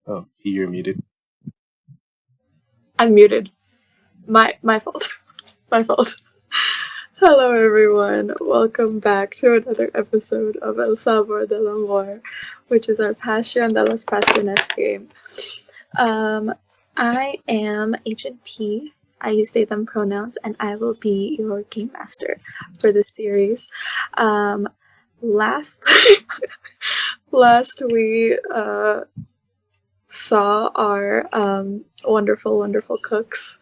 Oh, you're muted. I'm muted. My fault. My fault. Hello everyone. Welcome back to another episode of El Sabor del Amor, which is our Pasion de las Pasiones game. I am Agent P. I use they them pronouns, and I will be your game master for this series. Last we saw our wonderful cooks.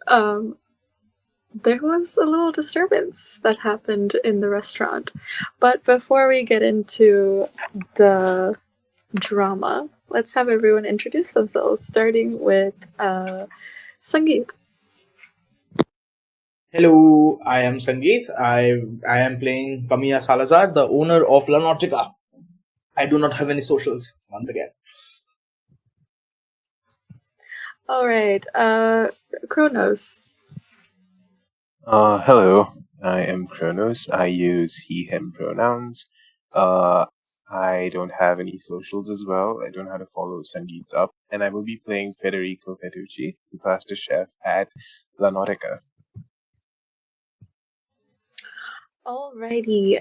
There was a little disturbance that happened in the restaurant. But before we get into the drama, let's have everyone introduce themselves, starting with Sangeet. Hello, I am Sangeet. I am playing Camilla Salazar, the owner of Náutica. I do not have any socials, once again. Alright, Kronos. Hello, I am Kronos. I use he/him pronouns. I don't have any socials as well. I don't know how to follow Sangeet's up, and I will be playing Federico Petrucci, the pasta chef at La Nautica. Alrighty,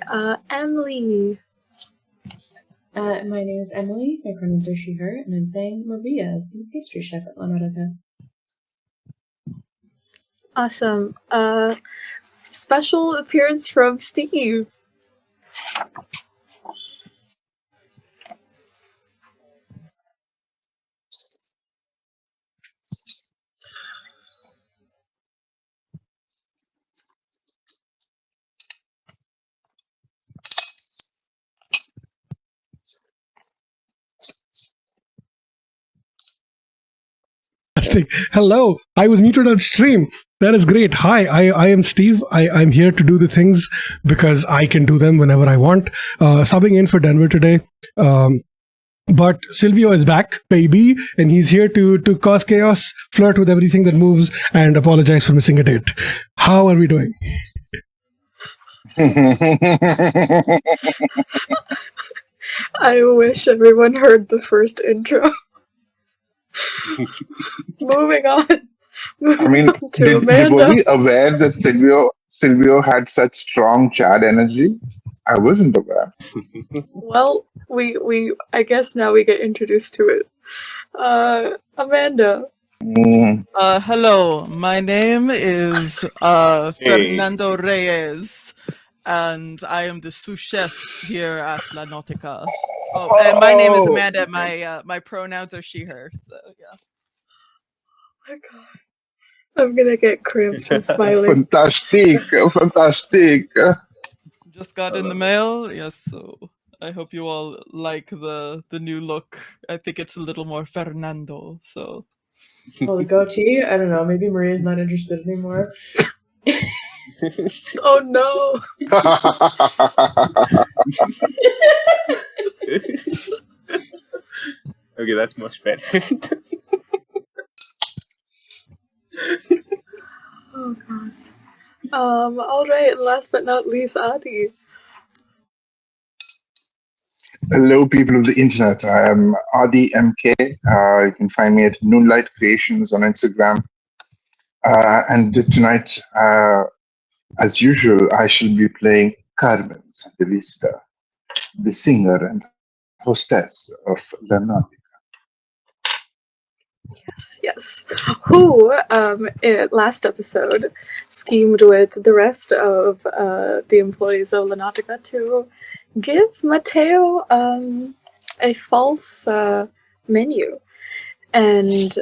Emily. My name is Emily. My pronouns are she/her, and I'm playing Maria, the pastry chef at La Náutica. Awesome. Special appearance from Steve. Hello, I was muted on stream. That is great. Hi, I am Steve. I'm here to do the things because I can do them whenever I want. Subbing in for Denver today. But Silvio is back, baby, and he's here to cause chaos, flirt with everything that moves, and apologize for missing a date. How are we doing? I wish everyone heard the first intro. Moving on. I mean, were we aware that Silvio had such strong Chad energy? I wasn't aware. Well, we I guess now we get introduced to it. Amanda. Hello, my name is Fernando Reyes, and I am the sous chef here at La Náutica. Oh, and my name is Amanda. My pronouns are she/her. So yeah. Oh my god, I'm gonna get cramps from smiling. Fantastic. Just got in the mail. Yes, so I hope you all like the new look. I think it's a little more Fernando. So. Well, the goatee. I don't know. Maybe Maria's not interested anymore. Oh no. Okay, that's much better. Oh god. Alright, last but not least, Adi. Hello, people of the internet. I am Adi MK. You can find me at Noonlight Creations on Instagram. And tonight, as usual, I shall be playing Carmen Santevista, the singer and hostess of La Náutica. Yes. Who, last episode, schemed with the rest of the employees of La Náutica to give Matteo a false menu, and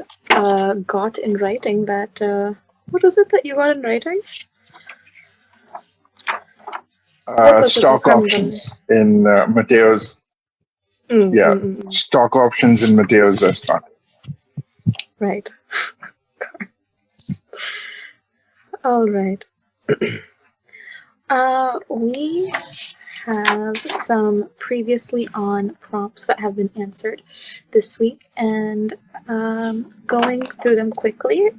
got in writing that what was it that you got in writing? Stock options in Matteo's. Stock options in Matteo's restaurant. Right. All right. We have some previously on prompts that have been answered this week, and going through them quickly,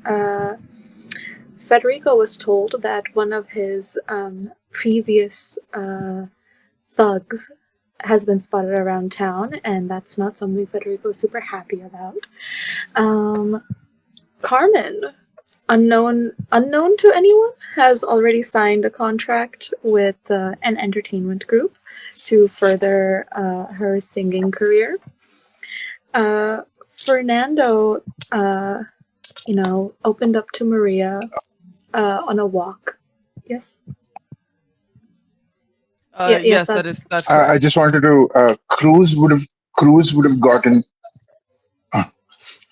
Federico was told that one of his previous thugs has been spotted around town, and that's not something Federico's super happy about. Carmen, unknown to anyone, has already signed a contract with an entertainment group to further her singing career. Fernando, opened up to Maria on a walk. Yes. Yes, that's correct. I just wanted to. Cruz would have gotten.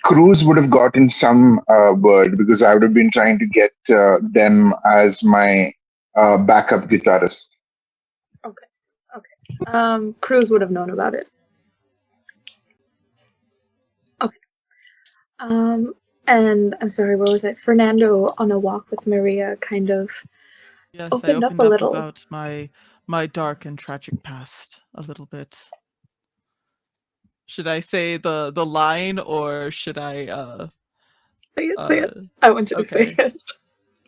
Cruz would have gotten some word because I would have been trying to get them as my backup guitarist. Okay. Cruz would have known about it. Okay. And I'm sorry, what was it? Fernando on a walk with Maria kind of opened up a little about my dark and tragic past a little bit. Should I say the line, or should I say it? I want you to say it.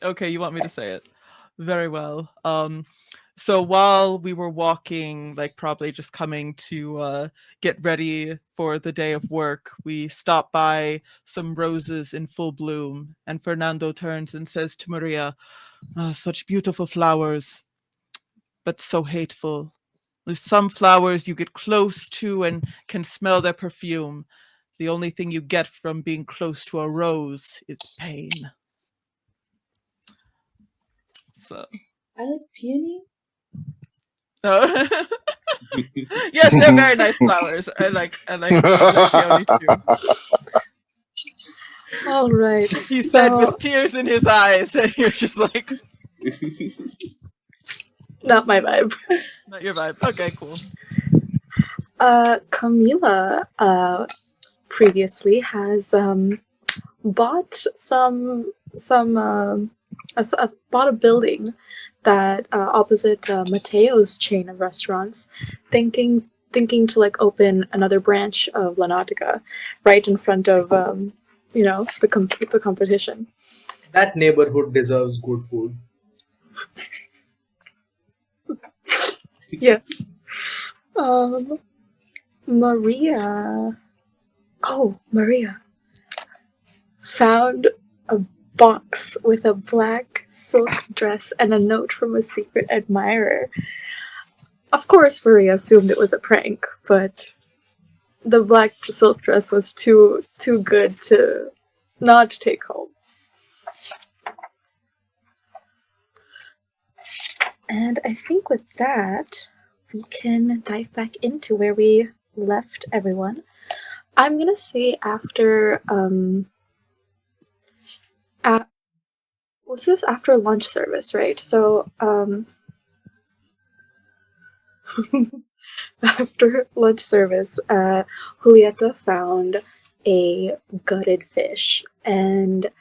Okay, you want me to say it? Very well. So while we were walking, like probably just coming to get ready for the day of work, we stopped by some roses in full bloom, and Fernando turns and says to Maria, such beautiful flowers, but so hateful. There's some flowers you get close to and can smell their perfume. The only thing you get from being close to a rose is pain. So I like peonies. Yes, they're very nice flowers. I like peonies too. All right. He said with tears in his eyes, and you're just like, not my vibe. Not your vibe. Okay, cool. Camila previously has bought bought a building that opposite Mateo's chain of restaurants, thinking to like open another branch of Náutica right in front of the competition. That neighborhood deserves good food. Yes. Maria found a box with a black silk dress and a note from a secret admirer. Of course, Maria assumed it was a prank, but the black silk dress was too good to not take home. And I think with that, we can dive back into where we left everyone. I'm gonna say after was this after lunch service, right? So after lunch service, Julieta found a gutted fish, and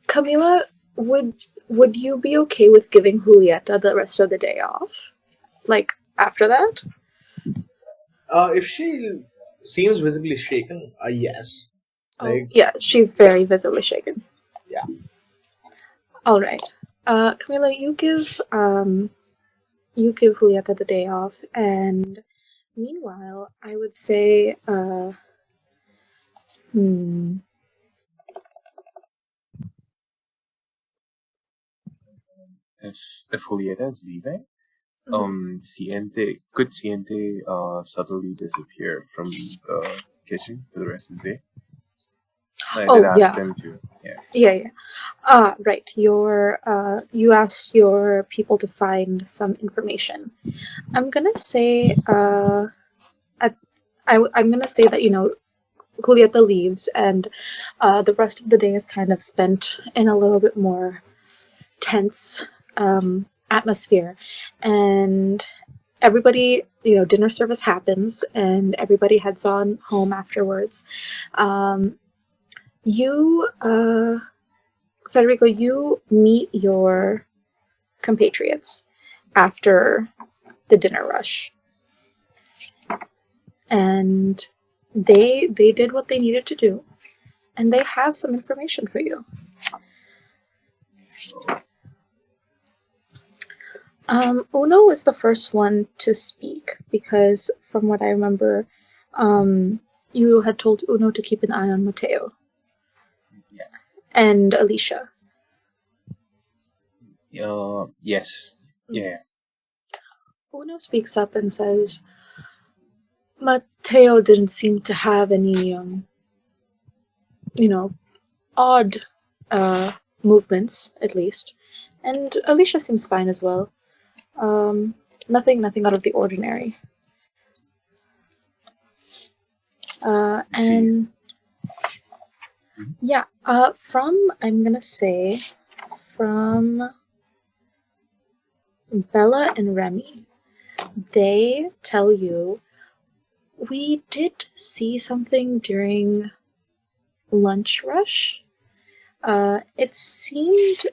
Camila, would you be okay with giving Julieta the rest of the day off? Like, after that? If she seems visibly shaken, yes. Yeah, she's very visibly shaken. Yeah. Alright. Camila, you give Julieta the day off, and meanwhile, I would say, If Julieta is leaving, could Siente subtly disappear from the kitchen for the rest of the day? I did ask them to. Yeah. Right. You asked your people to find some information. I'm gonna say, I'm gonna say that Julieta leaves, and the rest of the day is kind of spent in a little bit more tense atmosphere, and everybody, dinner service happens, and everybody heads on home afterwards. Federico, you meet your compatriots after the dinner rush, and they did what they needed to do, and they have some information for you. Uno was the first one to speak because, from what I remember, you had told Uno to keep an eye on Mateo. Yeah. And Alicia. Yes. Yeah. Uno speaks up and says, Mateo didn't seem to have any, odd movements, at least. And Alicia seems fine as well. Nothing out of the ordinary. And yeah, I'm gonna say from Bella and Remy, they tell you we did see something during lunch rush. It seemed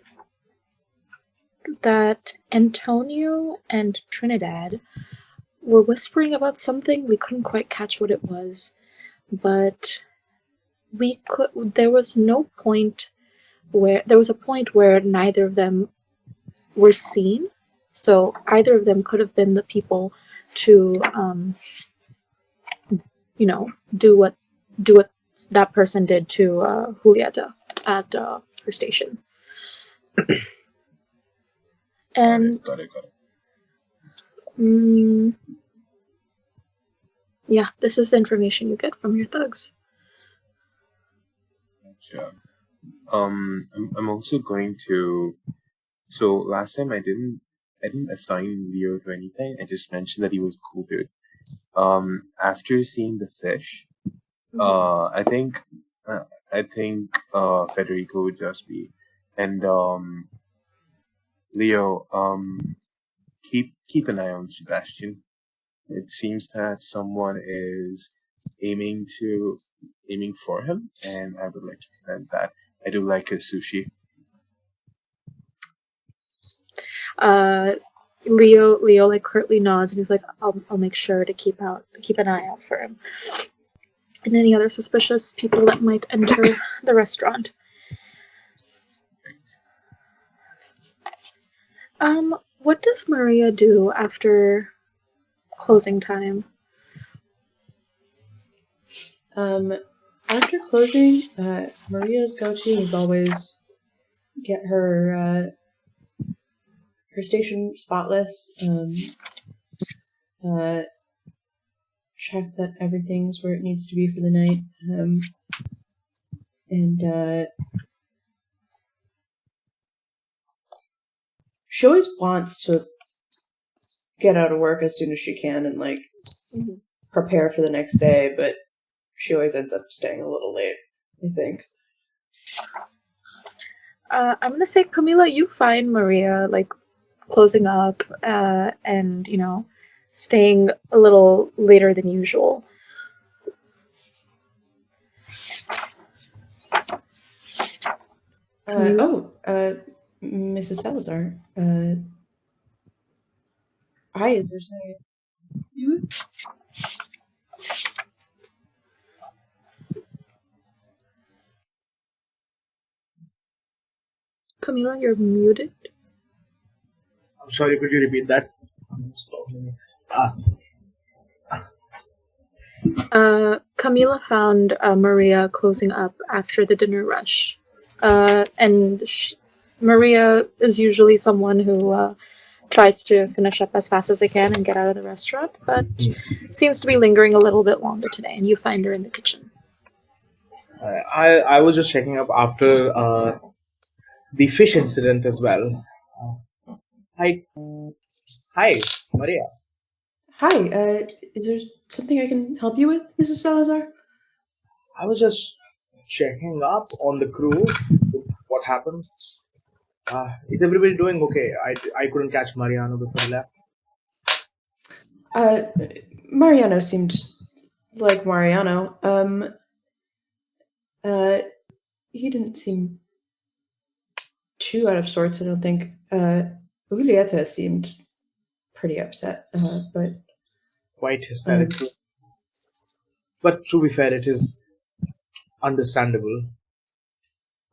that Antonio and Trinidad were whispering about something. We couldn't quite catch what it was, but there was a point where neither of them were seen, so either of them could have been the people to do what that person did to Julieta at her station. And Got it. yeah, this is the information you get from your thugs. Gotcha. I'm also going to. So last time I didn't assign Leo to anything. I just mentioned that he was cool dude. After seeing the fish, I think Federico would just be, and Leo, keep an eye on Sebastian. It seems that someone is aiming for him, and I would like to prevent that. I do like his sushi. Leo like curtly nods and he's like, I'll make sure to keep an eye out for him and any other suspicious people that might enter the restaurant. What does Maria do after closing time? After closing, Maria's go-to is always get her station spotless, check that everything's where it needs to be for the night, and she always wants to get out of work as soon as she can and prepare for the next day, but she always ends up staying a little late, I think. I'm gonna say, Camila, you find Maria closing up and staying a little later than usual. Mrs. Salazar. Hi, is there something? Camila, you're muted. I'm sorry, could you repeat that? Camila found Maria closing up after the dinner rush. And Maria is usually someone who tries to finish up as fast as they can and get out of the restaurant, but seems to be lingering a little bit longer today, and you find her in the kitchen. I was just checking up after the fish incident as well. Hi, Maria. Hi, is there something I can help you with, Mrs. Salazar? I was just checking up on the crew. What happened? Is everybody doing okay? I couldn't catch Mariano before he left. Mariano seemed like Mariano. He didn't seem too out of sorts, I don't think. Julieta seemed pretty upset, but quite hysterical. But to be fair, it is understandable.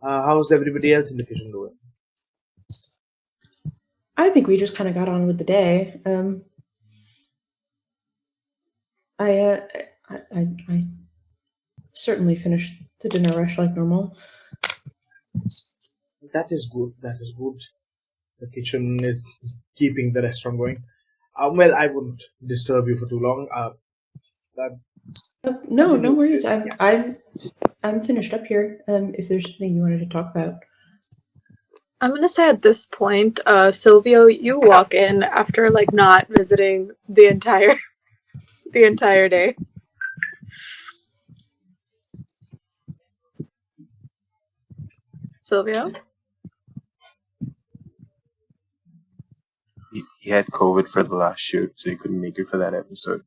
How's everybody else in the kitchen doing? I think we just kind of got on with the day. I certainly finished the dinner rush like normal. That is good. That is good. The kitchen is keeping the restaurant going. Well, I wouldn't disturb you for too long. No worries. I'm finished up here. If there's something you wanted to talk about. I'm gonna say at this point, Silvio, you walk in after like not visiting the entire day. Silvio? He had COVID for the last shoot, so he couldn't make it for that episode.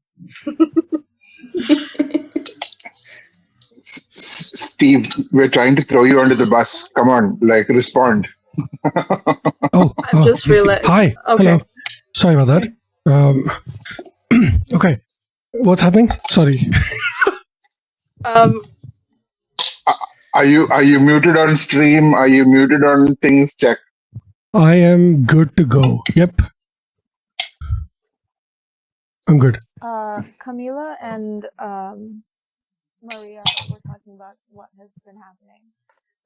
Steve, we're trying to throw you under the bus. Come on, respond. I'm just realizing. Hi. Okay. Hello. Sorry about that. Okay. What's happening? Sorry. Are you muted on stream? Are you muted on things? Check. I am good to go. Yep. I'm good. Camila and Maria were talking about what has been happening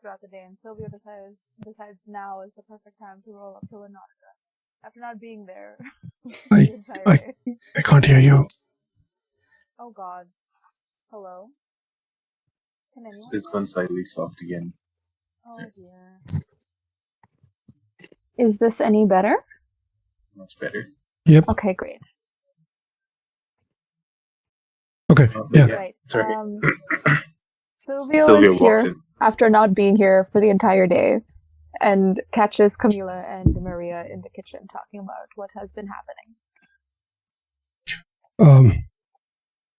throughout the day, and Silvio decides now is the perfect time to roll up to Náutica after not being there the entire day. I can't hear you. Oh God. Hello? Can anyone It's gone slightly soft again. Oh dear. Is this any better? Much better. Yep. Okay, great. Okay. Yeah. Right. Sorry. Silvio is walks here in. after not being here for the entire day and catches Camila and Maria in the kitchen talking about what has been happening.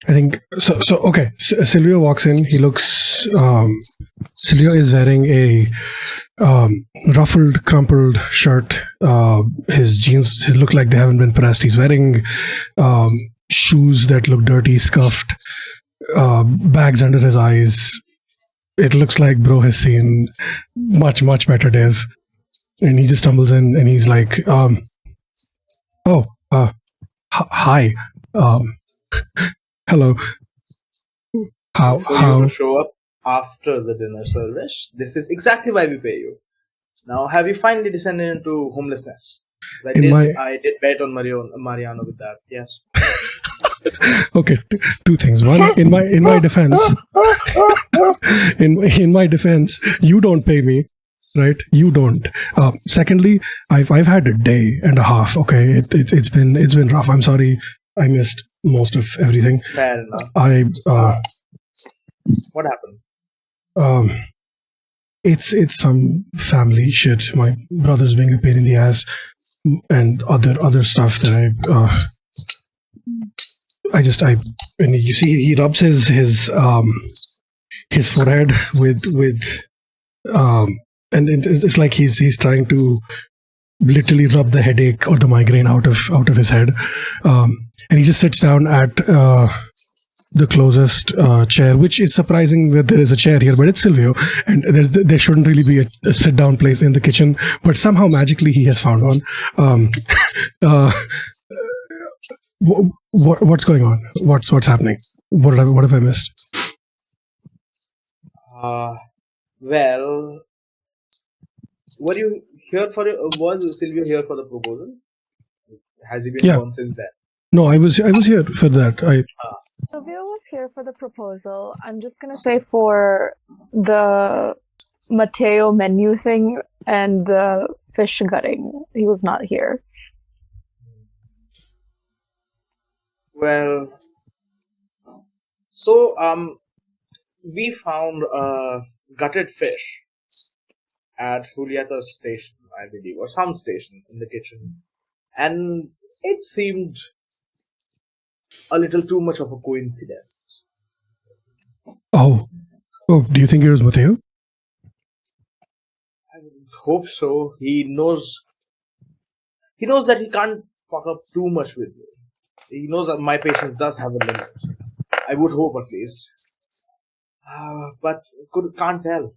I think so. Okay. Silvio walks in. He looks. Silvio is wearing a ruffled, crumpled shirt. His jeans look like they haven't been pressed. He's wearing shoes that look dirty, scuffed, bags under his eyes. It looks like bro has seen much better days. And he just stumbles in and he's like, hi. Hello. For you How? to show up after the dinner service, this is exactly why we pay you. Now, have you finally descended into homelessness? I did bet on Mariano with that. Yes. Okay, two things. One, in my defense, in my defense, you don't pay me, right? You don't. Secondly, I've had a day and a half. Okay, it's been rough. I'm sorry, I missed most of everything. Fair enough. What happened? It's some family shit. My brother's being a pain in the ass, and other stuff that and you see he rubs his forehead with and it's like he's trying to literally rub the headache or the migraine out of his head, and he just sits down at the closest chair, which is surprising that there is a chair here, but it's Silvio, and there shouldn't really be a sit down place in the kitchen, but somehow magically he has found one. What's going on? What's happening? What have I missed? Well, were you here was Silvio here for the proposal? Has he been gone since then? No, I was here for that. Silvio was here for the proposal. I'm just gonna say for the Mateo menu thing and the fish gutting, he was not here. Well, so we found gutted fish at Julieta's station, I believe, or some station in the kitchen, and it seemed a little too much of a coincidence. Oh, do you think it was Mateo? I hope so. He knows that he can't fuck up too much with me. He knows that my patience does have a limit. I would hope, at least. But can't tell.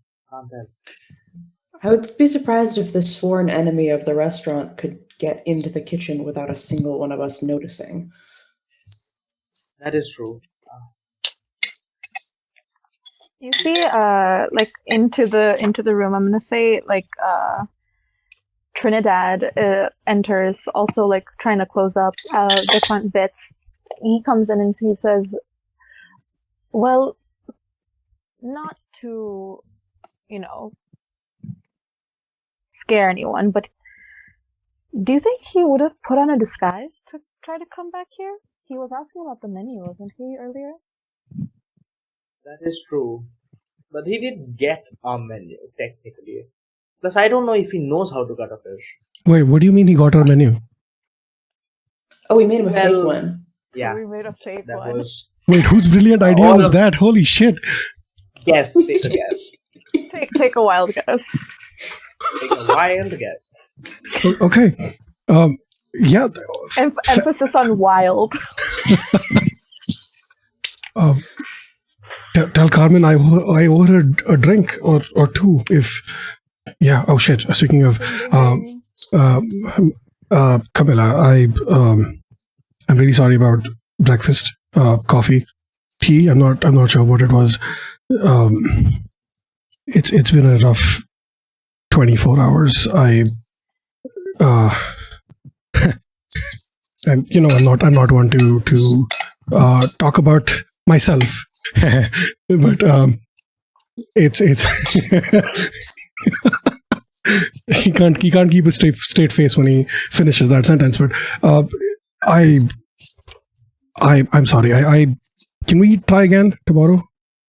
I would be surprised if the sworn enemy of the restaurant could get into the kitchen without a single one of us noticing. That is true. You see, like into the room. I'm gonna say like Trinidad enters, also like trying to close up the front bits. He comes in and he says, "Well, not to, scare anyone, but do you think he would have put on a disguise to try to come back here? He was asking about the menu, wasn't he, earlier?" That is true. But he did get a menu, technically. Plus, I don't know if he knows how to cut a fish. Wait, what do you mean he got our menu? Oh, we made him a fake Well, one. Yeah, We made a fake that one. was... Wait, whose brilliant idea all was of- that? Holy shit. Guess, take a guess. Take a wild guess. Take a wild guess. Okay. Yeah. Emphasis on wild. Tell Carmen I owe her a drink or two if... Yeah, oh shit. Speaking of... Camilla, I'm really sorry about breakfast, coffee, tea. I'm not sure what it was. It's been a rough 24 hours. And I'm not one to talk about myself, but it's he can't keep a straight face when he finishes that sentence. But I'm sorry. Can we try again tomorrow?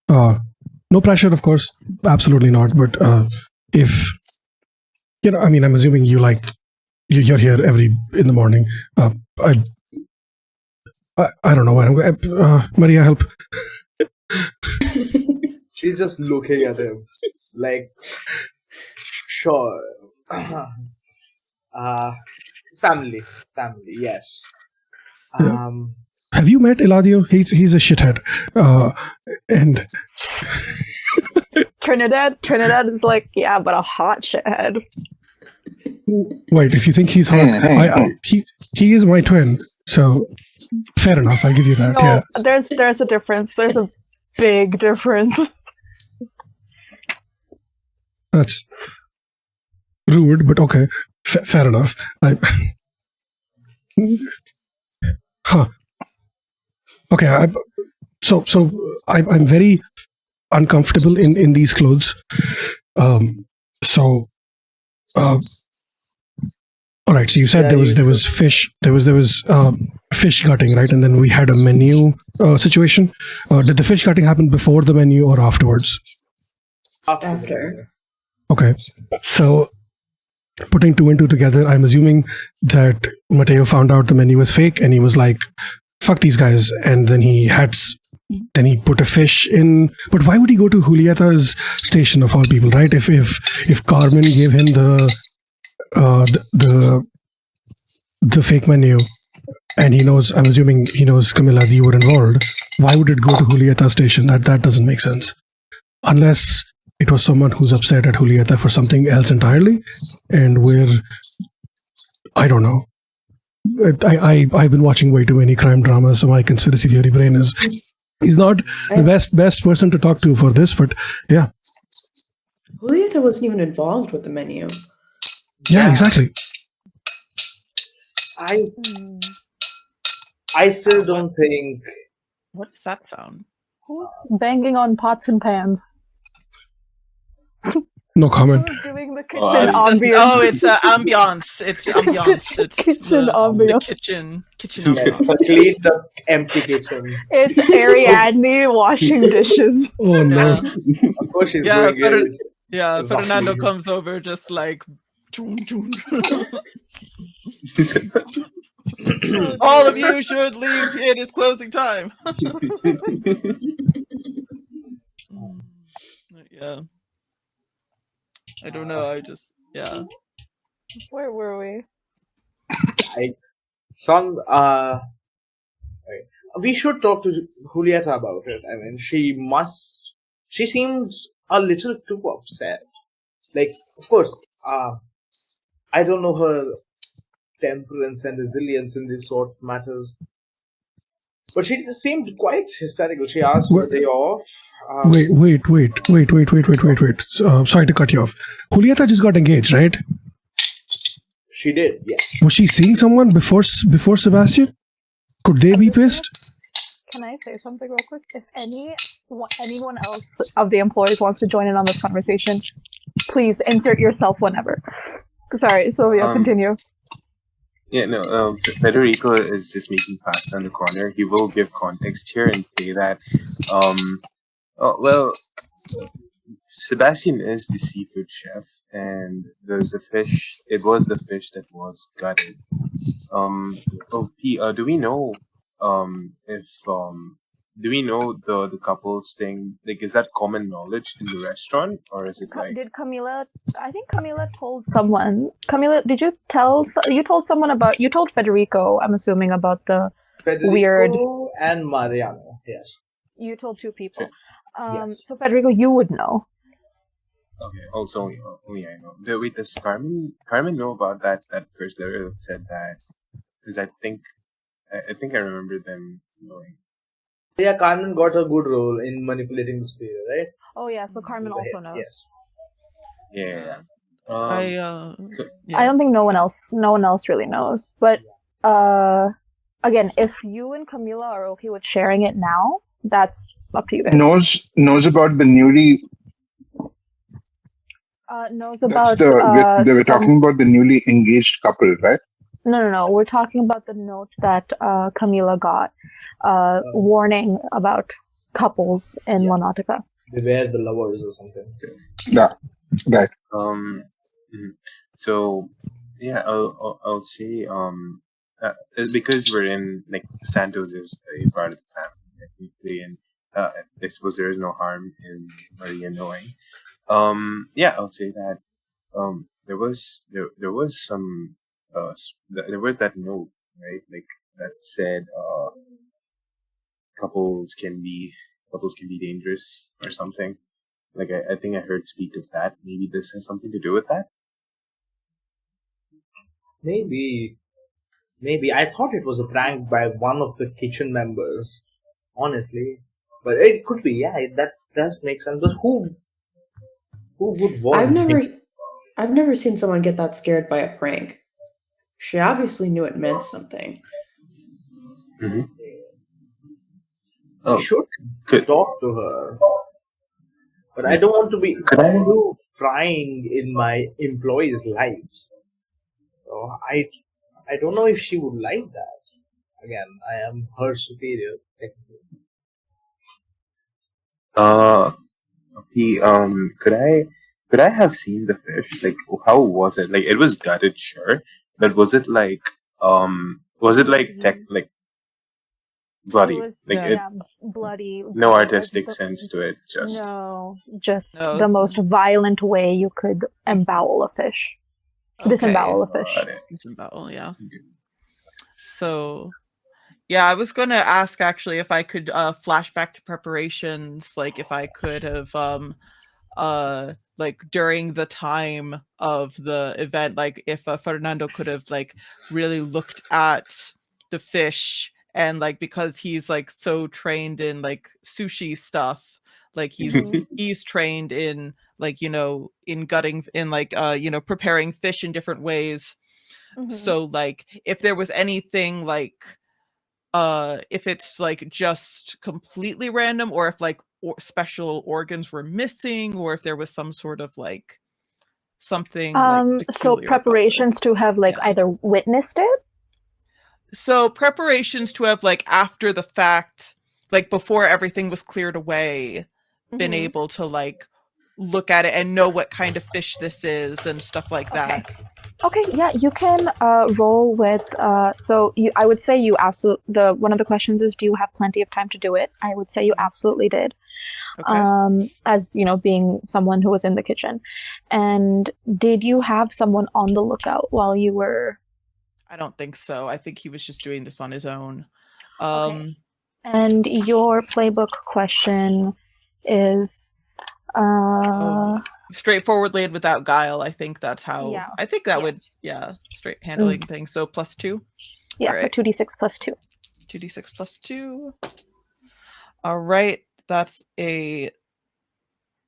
No pressure, of course. Absolutely not. But if I'm assuming you're here in the morning. I don't know where I'm going. Maria, help. She's just looking at him. Like, sure. Family, yes. Have you met Eladio? He's a shithead. And Trinidad is like, yeah, but a hot shithead. wait, if you think he's hot, he is my twin. So fair enough. I'll give you that. No, Yeah. there's a difference. There's a big difference. That's rude, but okay. Fair enough. Huh. Okay. So I'm very uncomfortable in these clothes. All right. So you said there was fish. There was fish gutting, right? And then we had a menu situation. Did the fish gutting happen before the menu or afterwards? After. Okay. So putting two and two together, I'm assuming that Mateo found out the menu was fake, and he was like, "Fuck these guys," and then he put a fish in. But why would he go to Julieta's station of all people, right? If Carmen gave him the fake menu, and he knows, I'm assuming he knows, Camilla, you were involved, why would it go to Julieta's station? That doesn't make sense, unless it was someone who's upset at Julieta for something else entirely, and I don't know. I've been watching way too many crime dramas, so my conspiracy theory brain is not the best person to talk to for this, but yeah. Julieta wasn't even involved with the menu. Yeah, exactly. I still don't think... What does that sound? Who's banging on pots and pans? No comment. Who's doing the kitchen it's ambience? It's ambiance. It's ambiance. It's Kitchen the ambiance. kitchen Yes, ambiance. clean the empty kitchen. It's Ariadne washing dishes. Oh no. Of course she's Yeah, doing it. Yeah, It's Fernando roughly- comes over just like... Choon, choon. All of you should leave. It is closing time. Yeah. I don't know. Yeah. Where were we? We should talk to Julieta about it. I mean, she seems a little too upset. like, of course, I don't know her temperance and resilience in these sort of matters. But she just seemed quite hysterical. She asked for the day off. Wait. Sorry to cut you off. Julieta just got engaged, right? She did, yes. Was she seeing someone before Sebastian? Could they be pissed? Can I say something real quick? If anyone else of the employees wants to join in on this conversation, please insert yourself whenever. Sorry, Sylvia, continue. Yeah, no, Federico is just making pasta in the corner. He will give context here and say that, Sebastian is the seafood chef, and the fish, it was the fish that was gutted. Do we know, do we know the couples thing? Like, is that common knowledge in the restaurant, or is it like? Did Camila? I think Camila told someone. Camila, did you you told someone about? You told Federico, I'm assuming, about the Federico weird. and Mariano. Yes. You told two people. Yes. So Federico, you would know. Okay. Also, only I know. Wait, does Carmen know about that first letter that said that? Because I think I remember them knowing. Yeah, Carmen got a good role in manipulating the spirit, right? Oh yeah, so Carmen also knows. Yes. Yeah. I don't think no one else really knows. But again, if you and Camila are okay with sharing it now, that's up to you guys. Knows about the newly. Knows about. They were talking about the newly engaged couple, right? No. We're talking about the note that Camila got, warning about couples in Náutica. Beware the lovers or something. Yeah, right. So yeah, I'll say because we're in, like, Santos is a part of the family technically, and I suppose there is no harm in Maria knowing. Yeah, I'll say that there was some there was that note, right, like, that said couples can be dangerous or something. Like, I think I heard speak of that. Maybe this has something to do with that. Maybe I thought it was a prank by one of the kitchen members, honestly. But it could be, yeah. That does make sense. But who would want? I've never seen someone get that scared by a prank. She obviously knew it meant something. Mm-hmm. We should talk to her. But I don't want to be prying in my employees' lives. So I don't know if she would like that. Again, I am her superior, technically. Could I have seen the fish? Like, how was it? Like, it was gutted, sure, but was it like bloody? Bloody. No artistic sense to it. Just the most violent way you could embowel a fish. Disembowel a fish. Disembowel, yeah. Okay. So, yeah, I was going to ask actually if I could flash back to preparations, like if I could have, like during the time of the event, like if Fernando could have like really looked at the fish, and like because he's like so trained in like sushi stuff, like he's trained in like, you know, in gutting, in like you know, preparing fish in different ways. So like if there was anything like if it's like just completely random, or if like special organs were missing, or if there was some sort of like something like so preparations to have like either witnessed it. So preparations to have like after the fact, like before everything was cleared away, been able to like look at it and know what kind of fish this is and stuff like that. Okay, yeah, you can roll with. So I would say you absolutely. One of the questions is, do you have plenty of time to do it? I would say you absolutely did. Okay. As you know, being someone who was in the kitchen, and did you have someone on the lookout while you were? I don't think so. I think he was just doing this on his own. Okay. And your playbook question is, straightforwardly and without guile. I think that's how. Yeah. I think that Yes. would straight handling things. So +2. Yeah, All right. so 2d6 plus 2. 2d6 plus 2. All right, that's a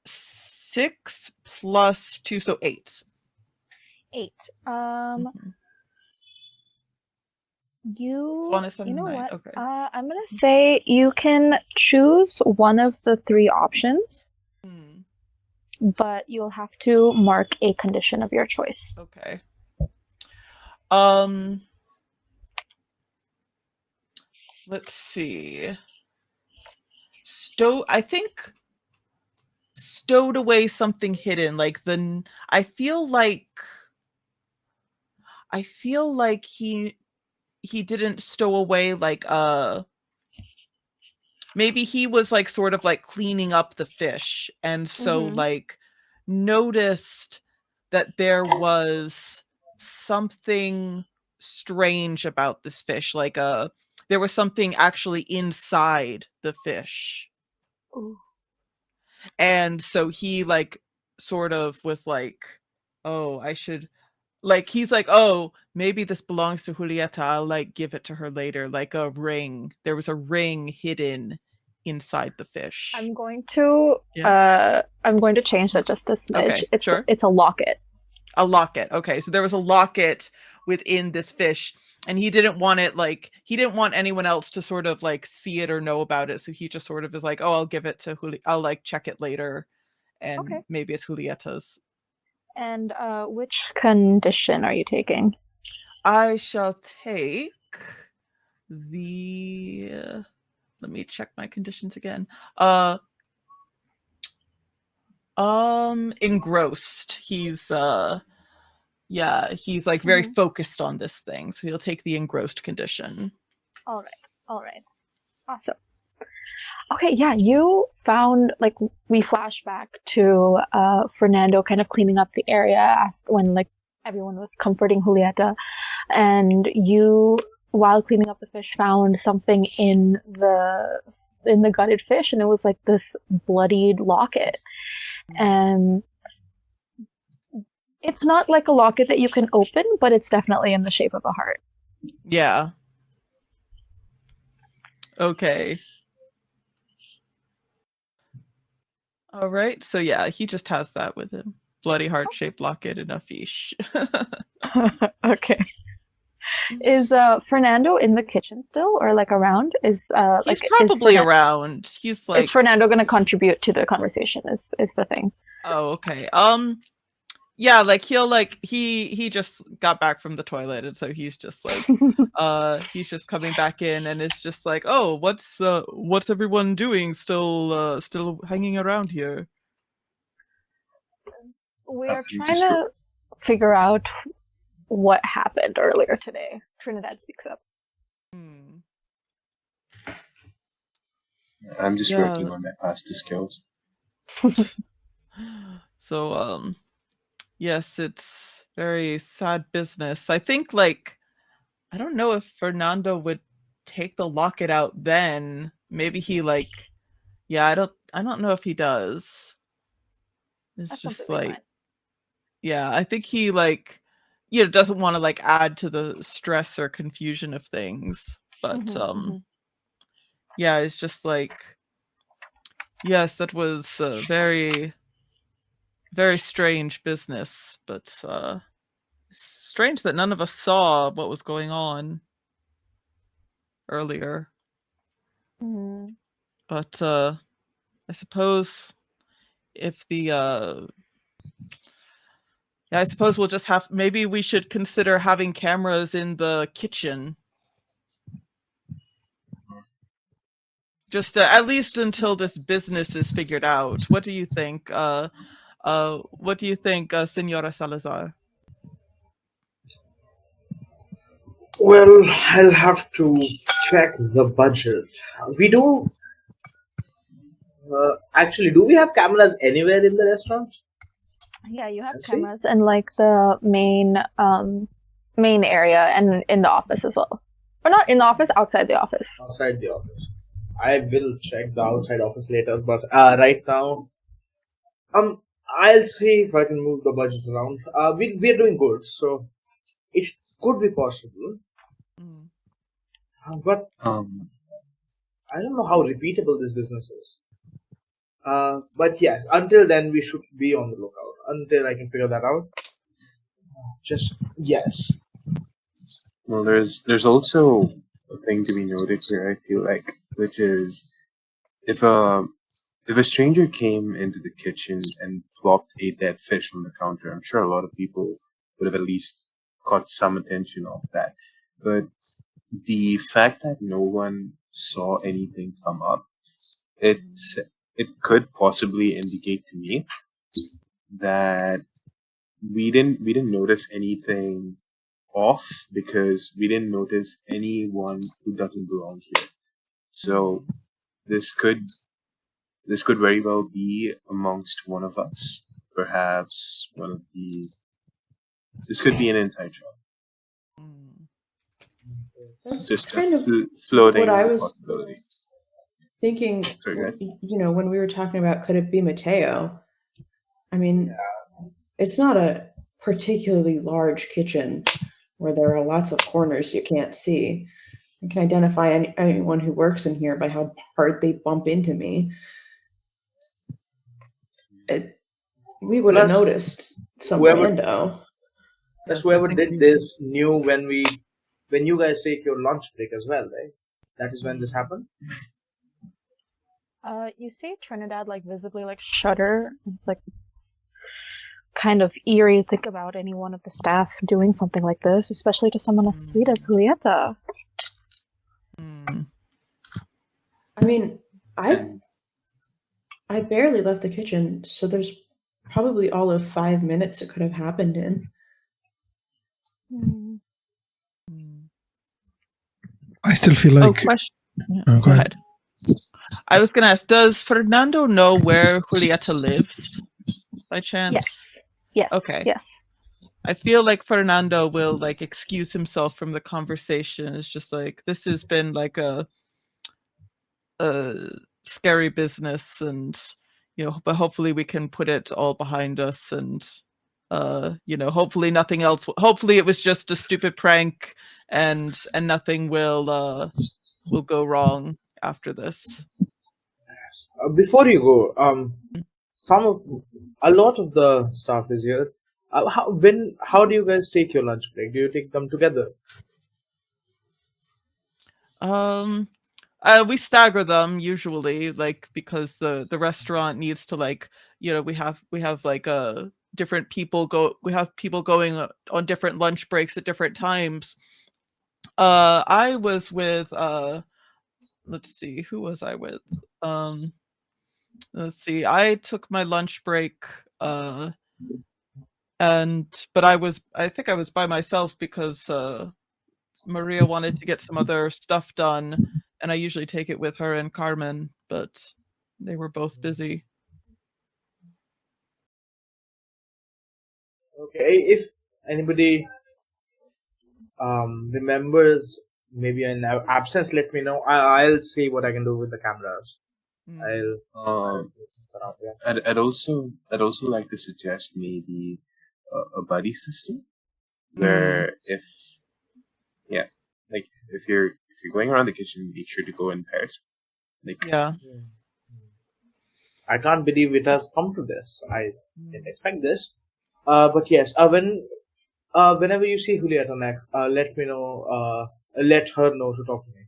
6 plus 2, so 8. 8. Mhm. You Swan is know 9. what? Okay. I'm gonna say you can choose one of the 3 options, but you'll have to mark a condition of your choice. Okay. Let's see. I think stowed away something hidden, like I feel like he didn't stow away like maybe he was like sort of like cleaning up the fish, and so like noticed that there was something strange about this fish, like there was something actually inside the fish. Ooh. And so he like sort of was like, oh, I should, like, he's like, oh, maybe this belongs to Julieta, I'll like give it to her later, like a ring. There was a ring hidden inside the fish. I'm going to change that just a smidge. Okay, sure. It's a locket. A locket. Okay, so there was a locket within this fish, and he didn't want anyone else to sort of like see it or know about it, so he just sort of is like, oh, I'll give it to I'll like check it later, and maybe it's Julieta's. And which condition are you taking? I shall take the let me check my conditions again. Engrossed. He's he's like very focused on this thing, so he'll take the engrossed condition. All right. Awesome. Okay, yeah, you found, like, we flash back to Fernando kind of cleaning up the area when like everyone was comforting Julieta, and you, while cleaning up the fish, found something in the gutted fish, and it was like this bloodied locket. And it's not like a locket that you can open, but it's definitely in the shape of a heart. Yeah. Okay. All right. So yeah, he just has that with him. Bloody heart-shaped locket in a fish. Okay. Is Fernando in the kitchen still, or like around? He's probably around. He's like, is Fernando going to contribute to the conversation? Is the thing? Oh, okay. Yeah, like he'll like he just got back from the toilet, and so he's just like he's just coming back in, and it's just like, oh, what's everyone doing? Still hanging around here? We are trying to figure out what happened earlier today. Trinidad speaks up. I'm just working on my pasta skills. So yes, it's very sad business. I think, like, I don't know if Fernando would take the locket out then. Maybe he like, yeah, I don't know if he does. It's That's just like, fine. Yeah, I think he like, doesn't want to like add to the stress or confusion of things. But yeah, it's just like, yes, that was very, very strange business, but it's strange that none of us saw what was going on earlier. But I suppose if the I suppose we'll just maybe we should consider having cameras in the kitchen. Just at least until this business is figured out. What do you think? What do you think, Senora Salazar? Well, I'll have to check the budget. We do. Actually, do we have cameras anywhere in the restaurant? Yeah, you have cameras in like the main area and in the office as well. Or not in the office, outside the office. Outside the office. I will check the outside office later, but right now, I'll see if I can move the budget around. We're doing good, so it could be possible. But I don't know how repeatable this business is. But yes, until then we should be on the lookout. Until I can figure that out. Just yes. Well, there's also a thing to be noted here, I feel like, which is if a stranger came into the kitchen and plopped a dead fish on the counter, I'm sure a lot of people would have at least caught some attention of that. But the fact that no one saw anything come up, it could possibly indicate to me that we didn't notice anything off because we didn't notice anyone who doesn't belong here. So this could very well be amongst one of us. Perhaps this could be an inside job. That's Just kind of floating what I was possibility. thinking. Sorry, When we were talking about could it be Mateo? I mean, it's not a particularly large kitchen where there are lots of corners you can't see. I can identify anyone who works in here by how hard they bump into me. We would have noticed some window. Whoever did this knew when you guys take your lunch break as well, right? That is when this happened. You see Trinidad like visibly like shudder. It's like kind of eerie to think about any one of the staff doing something like this, especially to someone as sweet as Julieta. I mean, I barely left the kitchen, so there's probably all of 5 minutes it could have happened in. I still feel like... question. Go ahead. I was going to ask, does Fernando know where Julieta lives by chance? Yes. Okay. Yes. I feel like Fernando will like excuse himself from the conversation. It's just like, this has been like a scary business, and but hopefully we can put it all behind us, and hopefully nothing else. Hopefully it was just a stupid prank, and nothing will go wrong after this. Before you go, a lot of the staff is here. How do you guys take your lunch break? Do you take them together? We stagger them usually, like, because the restaurant needs to, like, we have like different people we have people going on different lunch breaks at different times. I was with let's see, who was I with? Let's see, I took my lunch break but I think I was by myself because Maria wanted to get some other stuff done, and I usually take it with her and Carmen, but they were both busy. Okay, if anybody remembers maybe an absence, let me know. I'll see what I can do with the cameras. I'd also like to suggest maybe a buddy system where if you're going around the kitchen, make sure to go in pairs. I can't believe it has come to this. I didn't expect this. But yes, whenever you see Julieta next, let me know. Let her know to talk to me.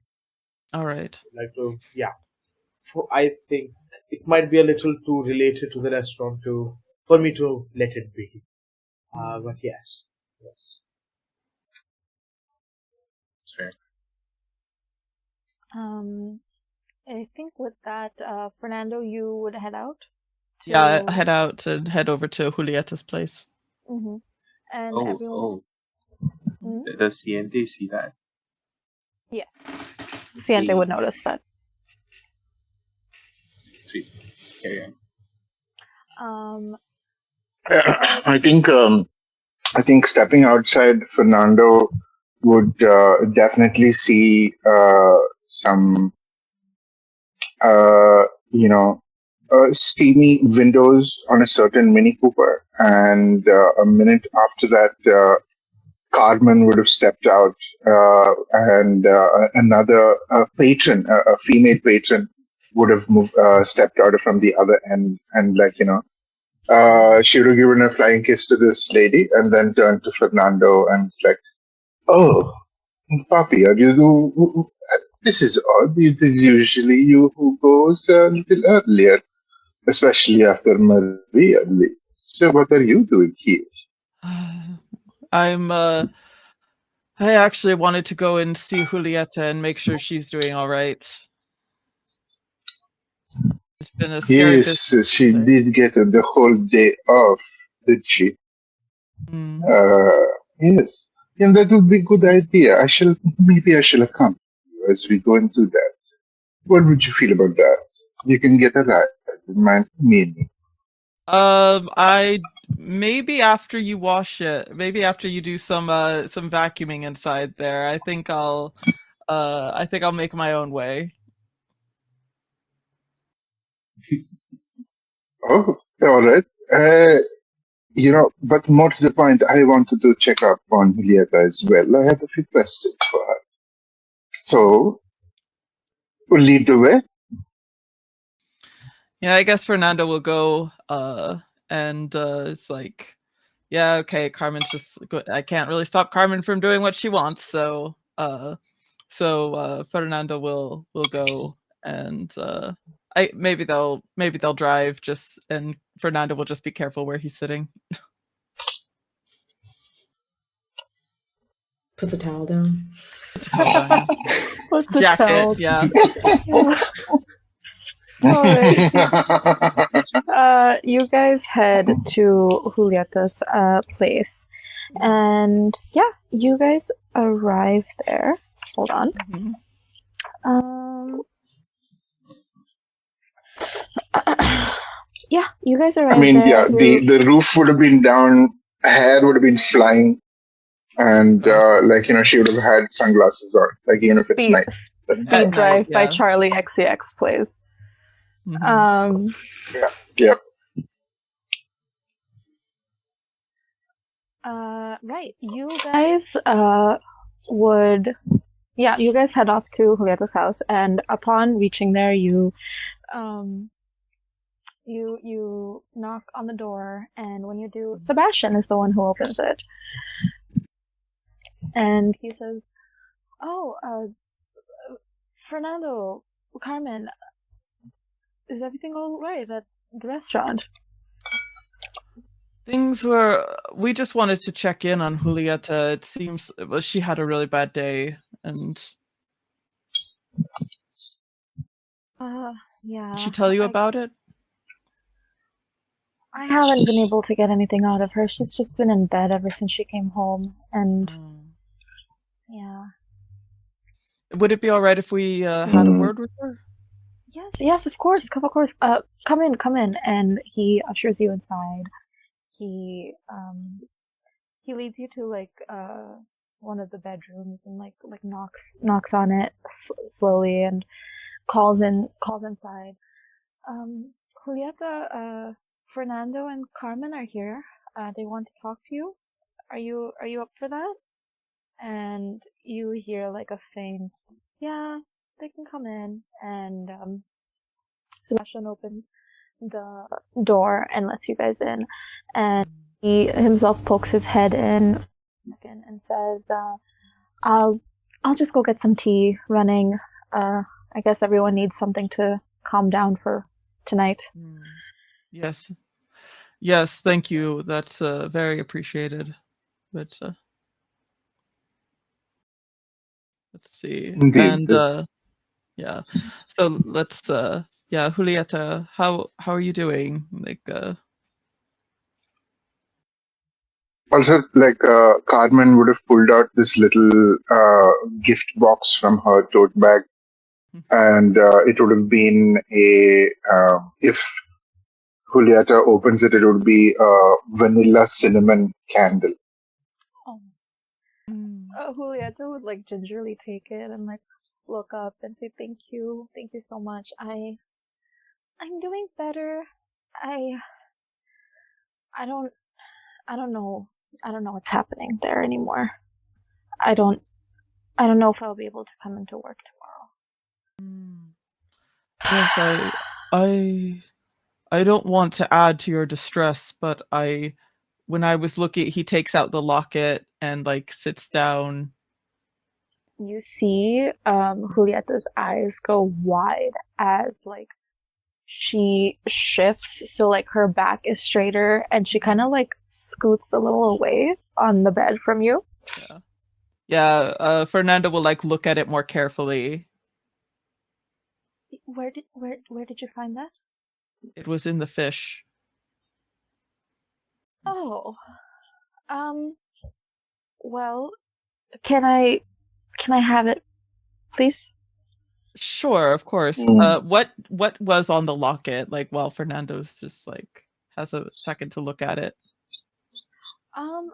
All right. I think it might be a little too related to the restaurant for me to let it be. But yes. It's fair. I think with that, Fernando, you would head out? Yeah, I head over to Julieta's place. Mm-hmm. And everyone... Does Siente see that? Yes. Siente would notice that. Sweet. Carry on. I think stepping outside, Fernando would definitely see some steamy windows on a certain Mini Cooper, and a minute after that, Carmen would have stepped out, and another patron, a female patron, would have stepped out from the other end, and she would have given a flying kiss to this lady, and then turned to Fernando and like, "Oh, Papi, are you? This is odd. It is usually you who goes a little earlier, especially after Maria leaves. So what are you doing here?" I actually wanted to go and see Julieta and make sure she's doing all right. It's been a scary Yes, she did get the whole day off, did she? Mm. Yes, and that would be a good idea. Maybe I shall accompany you as we go into that. What would you feel about that? You can get a ride with my mini. I maybe after you wash it, maybe after you do some vacuuming inside there, I think I'll make my own way. Oh, all right. But more to the point, I wanted to check up on Julieta as well. I had a few questions for her. So, we'll lead the way. Yeah, I guess Fernando will go, and it's like, yeah, okay, Carmen's just I can't really stop Carmen from doing what she wants, so Fernando will go, and maybe they'll drive, just, and Fernando will just be careful where he's sitting. Puts a towel down. Puts a towel down, yeah. What's a Jacket, towel? yeah. Alright. You guys head to Julieta's place, and yeah, you guys arrive there. Hold on. Mhm. Yeah, you guys arrive I mean, there. yeah, the roof would have been down, hair would have been flying, and she would have had sunglasses on, like even if it's night. Speed Drive by yeah. Charlie XCX plays. Mhm. Yeah. Right. You guys you guys head off to Julieta's house, and upon reaching there, you knock on the door, and when you do, Sebastian is the one who opens it. And he says, "Oh, Fernando, Carmen, is everything all right at the restaurant?" We just wanted to check in on Julieta. It seems she had a really bad day, and Yeah. did she tell you about it? I haven't been able to get anything out of her. She's just been in bed ever since she came home, and yeah. Would it be all right if we had a word with her? Yes, of course. Come in, and he ushers you inside. He leads you to one of the bedrooms, and knocks on it slowly and calls inside. Julieta, Fernando and Carmen are here. They want to talk to you. Are you up for that? And you hear like a faint, "Yeah, they can come in." And Sebastian opens the door and lets you guys in, and he himself pokes his head in and says, I'll just go get some tea running. I guess everyone needs something to calm down for tonight." Yes, thank you. That's very appreciated. But let's see. Indeed. And yeah. So let's Julieta, how are you doing? Also, Carmen would have pulled out this little gift box from her tote bag, and it would have been if Julieta opens it, it would be a vanilla cinnamon candle. Julieta would gingerly take it and look up and say, thank you so much. I'm doing better. I don't know. I don't know what's happening there anymore. I don't know if I'll be able to come into work tomorrow. Yes, I don't want to add to your distress, but when I was looking, he takes out the locket and like sits down. You see Julieta's eyes go wide as like she shifts, so like her back is straighter and she kind of like scoots a little away on the bed from you. Yeah, Fernando will like look at it more carefully. Where did you find that? It was in the fish. Oh. Well, can I have it, please? Sure, of course. What was on the locket? Like, while Fernando's just like has a second to look at it.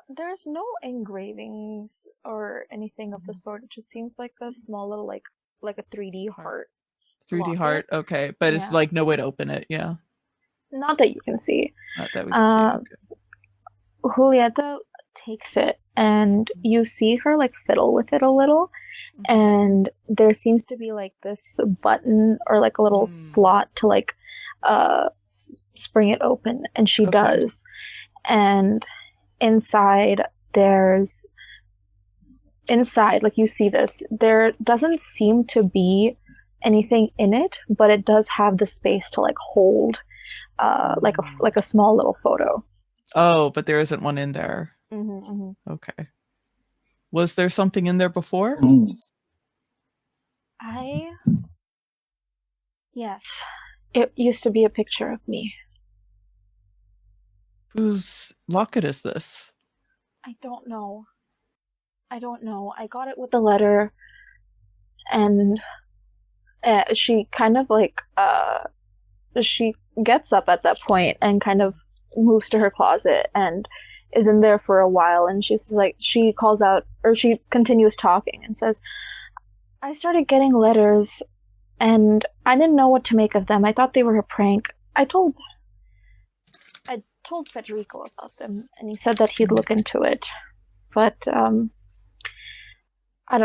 There's no engravings or anything of the sort. It just seems like a small little like a 3D heart. 3D locket. heart, okay, but it's like no way to open it. Yeah, not that you can see. Not that we can see. Okay. Julieta takes it, and you see her like fiddle with it a little, and there seems to be like this button or like a little slot to like spring it open, and she does. And inside like you see this, there doesn't seem to be anything in it, but it does have the space to like hold like a small little photo. Oh, but there isn't one in there. Okay. Was there something in there before? Yes. It used to be a picture of me. Whose locket is this? I don't know. I got it with the letter, and she kind of like she gets up at that point and kind of moves to her closet and is in there for a while, and she's like, she calls out, or she continues talking and says, I started getting letters and I didn't know what to make of them. I thought they were a prank. I told Federico about them, and he said that he'd look into it, but I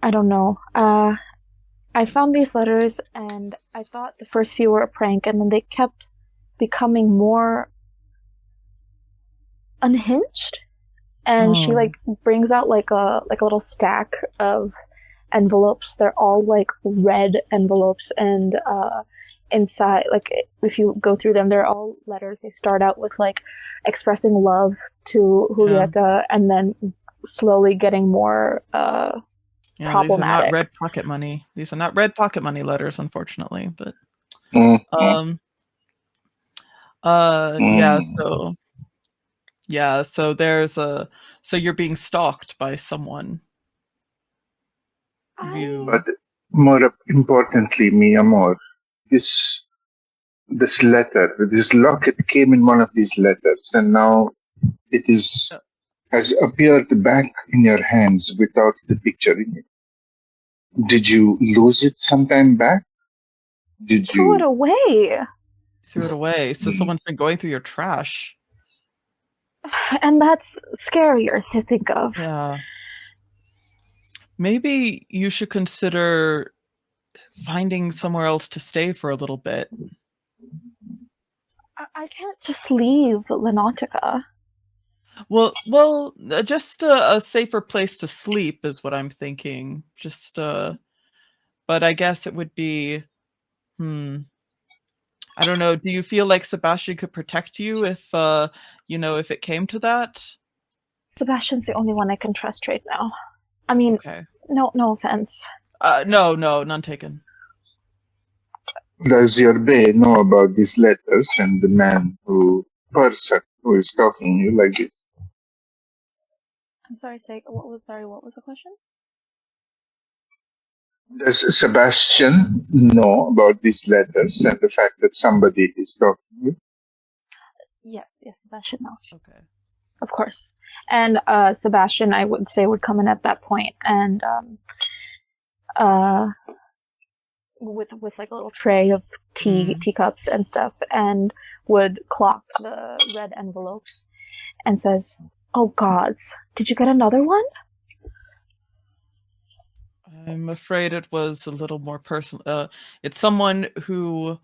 don't know. I found these letters and I thought the first few were a prank, and then they kept becoming more unhinged. And she like brings out like a little stack of envelopes. They're all like red envelopes, and inside, like if you go through them, they're all letters. They start out with like expressing love to Julieta, and then slowly getting more problematic. These are not red pocket money. These are not red pocket money letters, unfortunately. But so there's so you're being stalked by someone. But more importantly, mi amor, this letter, this locket came in one of these letters, and now it has appeared back in your hands without the picture in it. Did you lose it sometime back? Did you throw it away? Threw it away. So someone's been going through your trash. And that's scarier to think of. Yeah. Maybe you should consider finding somewhere else to stay for a little bit. I can't just leave Náutica. Well, just a safer place to sleep is what I'm thinking. Just, but I guess it would be, I don't know. Do you feel like Sebastian could protect you if, if it came to that? Sebastian's the only one I can trust right now. I mean, no offense. No, none taken. Does your bae know about these letters and the person who is talking to you like this? I'm sorry, what was the question? Does Sebastian know about these letters and the fact that somebody is talking to you? Yes, Sebastian knows. Okay. Of course. And Sebastian, I would say, would come in at that point and with like a little tray of teacups and stuff, and would clock the red envelopes and says, "Oh gods, did you get another one?" I'm afraid it was a little more personal. It's someone who.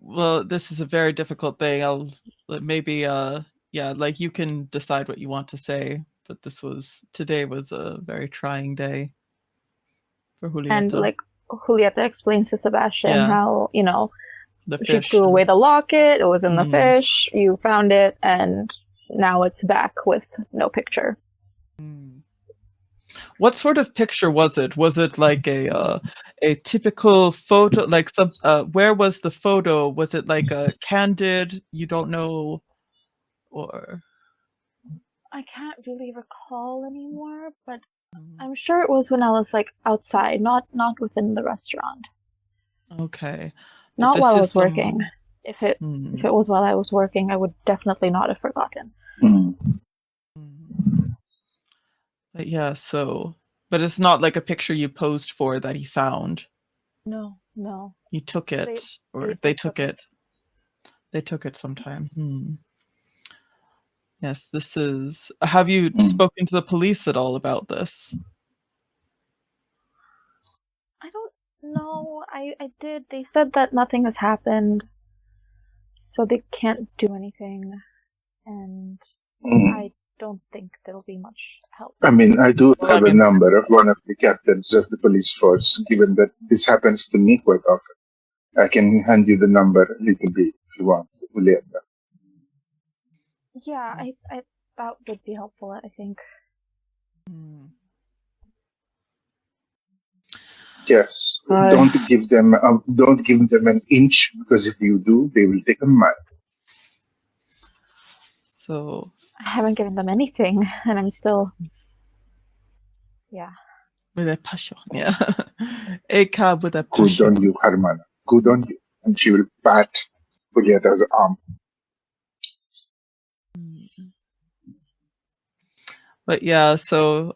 Well, this is a very difficult thing. I'll maybe like you can decide what you want to say, but today was a very trying day for Julieta. And like Julieta explains to Sebastian how, you know, the she fish threw away the locket, it was in the fish, you found it, and now it's back with no picture. What sort of picture was it? Was it like a typical photo? Like where was the photo? Was it like a candid? You don't know, or I can't really recall anymore, but I'm sure it was when I was like outside, not within the restaurant. Okay. Not while I was working. If it was while I was working, I would definitely not have forgotten. But yeah, but it's not like a picture you posed for that he found. No. He took it, they took it. They took it sometime. Yes, this is. Have you spoken to the police at all about this? I don't know. I did. They said that nothing has happened, so they can't do anything, and I don't think there'll be much help. I mean, I do have a number of one of the captains of the police force, given that this happens to me quite often. I can hand you the number a little bit if you want, Julieta. Yeah, I that would be helpful, I think. Yes. Don't give them an inch, because if you do, they will take a mile. So I haven't given them anything, and I'm still. Yeah. With a passion, yeah. A cab with a passion. Good on you, Hermana. Good on you. And she will pat Julieta's arm. But yeah, so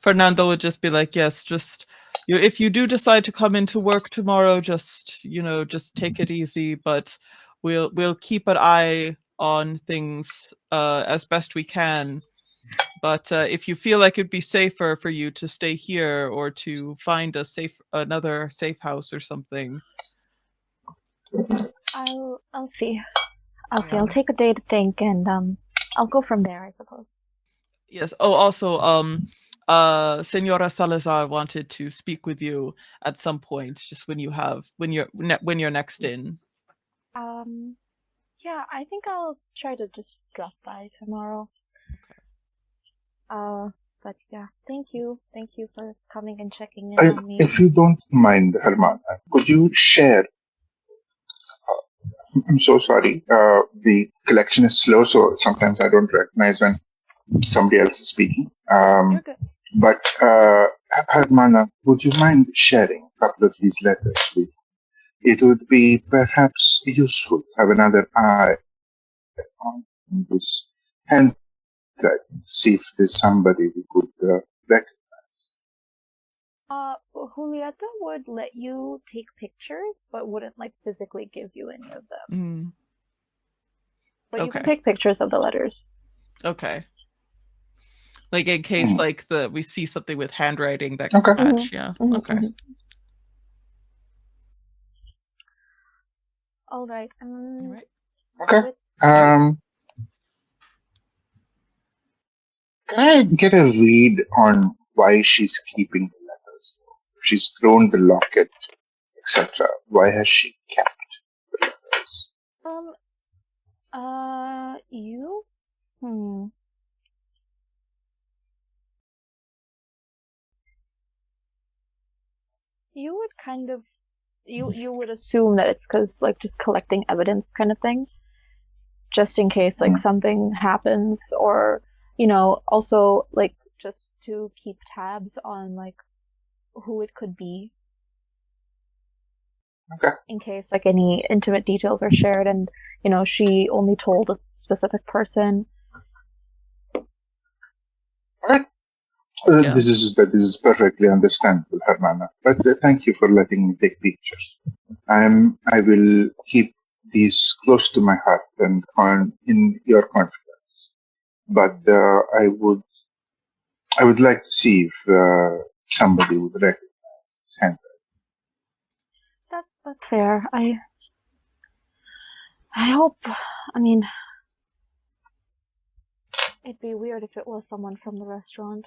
Fernando would just be like, yes, just if you do decide to come into work tomorrow, just take it easy, but we'll keep an eye on things as best we can. But if you feel like it'd be safer for you to stay here or to find another safe house or something, I'll see. I'll take a day to think, and I'll go from there, I suppose. Yes. Oh, also, Senora Salazar wanted to speak with you at some point, just when you're next in. Yeah, I think I'll try to just drop by tomorrow. Okay. But yeah, thank you for coming and checking in on me. If you don't mind, Hermana, could you share? I'm so sorry. The collection is slow, so sometimes I don't recognize when somebody else is speaking. You're good. But Hermana, would you mind sharing a couple of these letters with me? It would be perhaps useful to have another eye on this handwriting, see if there's somebody we could recognize. Julieta would let you take pictures, but wouldn't like physically give you any of them. But you can take pictures of the letters. Okay. Like in case we see something with handwriting that can match, yeah. Okay. All right. Okay. Can I get a read on why she's keeping the letters? She's thrown the locket, etc. Why has she kept the letters? You? You would kind of, you would assume that it's because, like, just collecting evidence kind of thing. Just in case, like, something happens, or, also, like, just to keep tabs on, like, who it could be. Okay. In case, like, any intimate details are shared and, she only told a specific person. Alright. Yeah. This is perfectly understandable, Hermana. But thank you for letting me take pictures. I will keep these close to my heart and in your confidence. But I would like to see if somebody would recognize his hand. That's fair. I hope. I mean, it'd be weird if it was someone from the restaurant.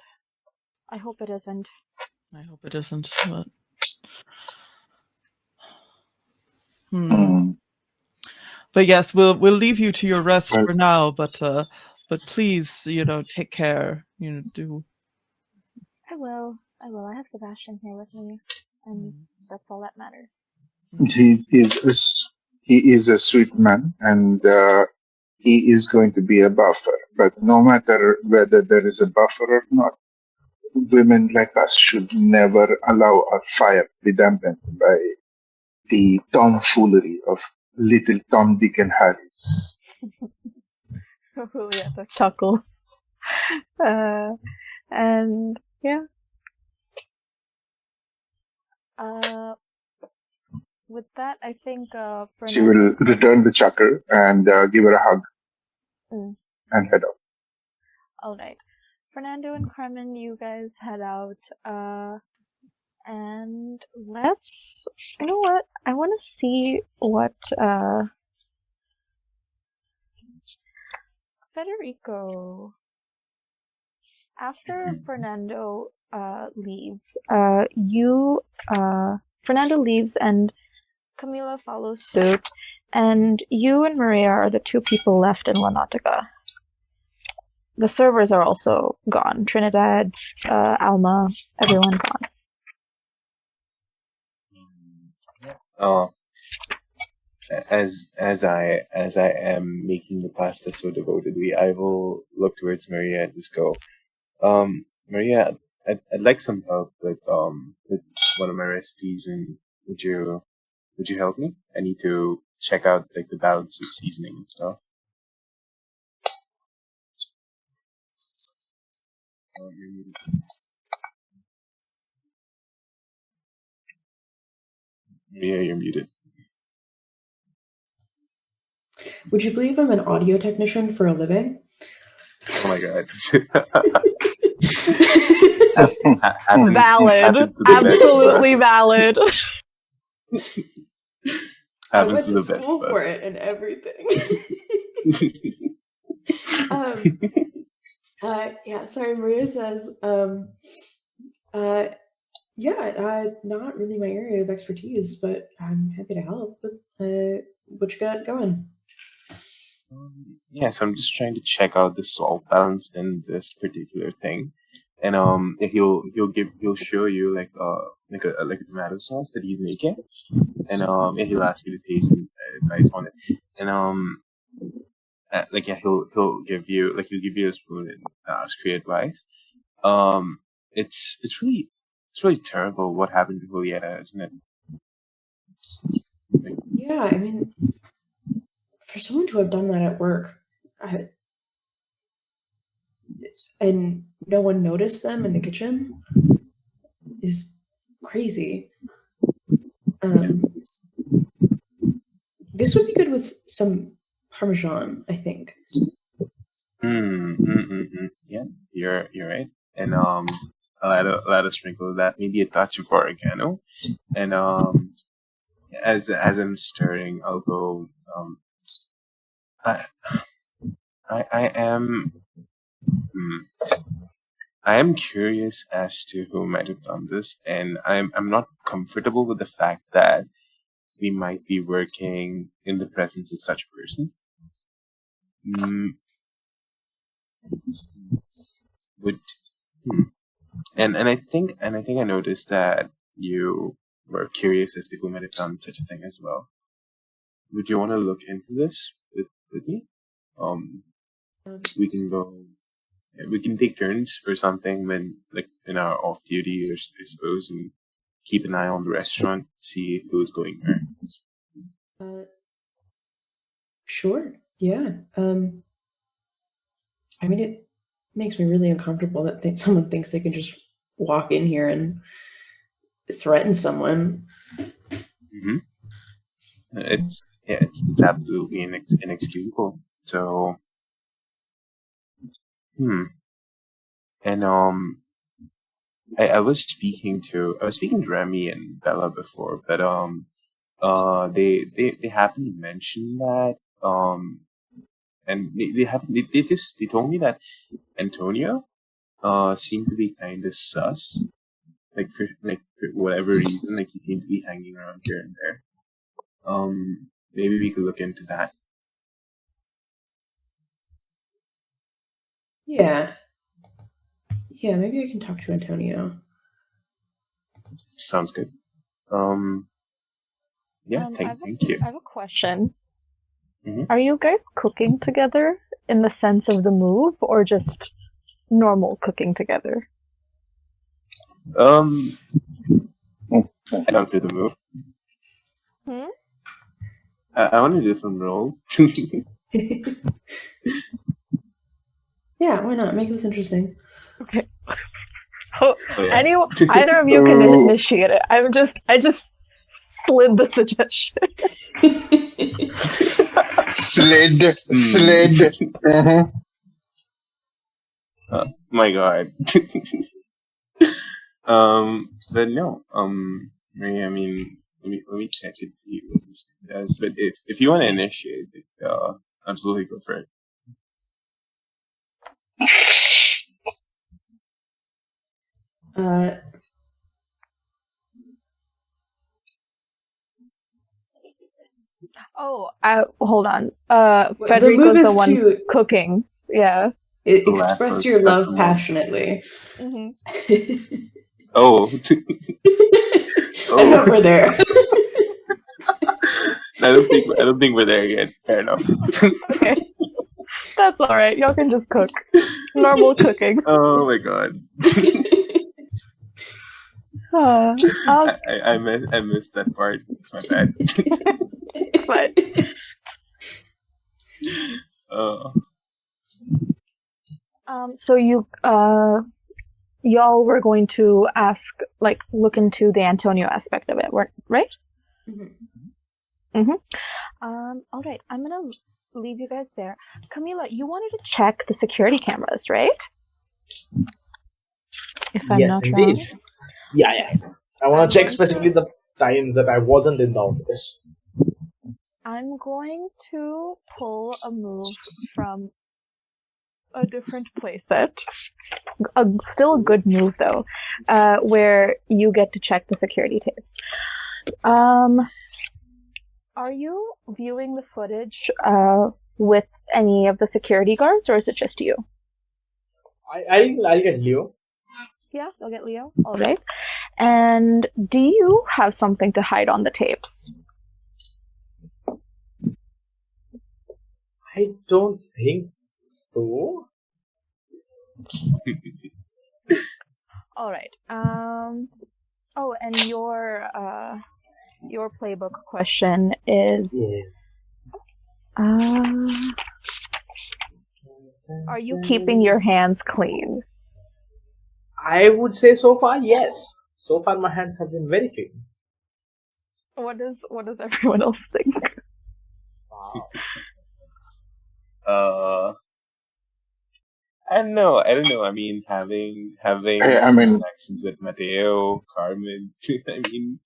I hope it isn't. I hope it isn't. But... But yes, we'll leave you to your rest for now. But please, take care. Do. I will. I have Sebastian here with me, and that's all that matters. He is a sweet man, and he is going to be a buffer. But no matter whether there is a buffer or not, women like us should never allow our fire to be dampened by the tomfoolery of little Tom, Dick, and Harry's. Julieta chuckles. And yeah. With that, I think Fernando... She will return the chuckle and give her a hug and head out. All right. Fernando and Carmen, you guys head out. And let's... You know what? I want to see what... Federico... After Fernando leaves, Fernando leaves and Camila follows suit, and you and Maria are the two people left in Náutica. The servers are also gone. Trinidad, Alma, everyone gone. Oh, as I am making the pasta so devotedly, I will look towards Maria and just go, Maria, I'd like some help with one of my recipes, and would you help me? I need to check out like the balance of seasoning and stuff. Oh, you're muted. Maria, you're muted. Would you believe I'm an audio technician for a living? Oh my god. Valid. Absolutely valid. I went to school for it and everything. Yeah, sorry, Maria says, not really my area of expertise, but I'm happy to help. What you got going? Yeah, so I'm just trying to check out the salt balance in this particular thing, and he'll show you like a tomato sauce that he's making, and he'll ask you to taste and advice on it, and he'll give you a spoon and ask for your advice. It's really terrible what happened to Julieta, isn't it? Yeah, I mean, for someone to have done that at work, and no one noticed them in the kitchen is crazy. This would be good with some Parmesan, I think. Yeah, you're right. And I'll add a sprinkle of that, maybe a touch of oregano. And as I'm stirring, I'll go. I am curious as to who might have done this, and I'm not comfortable with the fact that we might be working in the presence of such a person. And I think I noticed that you were curious as to who might have done such a thing as well. Would you want to look into this with me? We can go. We can take turns or something when, like, in our off duty, or I suppose, and keep an eye on the restaurant, see who's going where. Sure. Yeah. I mean, it makes me really uncomfortable that someone thinks they can just walk in here and threaten someone. Mm-hmm. It's absolutely inexcusable. So, and I was speaking to Remy and Bella before, but they happened to mention that and they told me that Antonio seemed to be kind of sus, for whatever reason, like he seemed to be hanging around here and there. Maybe we could look into that. Yeah, maybe I can talk to Antonio. Sounds good. Yeah, thank you. I have a question. Mm-hmm. Are you guys cooking together in the sense of the move, or just normal cooking together? I don't do the move. I want to do some rolls. Yeah, why not? Make this interesting. Okay. Yeah. Either of you can initiate it. I just slid the suggestion. Slid. My God. But no. I mean, let me check and see what this thing does. But if you want to initiate it, absolutely go for it. Hold on. Federico's the one cooking. Yeah. Express your love passionately. Mm-hmm. Oh. I hope we're there. I don't think we're there yet. Fair enough. Okay. That's all right. Y'all can just cook. Normal cooking. Oh my God. I missed that part. It's my bad. It's fine. So y'all were going to look into the Antonio aspect of it, right? Mm-hmm. All right. I'm gonna leave you guys there. Camila, you wanted to check the security cameras, right? If I'm yes, not indeed. wrong. Yeah. I want to check specifically the times that I wasn't in the office. I'm going to pull a move from a different playset. Still a good move, though, where you get to check the security tapes. Are you viewing the footage with any of the security guards, or is it just you? I'll get Leo. Yeah, you'll get Leo. All right. And do you have something to hide on the tapes? I don't think so. All right. Oh, and your playbook question is. Yes. Are you keeping your hands clean? I would say so far, yes. So far, my hands have been very clean. What does everyone else think? Wow. I don't know. I mean, having connections with Mateo, Carmen. I mean,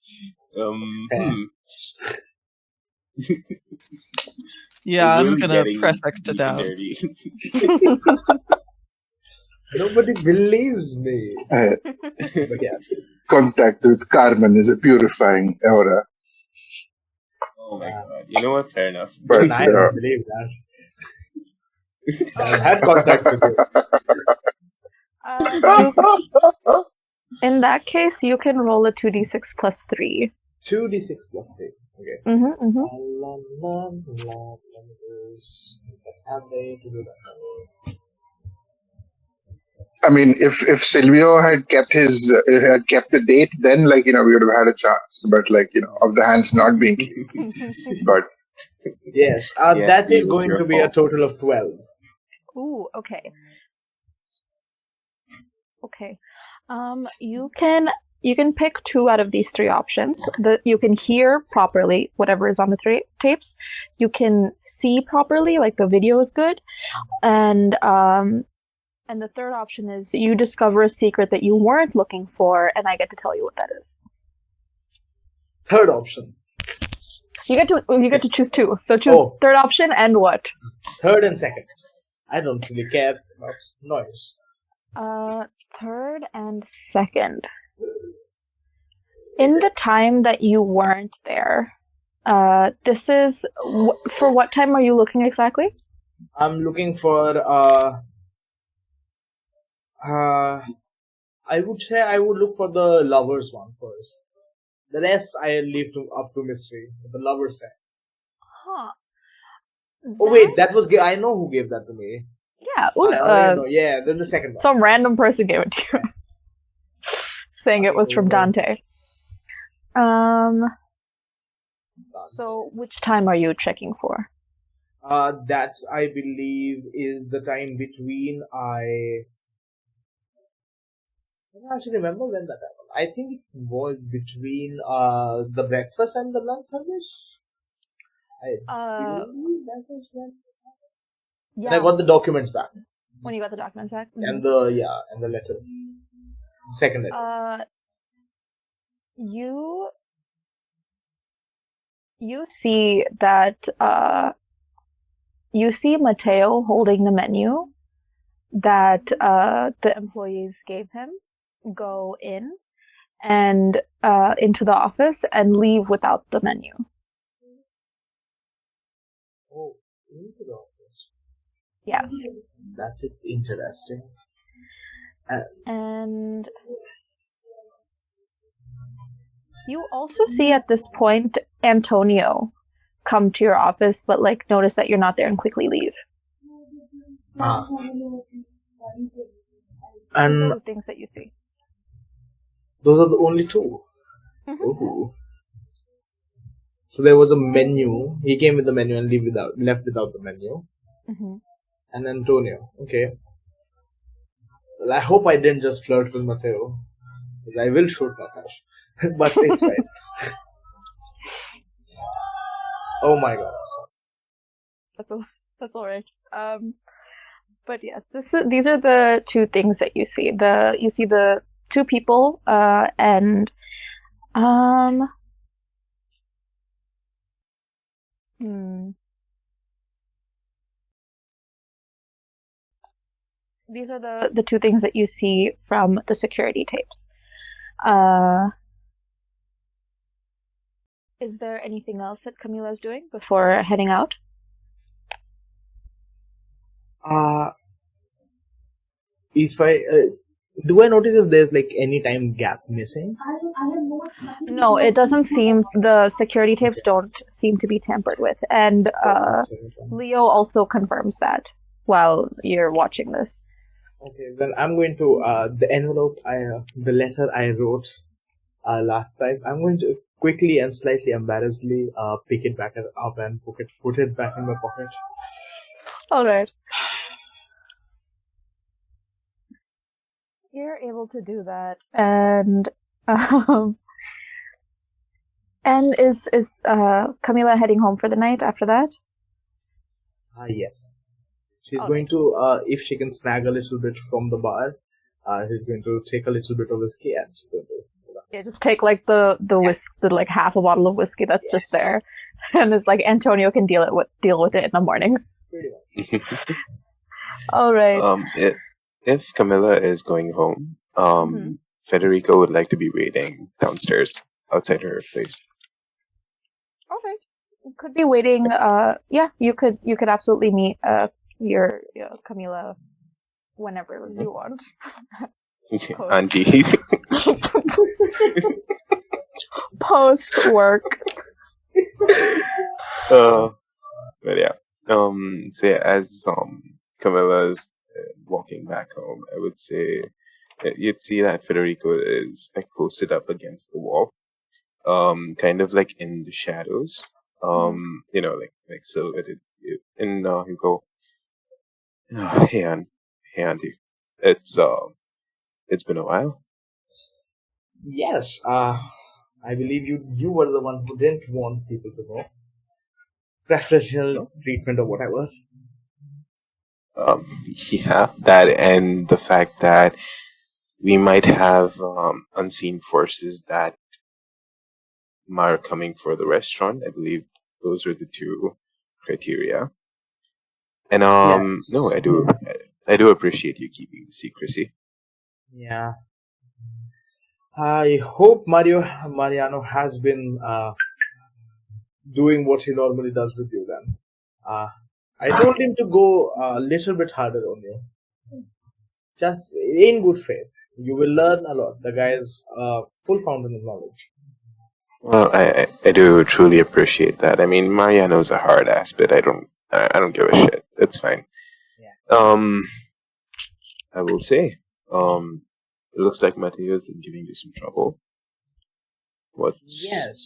Yeah, I'm gonna press X to doubt. Nobody believes me. But yeah. Contact with Carmen is a purifying aura. Oh my God! You know what? Fair enough. But I don't believe that. I've had contact with you. In that case, you can roll a 2d6 plus 3. 2d6 plus 3. Okay. I mean, if Silvio had kept the date, then we would have had a chance. But of the hands not being clean. But yes, that is going to be a total of 12. Ooh, okay. Okay. You can pick 2 out of these 3 options. You can hear properly whatever is on the 3 tapes. You can see properly, like the video is good, and the third option is you discover a secret that you weren't looking for, and I get to tell you what that is. Third option. You get to choose 2. So choose third option and what? Third and second. I don't really care about noise. Third and second. In the time that you weren't there, this is for what time are you looking exactly? I'm looking for I would say I would look for the lovers one first. The rest I leave up to mystery. The lovers time. Huh. Oh wait, that was I know who gave that to me. Yeah. Know. Yeah. Then the second one. Some random person gave it to you, saying it was from Dante. So which time are you checking for? That's I believe is the time between I don't actually remember when that happened. I think it was between the breakfast and the lunch service. I believe that was when. Yeah. And I got the documents back. When you got the documents back? Mm-hmm. And the letter. Second letter. You see that you see Mateo holding the menu that the employees gave him go in and into the office and leave without the menu. Oh, into the office. Yes. That is interesting. And you also see at this point Antonio come to your office, but notice that you're not there and quickly leave. And those are the things that you see. Those are the only 2. Mm-hmm. Ooh. So there was a menu. He came with the menu and left without the menu. Mm-hmm. And Antonio. Okay. Well, I hope I didn't just flirt with Mateo, because I will shoot myself. But it's fine. Oh my god. That's all right. But yes, these are the 2 things that you see. You see the 2 people, and these are the 2 things that you see from the security tapes. Is there anything else that Camila's doing before heading out? If I do I notice if there's any time gap missing? No, it doesn't seem. The security tapes don't seem to be tampered with, and Leo also confirms that while you're watching this. Okay, then I'm going to the envelope the letter I wrote last time. I'm going to quickly and slightly embarrassedly pick it back up and put it back in my pocket. All right. You're able to do that, and is Camila heading home for the night after that? Yes. She's going to, if she can snag a little bit from the bar, she's going to take a little bit of whiskey and she's going to. Yeah, just take the whiskey, half a bottle of whiskey that's just there, and it's Antonio can deal with it in the morning. Pretty much. All right. If Camilla is going home, Federico would like to be waiting downstairs outside her place. Okay. Could be waiting. Yeah, you could absolutely meet your Camila whenever you want. Auntie. Post work. But yeah. So yeah, as Camilla's walking back home, I would say you'd see that Federico is posted up against the wall, kind of in the shadows, silhouetted, and he'll go, hey auntie, it's It's been a while. Yes, I believe you were the one who didn't want people to know preferential treatment or whatever. Yeah, that and the fact that we might have unseen forces that are coming for the restaurant. I believe those are the two criteria. And Yeah, no, I do appreciate you keeping the secrecy. yeah. I hope Mariano has been doing what he normally does with you. Then, I told him to go a little bit harder on you, just in good faith. You will learn a lot. The guy is a full fountain of knowledge. Well, I do truly appreciate that. I mean, Mariano's a hard ass, but I don't give a shit. It's fine. Yeah. I will say, it looks like Mateo's been giving you some trouble. What's Yes,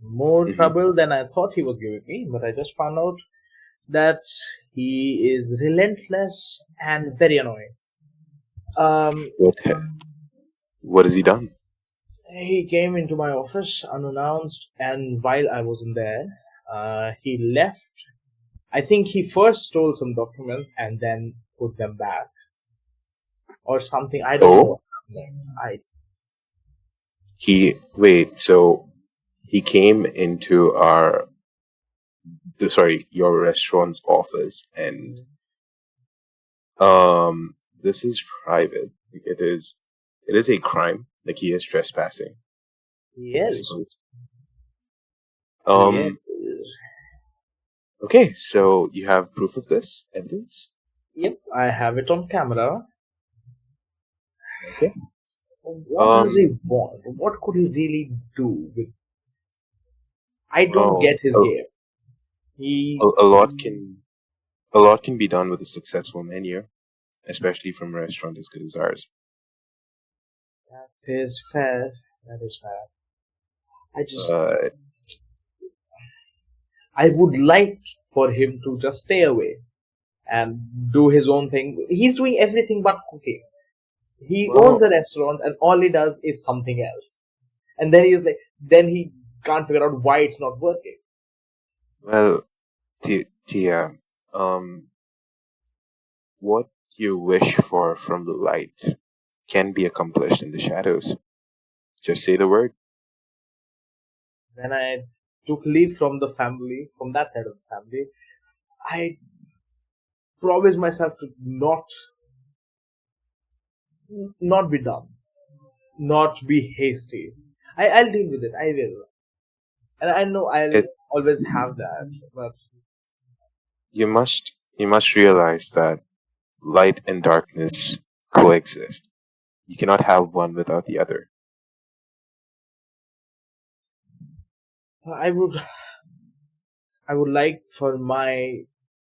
more Mhm. trouble than I thought he was giving me, but I just found out that he is relentless and very annoying. What what has he done? He came into my office unannounced, and while I wasn't there, he left. I think he first stole some documents and then put them back, or something. I don't know. I So he came into your restaurant's office, and this is private. Like, it is a crime. Like, he is trespassing, I yes, suppose. yes. Okay, so you have proof of this evidence? Yep, I have it on camera. Okay. What does he want? What could he really do with? I don't get his game. A lot can be done with a successful menu, especially from a restaurant as good as ours. That is fair. That is fair. I just, But I would like for him to just stay away and do his own thing. He's doing everything but cooking. He owns a restaurant, and all he does is something else. And then then he can't figure out why it's not working. well, Tia, what you wish for from the light can be accomplished in the shadows. Just say the word. When I took leave from the family, from that side of the family, I promised myself to not be dumb, not be hasty. I'll deal with it. I will, and I know I'll It always have that. But you must realize that light and darkness coexist. You cannot have one without the other. I would like for my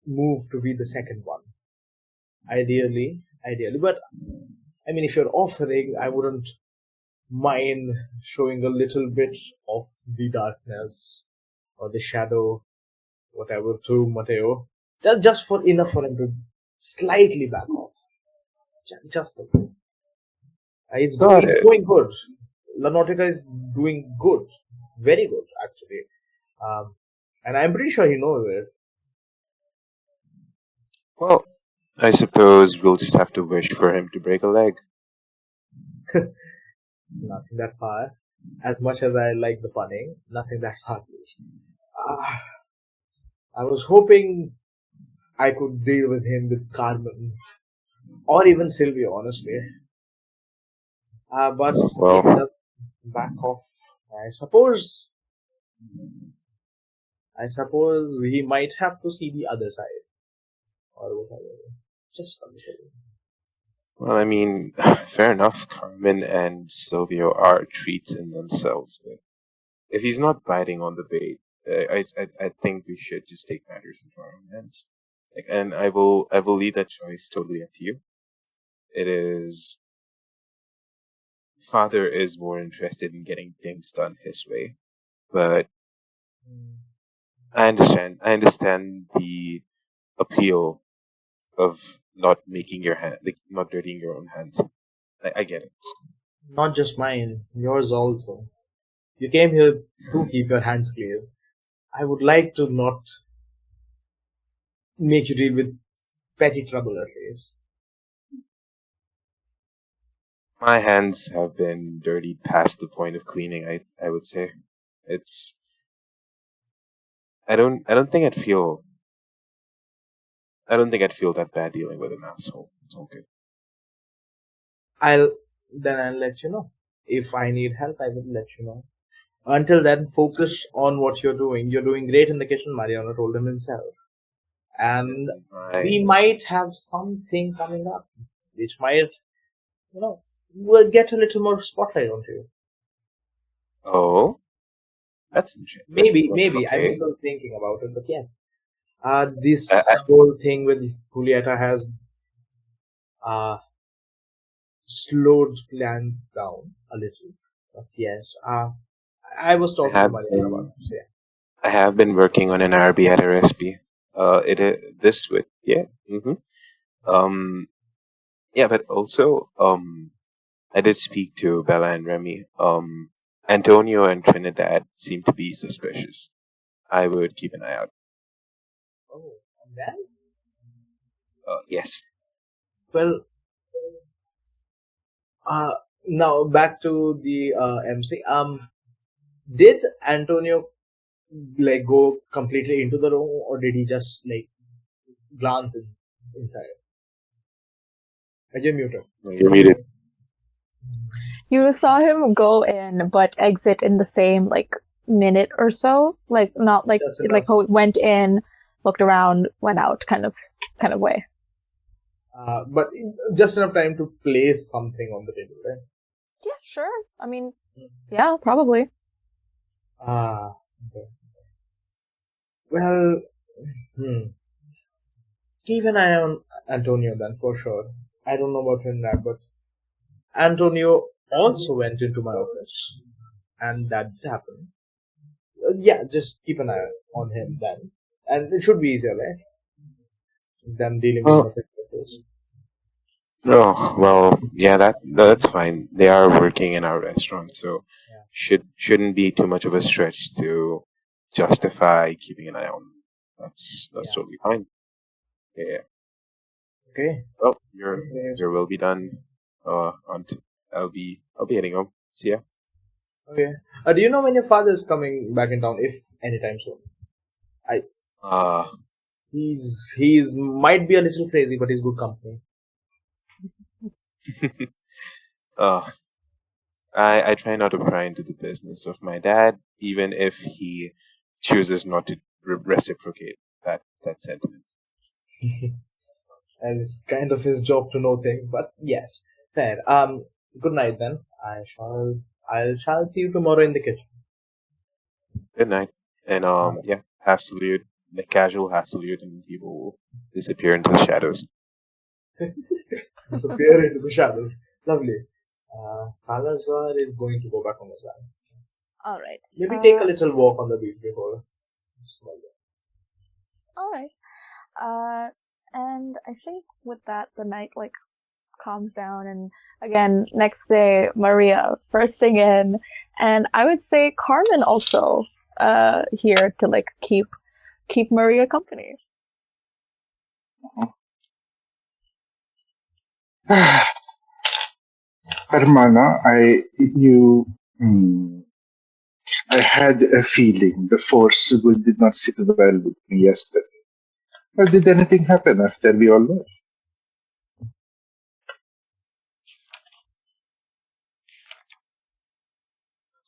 move to be the second one. Ideally. But I mean, if you're offering, I wouldn't mind showing a little bit of the darkness or the shadow, whatever, through Mateo. Just for enough for him to slightly back off. Just a bit. It's Got it's it. going good. La Nautica is doing good. Very good, actually. And I'm pretty sure he knows it. Well, I suppose we'll just have to wish for him to break a leg. Nothing that far. As much as I like the punning, nothing that far, please. I was hoping I could deal with him with Carmen, or even Sylvia, honestly. But if Well, he does back off, I suppose he might have to see the other side, or whatever. Just a little. well, I mean, fair enough. Carmen and Silvio are treats in themselves. But if he's not biting on the bait, I think we should just take matters into our own hands. Like, and I will leave that choice totally up to you. It is Father is more interested in getting things done his way, but I understand the appeal of not making your hand, like not dirtying your own hands. I get it. Not just mine, yours also. You came here to keep your hands clear. I would like to not make you deal with petty trouble at least. My hands have been dirtied past the point of cleaning. I would say, it's. I don't think I'd feel. I don't think I'd feel that bad dealing with an asshole. It's all good. I'll let you know. If I need help, I will let you know. Until then, focus on what you're doing. You're doing great in the kitchen, Mariana told him himself. And we might have something coming up, which might, will get a little more spotlight onto you. Oh, that's interesting. Maybe. Okay. I'm still thinking about it, but yes. This whole thing with Julieta has slowed plans down a little. But yes, I was talking to Mariana about this. Yeah. I have been working on an Arabiata recipe. This with yeah. Yeah, but also I did speak to Bella and Remy. Antonio and Trinidad seem to be suspicious. I would keep an eye out. Oh, and then? Yes. Well, now back to the MC. Did Antonio go completely into the room, or did he just glance inside? You're muted. You're muted. You saw him go in, but exit in the same minute or so. Not how he went in, looked around, went out, kind of way. But just enough time to place something on the table, right? Yeah, sure. I mean, yeah, probably. Okay. Well, keep an eye on Antonio then, for sure. I don't know about him now, but Antonio also went into my office, and that did happen. Yeah, just keep an eye on him then, and it should be easier, right? Than dealing with this. Oh well, yeah, that's fine. They are working in our restaurant, so shouldn't be too much of a stretch to justify keeping an eye on them. That's totally fine. Yeah. Okay. Well, your will be done. I'll be heading home. See ya. Okay. Do you know when your father is coming back in town? If anytime soon. He's might be a little crazy, but he's good company. I try not to pry into the business of my dad, even if he chooses not to reciprocate that sentiment. And it's kind of his job to know things, but yes, fair. Good night then. I shall see you tomorrow in the kitchen. Good night, and half salute, the casual half salute, and people will disappear into the shadows. Disappear into the shadows. Lovely. Salazar is going to go back on his land. All right. Maybe take a little walk on the beach before. All right. And I think with that, the night calms down, and again, next day, Maria first thing in, and I would say Carmen also here to keep Maria company. Hermana, I had a feeling the force did not sit well with me yesterday. Or did anything happen after we all left?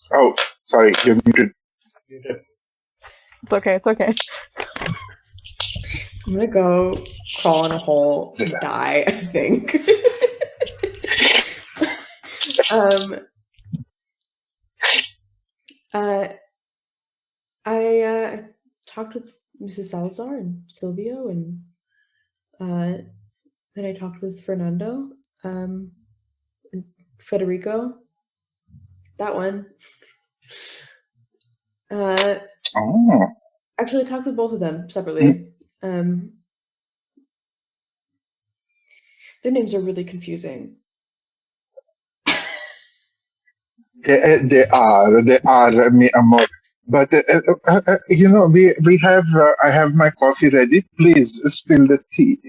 Oh, sorry, you're muted. It's okay. I'm gonna go crawl in a hole and die, I think. I talked with Mrs. Salazar and Silvio, and then I talked with Fernando, and Federico. That one. Actually, I talked with both of them separately. Their names are really confusing. They are, mi amor. But we have. I have my coffee ready. Please spill the tea.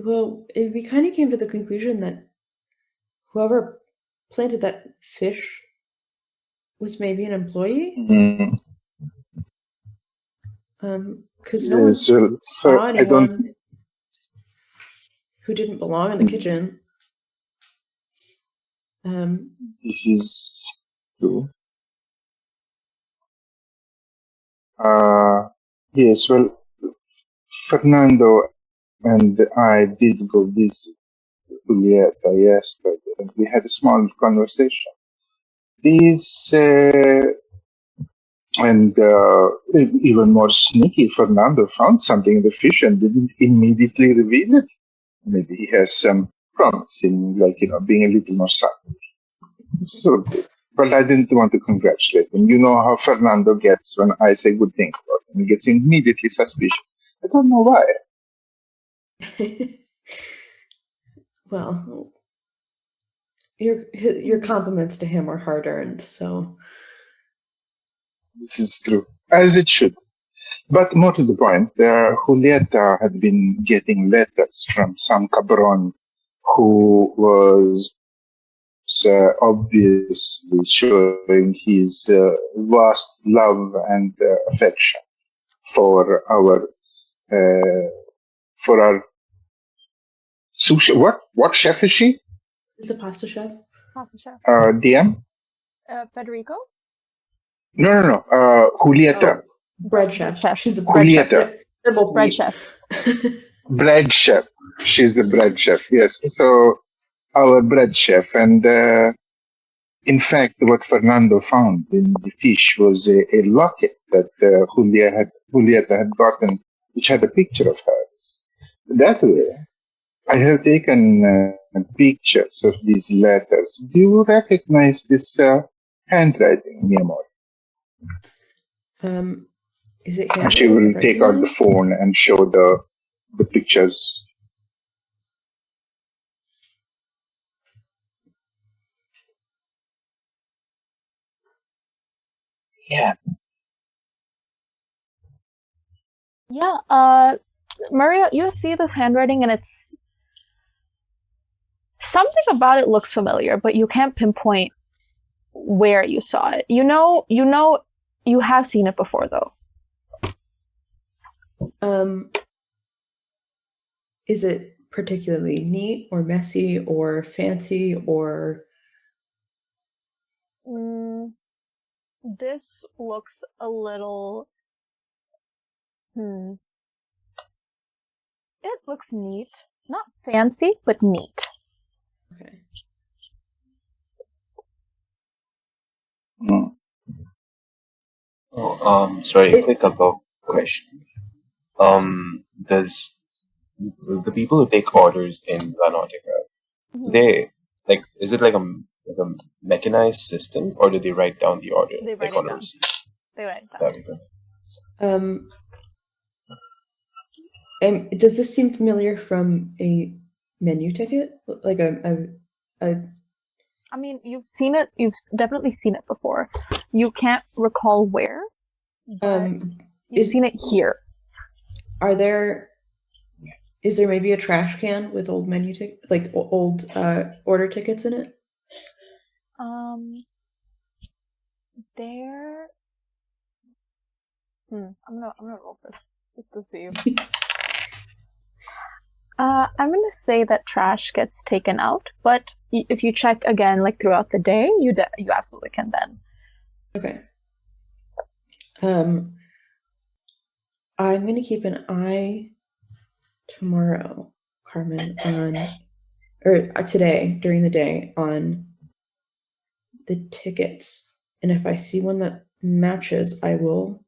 Well, we kind of came to the conclusion that whoever planted that fish was maybe an employee. Mm. Because no one Yes, well, saw I don't. anyone who didn't belong in the kitchen. This is true. Yes, well, Fernando and I did go visit Julieta yesterday, and we had a small conversation. This and even more sneaky, Fernando found something in the fish and didn't immediately reveal it. Maybe he has some promise in, being a little more subtle. So good. But I didn't want to congratulate him. You know how Fernando gets when I say good things about him. He gets immediately suspicious. I don't know why. Well, your compliments to him are hard earned, so. This is true, as it should. But more to the point, Julieta had been getting letters from some cabron who was obviously showing his vast love and affection for our sushi. What chef is she? Is the pasta chef? Pasta chef. DM? Federico? No. Julieta. Bread chef. She's the bread chef. Julieta. They're both bread chef. Bread chef. She's the bread chef. Yes. So our bread chef, and in fact, what Fernando found in the fish was a locket that Julieta had gotten, which had a picture of hers. That way, I have taken pictures of these letters. Do you recognize this handwriting, mi amor? Is it And she will take out the phone and show the pictures. Yeah. Yeah, Maria, you see this handwriting and it's something about it looks familiar, but you can't pinpoint where you saw it. You know you have seen it before though. Is it particularly neat or messy or fancy or This looks a little it looks neat. Not fancy, but neat. okay. Sorry, a quick about question. Does the people who take orders in La Nautica, they is it like a mechanized system, or do they write down the order They write on it a down. receipt? They write it down. Does this seem familiar from a menu ticket? Like a I mean, you've seen it. You've definitely seen it before. You can't recall where, but you've seen it here. Is there maybe a trash can with old menu ticket, like old order tickets in it? There. I'm gonna roll for this just to see. I'm gonna say that trash gets taken out, but if you check again, like throughout the day, you absolutely can then. Okay. I'm gonna keep an eye tomorrow, Carmen, or today during the day on the tickets, and if I see one that matches, I will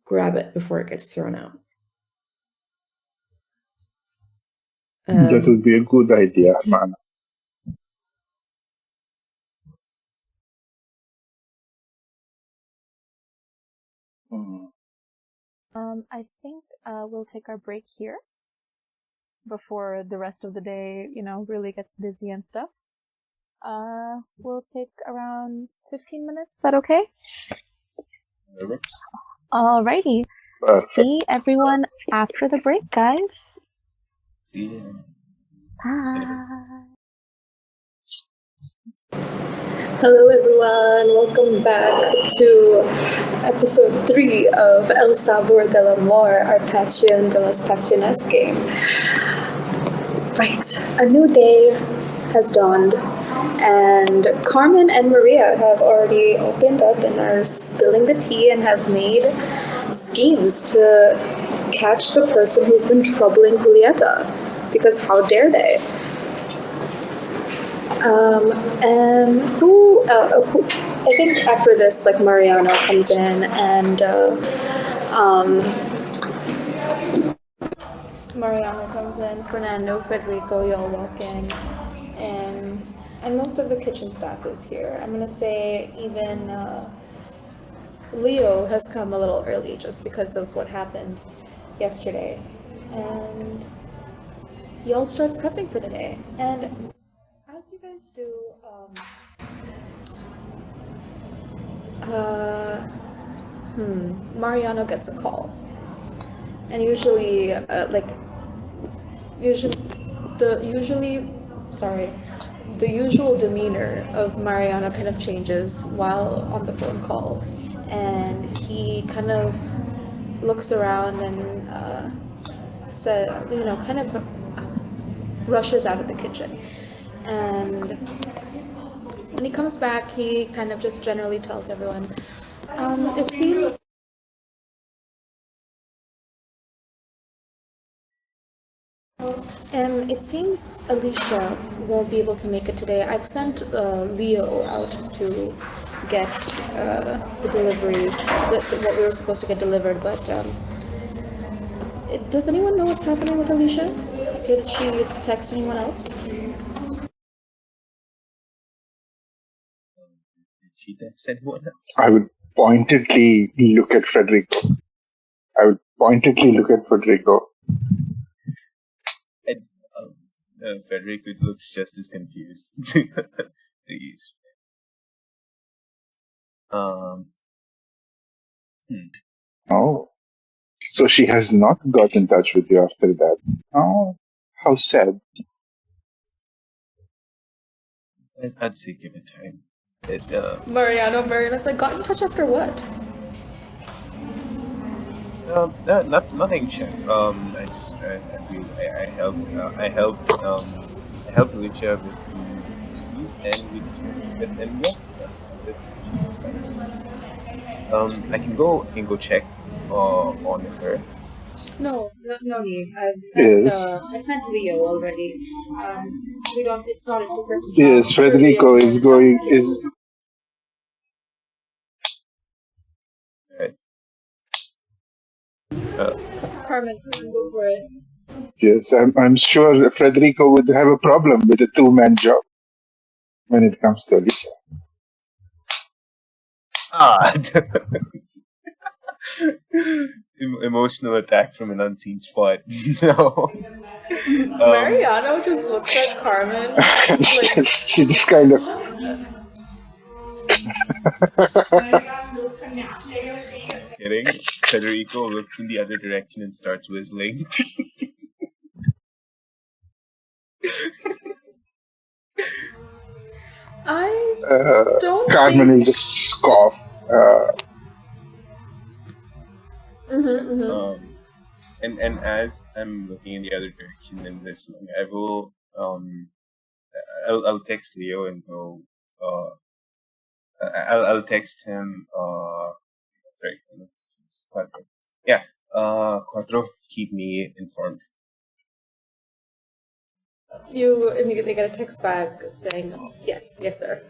grab it before it gets thrown out. That would be a good idea, man. I think we'll take our break here. before the rest of the day, really gets busy and stuff. We'll take around 15 minutes. Is that okay? Alrighty. Perfect. See everyone after the break, guys. See you. Bye. Hello everyone, welcome back to episode 3 of El Sabor del Amor, our Pasion de las Pasiones game. Right, a new day has dawned, and Carmen and Maria have already opened up and are spilling the tea and have made schemes to catch the person who's been troubling Julieta, because how dare they? And who I think after this, like, Mariano comes in, and Mariano comes in, Fernando, Federico, y'all walk in, and most of the kitchen staff is here. I'm gonna say even Leo has come a little early just because of what happened yesterday, and y'all start prepping for the day. And as you guys do, Mariano gets a call, and usually, the usual demeanor of Mariano kind of changes while on the phone call, and he kind of looks around and kind of rushes out of the kitchen. And when he comes back, he kind of just generally tells everyone, it seems Alicia won't be able to make it today. I've sent Leo out to get the delivery, what we were supposed to get delivered, but does anyone know what's happening with Alicia? Did she text anyone else? I would pointedly look at Federico. Federico looks just as confused. Please. Oh. So she has not got in touch with you after that. Oh, how sad. I'd say give it time. Mariano's like, got in touch after what? Nothing, Chef. I helped Alicia with the keys and yeah, that's it. I can go check on her. No need. I've sent Leo already. It's not a two-person job. Yes, Federico is going. Carmen, go for it. Yes, I'm sure Federico would have a problem with a two-man job when it comes to Alicia. Emotional attack from an unseen spot. No. Mariano just looks at Carmen. She just kind of. Kidding. Federico looks in the other direction and starts whistling. I don't Carmen think... will just scoff. And as I'm looking in the other direction and listening, I will I'll text Leo and go. I'll text him. Sorry, Quattro. Yeah, Quattro, keep me informed. You immediately get a text back saying, yes, sir.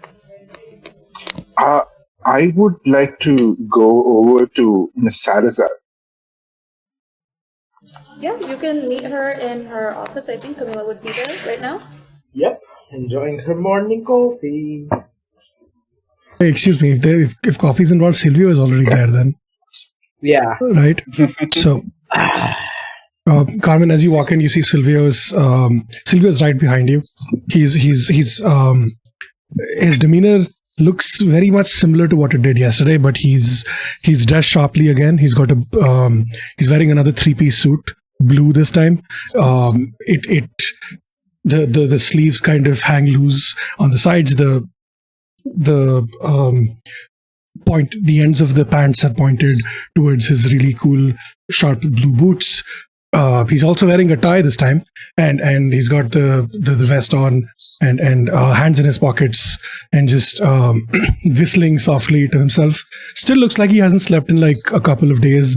I would like to go over to Miss Salazar. Yeah, you can meet her in her office. I think Camila would be there right now. Yep, enjoying her morning coffee. Hey, excuse me, if coffee's involved, Silvio is already there then. Yeah. Right? So, Carmen, as you walk in, you see Silvio's right behind you. He's his demeanor looks very much similar to what it did yesterday, but he's dressed sharply again. He's got he's wearing another 3-piece suit, blue this time. The sleeves kind of hang loose on the sides. The ends of the pants are pointed towards his really cool sharp blue boots. He's also wearing a tie this time, and he's got the vest on and hands in his pockets and just whistling softly to himself. Still looks like he hasn't slept in like a couple of days.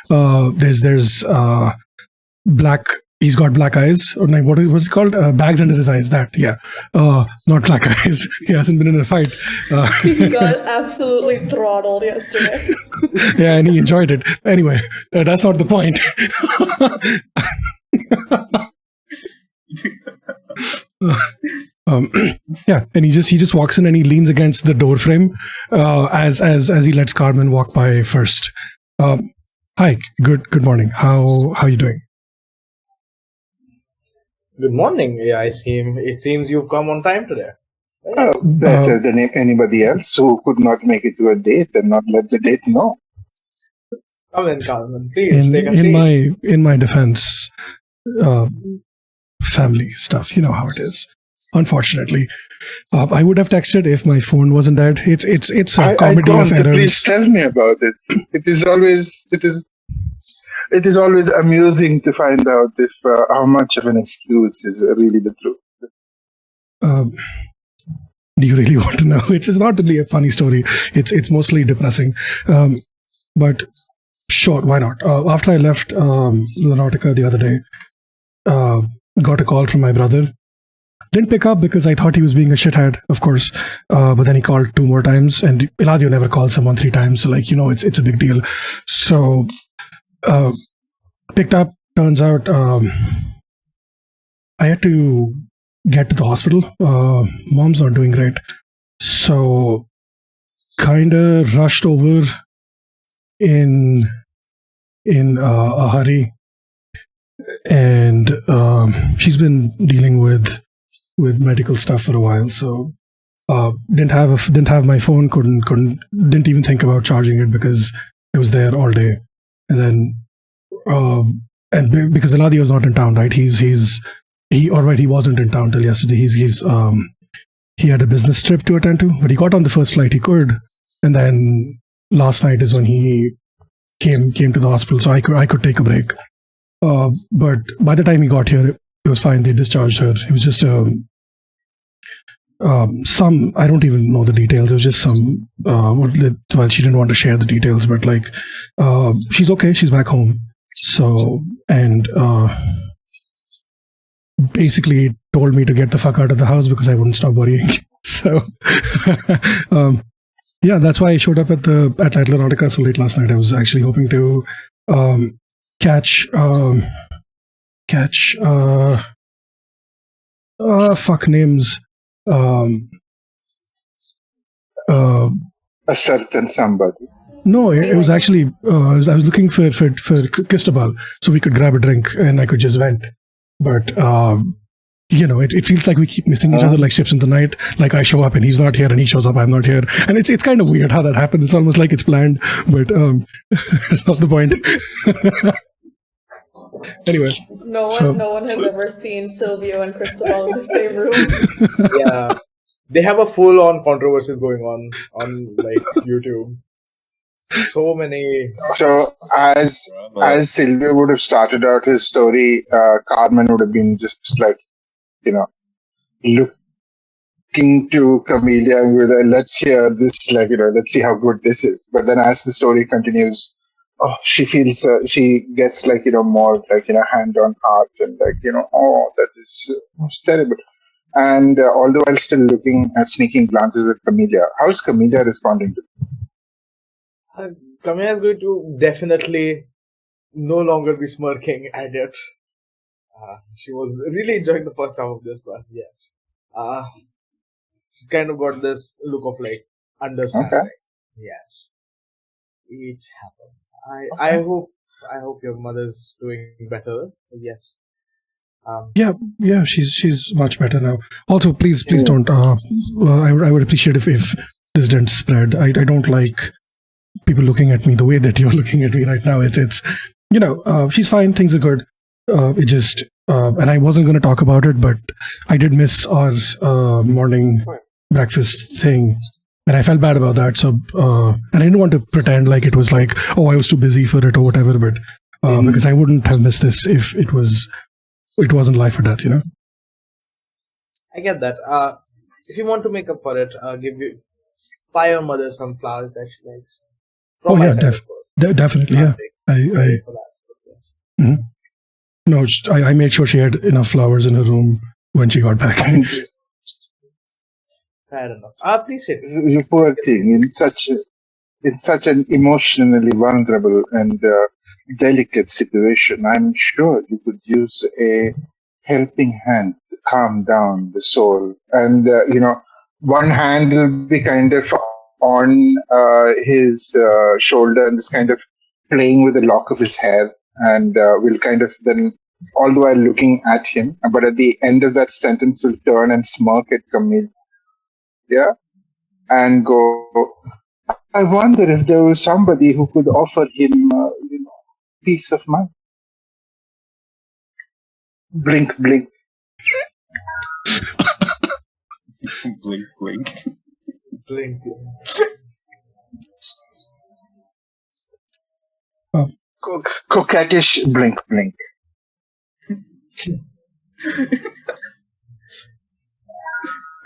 There's black. He's got black eyes, or like, what's it called? Bags under his eyes. That, yeah. Not black eyes. He hasn't been in a fight. He got absolutely throttled yesterday. Yeah, and he enjoyed it. Anyway, that's not the point. Yeah, and he just walks in and he leans against the door frame as he lets Carmen walk by first. Hi, good morning. How you doing? Good morning. Yeah, it seems you've come on time today. Better than anybody else who could not make it to a date and not let the date know. Come in, Carmen. Please take a seat. In my defense, family stuff. You know how it is. Unfortunately, I would have texted if my phone wasn't dead. It's a comedy of errors. Please tell me about it. It is always amusing to find out if how much of an excuse is really the truth. Do you really want to know? It's not really a funny story. It's mostly depressing. But sure, why not? After I left Náutica the other day, got a call from my brother. Didn't pick up because I thought he was being a shithead, of course. But then he called 2 more times, and Eladio never calls someone 3 times. So, it's a big deal. So picked up. Turns out I had to get to the hospital. Mom's not doing great, so kind of rushed over in a hurry, and she's been dealing with medical stuff for a while. So didn't have my phone. Didn't even think about charging it because it was there all day. And then because Eladio was not in town, right? He wasn't in town till yesterday. He had a business trip to attend to, but he got on the first flight he could, and then last night is when he came to the hospital, so I could take a break. But by the time he got here, it was fine. They discharged her. It was just some, I don't even know the details. It was just some well, she didn't want to share the details, but she's okay. She's back home. So, and basically told me to get the fuck out of the house because I wouldn't stop worrying. So yeah, that's why I showed up at Náutica so late last night. I was actually hoping to catch fuck names. A certain somebody. No, it was actually I was looking for Cristobal so we could grab a drink and I could just vent. But it feels like we keep missing each other like ships in the night. Like I show up and he's not here, and he shows up, I'm not here, and it's kind of weird how that happens. It's almost like it's planned, but it's not the point. Anyway, no one has ever seen Silvio and Cristobal in the same room. Yeah, they have a full-on controversy going on YouTube. So many. So as Silvio would have started out his story, Carmen would have been just looking to Camellia and with let's hear this, let's see how good this is. But then as the story continues, she feels she gets more hand on heart and that is most terrible. And all the while still looking at sneaking glances at Camellia. How's Camellia responding to this? Camellia is going to definitely no longer be smirking at it. She was really enjoying the first half of this, but yes. She's kind of got this look of understanding. Okay. Yes. It happens. I hope I hope your mother's doing better. Yes. Yeah, she's much better now. Also, please don't. I would appreciate if this didn't spread. I don't like people looking at me the way that you're looking at me right now. It's she's fine. Things are good. It just and I wasn't going to talk about it, but I did miss our morning breakfast thing, and I felt bad about that. So and I didn't want to pretend like it was like, oh, I was too busy for it or whatever. But because I wouldn't have missed this if it wasn't life or death, I get that. If you want to make up for it, buy your mother some flowers that she likes. From my side, of course. Definitely, yeah. I For that, yes. No, I made sure she had enough flowers in her room when she got back. Fair enough. Please sit. You poor thing, in such an emotionally vulnerable and delicate situation, I'm sure you could use a helping hand to calm down the soul. And, one hand will be kind of on his shoulder and just kind of playing with the lock of his hair. And will kind of then, all the while looking at him, but at the end of that sentence will turn and smirk at Camille. Yeah, and go, I wonder if there was somebody who could offer him, peace of mind. Blink, blink. Blink, blink. Blink. Coquettish blink, blink.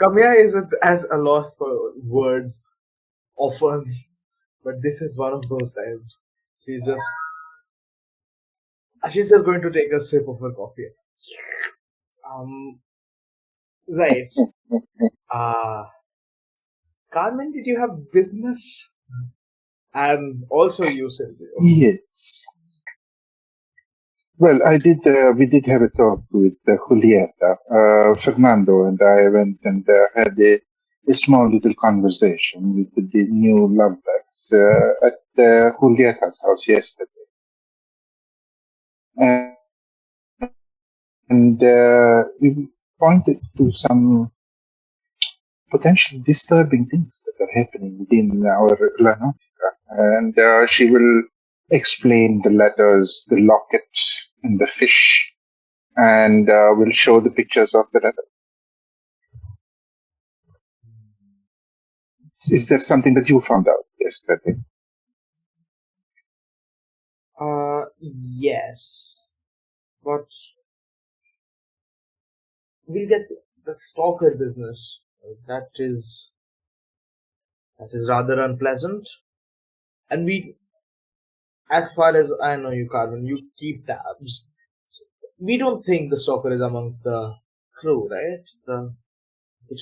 Kamya is at a loss for words often, but this is one of those times. She's just going to take a sip of her coffee. Right. Carmen, did you have business? And also you, Silvio. Yes. Well, we did have a talk with Julieta. Fernando and I went and had a small little conversation with the new lovebirds at Julieta's house yesterday. And we pointed to some potentially disturbing things that are happening within our La Nautica. And she will explain the letters, the locket, and the fish, and will show the pictures of the letter. Is there something that you found out yesterday? Yes. But we'll get the stalker business. That is rather unpleasant. And as far as I know you, Carmen, you keep tabs. We don't think the stalker is amongst the crew, right?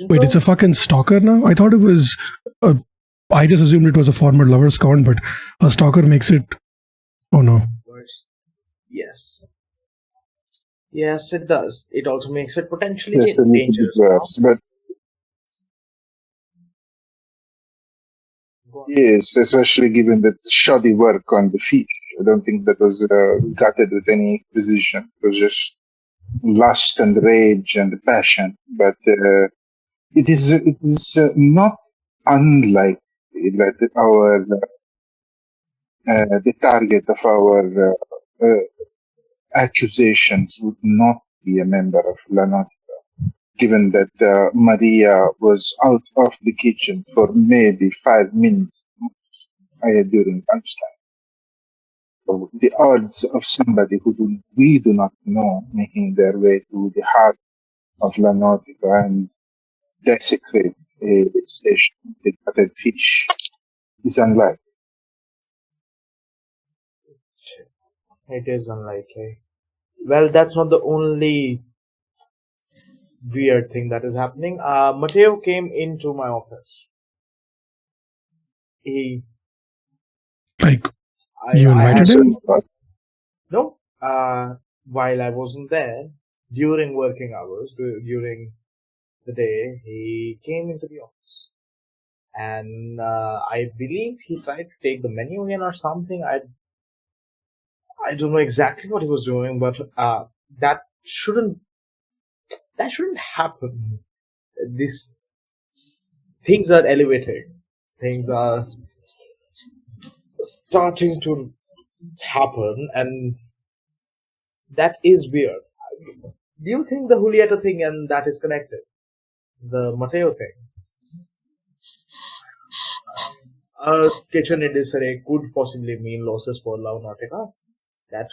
Wait, it's a fucking stalker now? I thought it was... I just assumed it was a former lover's count, but a stalker makes it... Oh no. Yes. Yes, it does. It also makes it potentially dangerous. But yes, especially given the shoddy work on the fish. I don't think that was gutted with any precision. It was just lust and rage and passion. But it is not unlike that our the target of our accusations would not be a member of La Nautica, given that Maria was out of the kitchen for maybe 5 minutes during lunchtime. So the odds of somebody who we do not know making their way to the heart of La Nautica and desecrate a station with gutted fish is unlikely. It is unlikely. Well, that's not the only weird thing that is happening. Mateo came into my office. You invited him? No. While I wasn't there, during working hours, during the day, he came into the office. And I believe he tried to take the menu in or something. I don't know exactly what he was doing, but that shouldn't happen. These things are elevating. Things are starting to happen, and that is weird. Do you think the Julieta thing and that is connected? The Mateo thing? Kitchen industry could possibly mean losses for La Nautica. That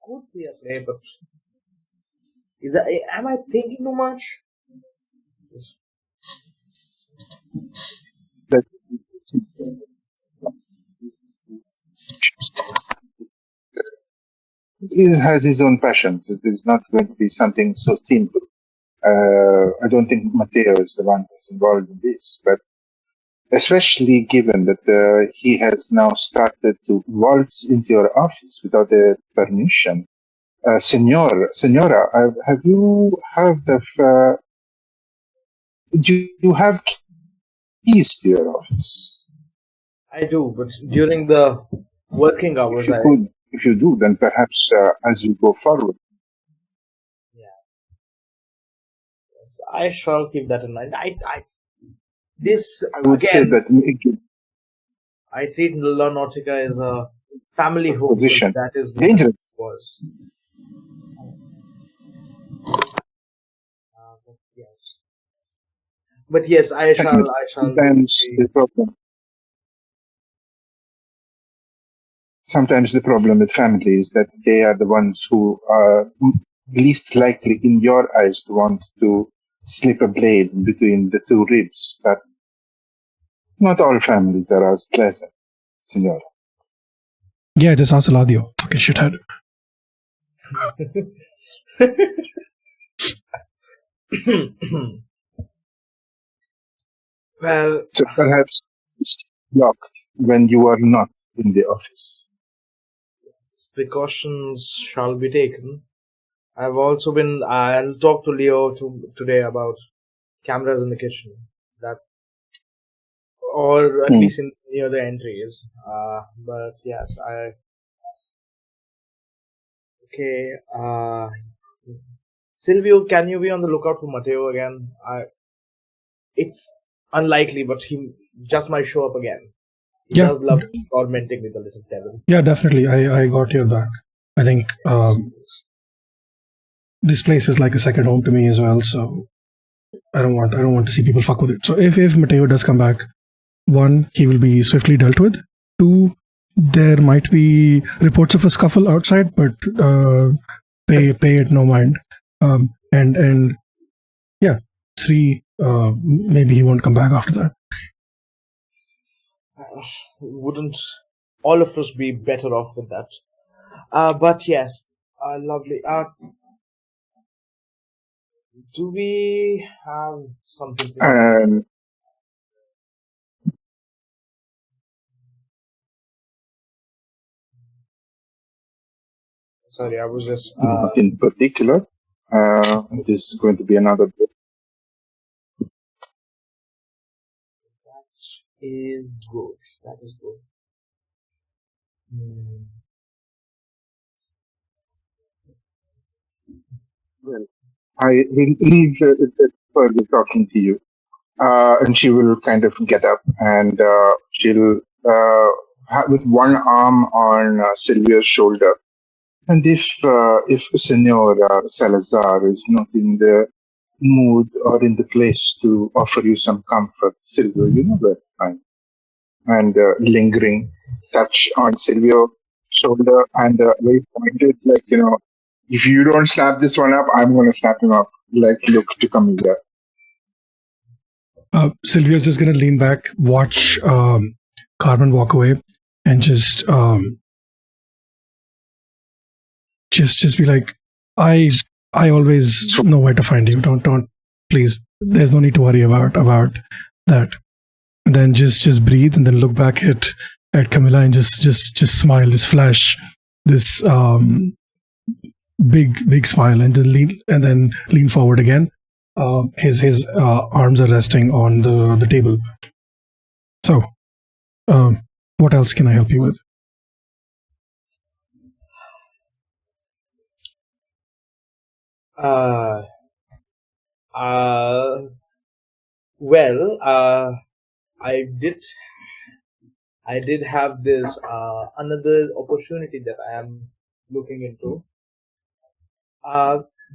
could be a play, but am I thinking too much? That he has his own passions. It is not going to be something so simple. I don't think Matteo is the one who's involved in this, but especially given that he has now started to waltz into your office without a permission. Senora, have you heard of? Do you have keys to your office? I do, but during the working hours, If you do, then perhaps as you go forward. Yes, I shall keep that in mind. I would say that I treat La Nautica as a family home. Position. That is what Dangerous. it was. But yes, I shall. Sometimes the problem with family is that they are the ones who are least likely in your eyes to want to slip a blade between the two ribs. But not all families are as pleasant, Senor. Yeah, just ask Eladio. Fucking shithead. Well, so perhaps it's locked when you are not in the office. Precautions shall be taken. I've also been. I'll talk to Leo today about cameras in the kitchen. Or at least near the entries. But yes, Okay. Silvio, can you be on the lookout for Mateo again? It's unlikely, but he just might show up again. He does love tormenting with the little devil. Yeah, definitely. I got your back. I think this place is like a second home to me as well. So I don't want to see people fuck with it. So if Mateo does come back, 1, he will be swiftly dealt with. 2, there might be reports of a scuffle outside, but pay it no mind. And 3, maybe he won't come back after that. Wouldn't all of us be better off with that? But yes, lovely. Do we have something? Sorry, I was just. Not in particular. This is going to be another book. That is good. Well, I will leave further talking to you. And she will kind of get up and she'll, with one arm on Sylvia's shoulder. And if Senor Salazar is not in the mood or in the place to offer you some comfort, Silvio, you know where to find. And lingering touch on Silvio's shoulder and very pointed, like, if you don't snap this one up, I'm going to snap him up. Like, look to come here. Sylvia's just going to lean back, watch Carmen walk away, and just be like, I always know where to find you. Don't please. There's no need to worry about that. And then just breathe, and then look back at Camilla and just smile, just flash this big smile, and then lean forward again. His arms are resting on the table. So, what else can I help you with? Uh, uh, well, I did have this another opportunity that I am looking into.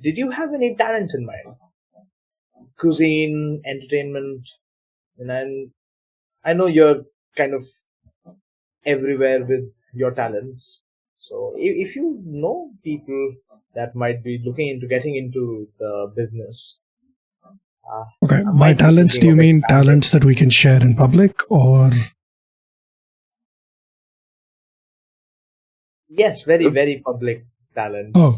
Did you have any talents in mind? Cuisine, entertainment, and I know you're kind of everywhere with your talents. So if you know people that might be looking into getting into the business, Okay, I by might be talents, do thinking you of mean expanding. talents that we can share in public, or Yes, very very public talents, oh,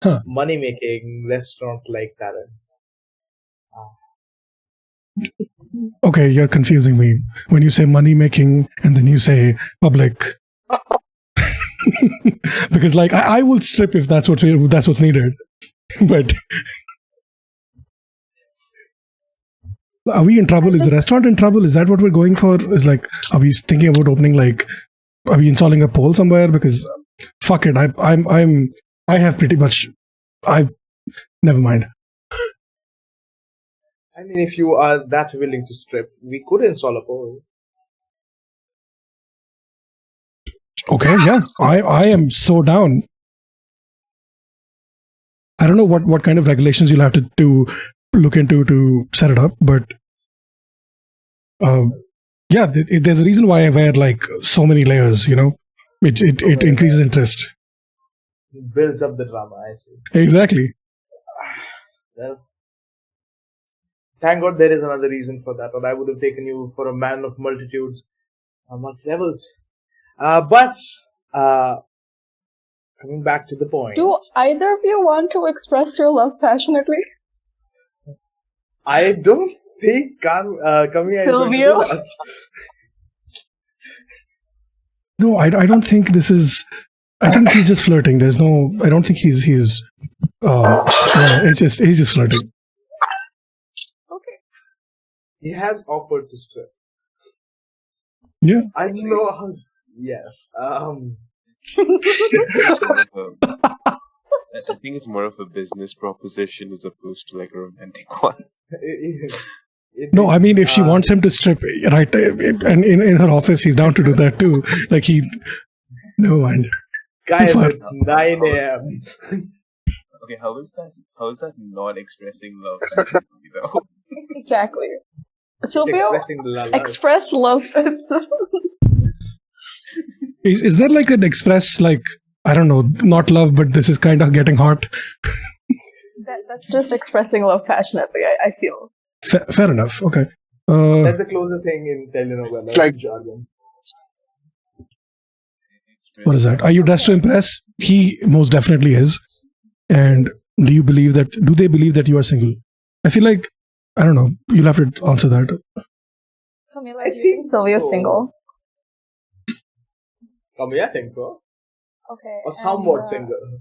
huh? money making, restaurant like talents. Okay, you're confusing me when you say money making and then you say public. Because like I will strip if that's what's needed, but are we in trouble? Is the restaurant in trouble? Is that what we're going for? Is like, are we thinking about opening like, are we installing a pole somewhere? Because fuck it, I have pretty much, never mind. I mean, if you are that willing to strip, we could install a pole. Okay, yeah, I am so down. I don't know what kind of regulations you'll have to look into to set it up, but yeah, there's a reason why I wear like so many layers. You know, it increases interest. It builds up the drama. I see. Exactly. Well, thank God there is another reason for that, or I would have taken you for a man of multitudes, multi levels. But coming back to the point, Do either of you want to express your love passionately? I don't think Kamiya is going to Silvio? do that. No, I don't think this is. I think he's just flirting. There's no. I don't think he's. Yeah, he's just flirting. Okay. He has offered to strip. Yeah. I know how. Yes. I think it's more of a business proposition as opposed to like a romantic one. No, I mean, if she wants him to strip, right, and in her office, he's down to do that too. Like never mind. Guys, Far. it's 9 a.m. Okay, how is that? How is that not expressing love? You know? Exactly. Silvio, Expressing love. express love. Is there like an express, like, I don't know, not love, but this is kind of getting hot? That's just expressing love passionately, I feel. Fair enough. Okay. That's the closer thing in telenovela. It's like- jargon. What is that? Are you dressed to impress? He most definitely is. And do they believe that you are single? I feel like, I don't know, you'll have to answer that. Camila, do you think Silvio's single? Kamiya thinks so. Okay. Or somewhat single.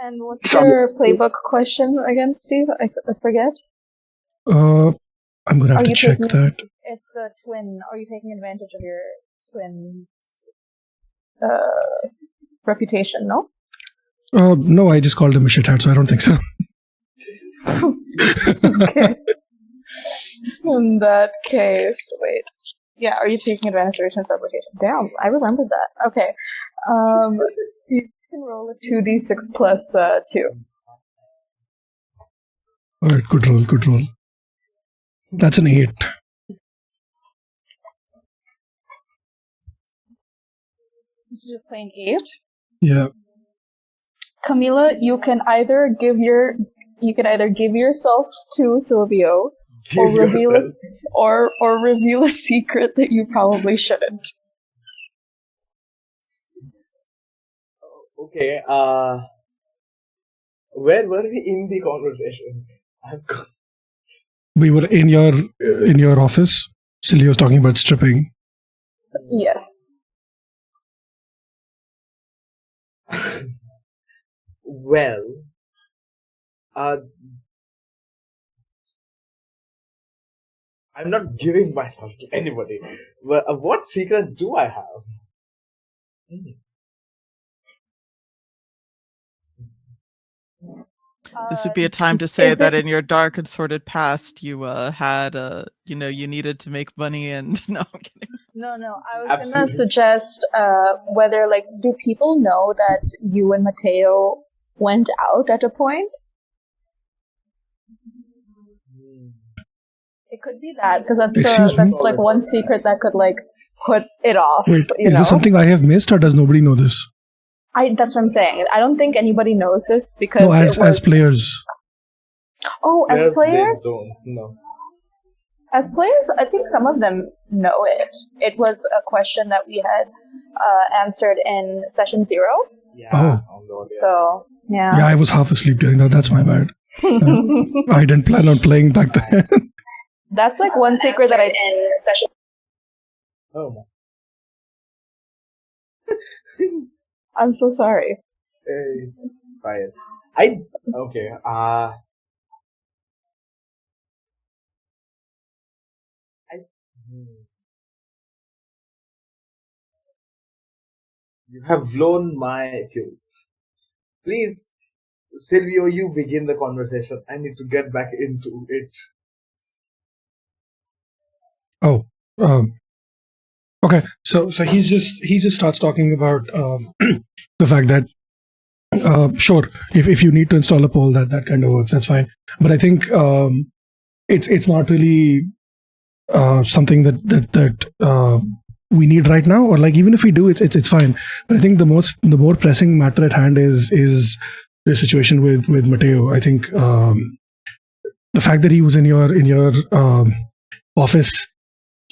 And what's your playbook question again, Steve? I forget. I'm going to have to check that. It's the twin. Are you taking advantage of your twin's reputation, no? No, I just called him a shithead, so I don't think so. Okay. In that case, wait. Yeah, are you taking advantage of your twin's reputation? Damn, I remembered that. Okay. You can roll a 2d6 plus 2. All right, good roll. That's an 8. This is a plain 8. Yeah. Camila, you can either give yourself to Silvio, or reveal a secret that you probably shouldn't. Okay, where were we in the conversation? We were in your office. Silvio was talking about stripping. Yes. Well, I'm not giving myself to anybody. But what secrets do I have? This would be a time to say is that it- in your dark and sordid past, you had, you needed to make money and no, I'm kidding. No, I was Absolutely. gonna suggest whether, like, do people know that you and Mateo went out at a point? It could be that, because that's Excuse me? that's like one secret that could like put it off. Wait, you is know? this something I have missed, or does nobody know this? That's what I'm saying. I don't think anybody knows this because No, as players. Oh, as They players? don't know. As players, I think some of them know it. It was a question that we had answered in session 0. Yeah. Oh. Lord, yeah. So, Yeah, yeah. I was half asleep during that. That's my bad. I didn't plan on playing back then. That's like one secret that I in session. Oh. I'm so sorry. Fine. Okay. You have blown my fuse. Please, Silvio, you begin the conversation. I need to get back into it. Oh, okay. So he just starts talking about the fact that sure, if you need to install a poll, that kind of works. That's fine. But I think it's not really something that we need right now, or like even if we do, it's fine. But I think the more pressing matter at hand is the situation with Mateo. I think the fact that he was in your office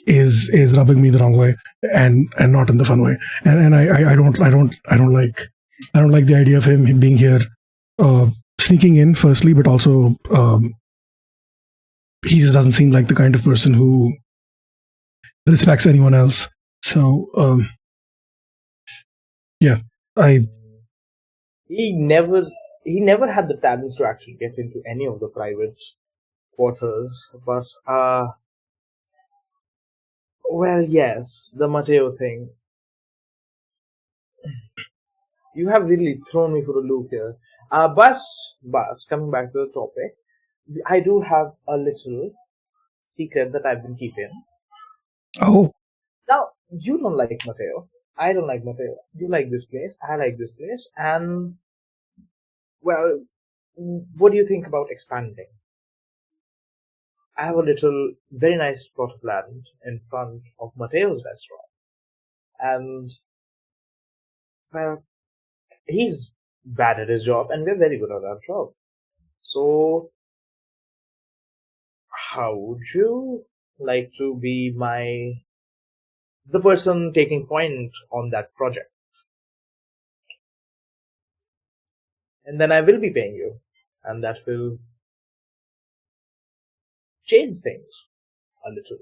is rubbing me the wrong way, and not in the fun way. And I don't like the idea of him being here, sneaking in firstly, but also he just doesn't seem like the kind of person who respects anyone else. So yeah, He never had the talents to actually get into any of the private quarters, but well, yes, the Mateo thing. You have really thrown me for a loop here. But coming back to the topic, I do have a little secret that I've been keeping. oh, Now, you don't like Mateo. I don't like Mateo. You like this place. I like this place. And, well, what do you think about expanding? I have a little, very nice plot of land in front of Mateo's restaurant. And, well, he's bad at his job, and we're very good at our job. So, how would you like to be the person taking point on that project? And then I will be paying you, and that will change things a little.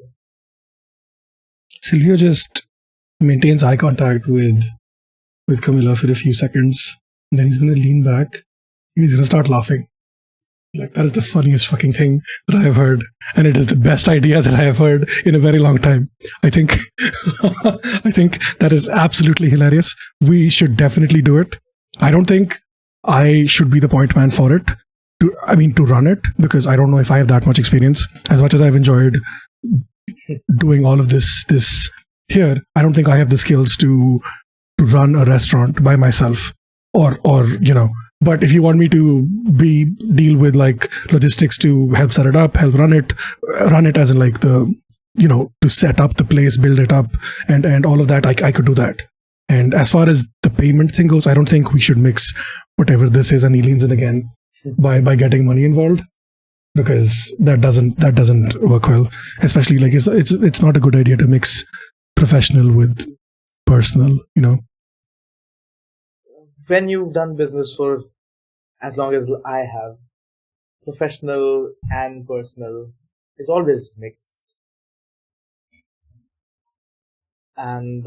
Silvio just maintains eye contact with Camilla for a few seconds, and then he's going to lean back and he's going to start laughing. Like, that is the funniest fucking thing that I have heard, and it is the best idea that I have heard in a very long time. I think I think that is absolutely hilarious. We should definitely do it. I don't think I should be the point man for it. To run it, because I don't know if I have that much experience. As much as I've enjoyed doing all of this here, I don't think I have the skills to run a restaurant by myself, or But if you want me to deal with like logistics to help set it up, help run it as in like to set up the place, build it up, and all of that, I could do that. And as far as the payment thing goes, I don't think we should mix whatever this is, and he leans in again, by getting money involved, because that doesn't work well. Especially like it's not a good idea to mix professional with personal. When you've done business for as long as I have, professional and personal is always mixed. And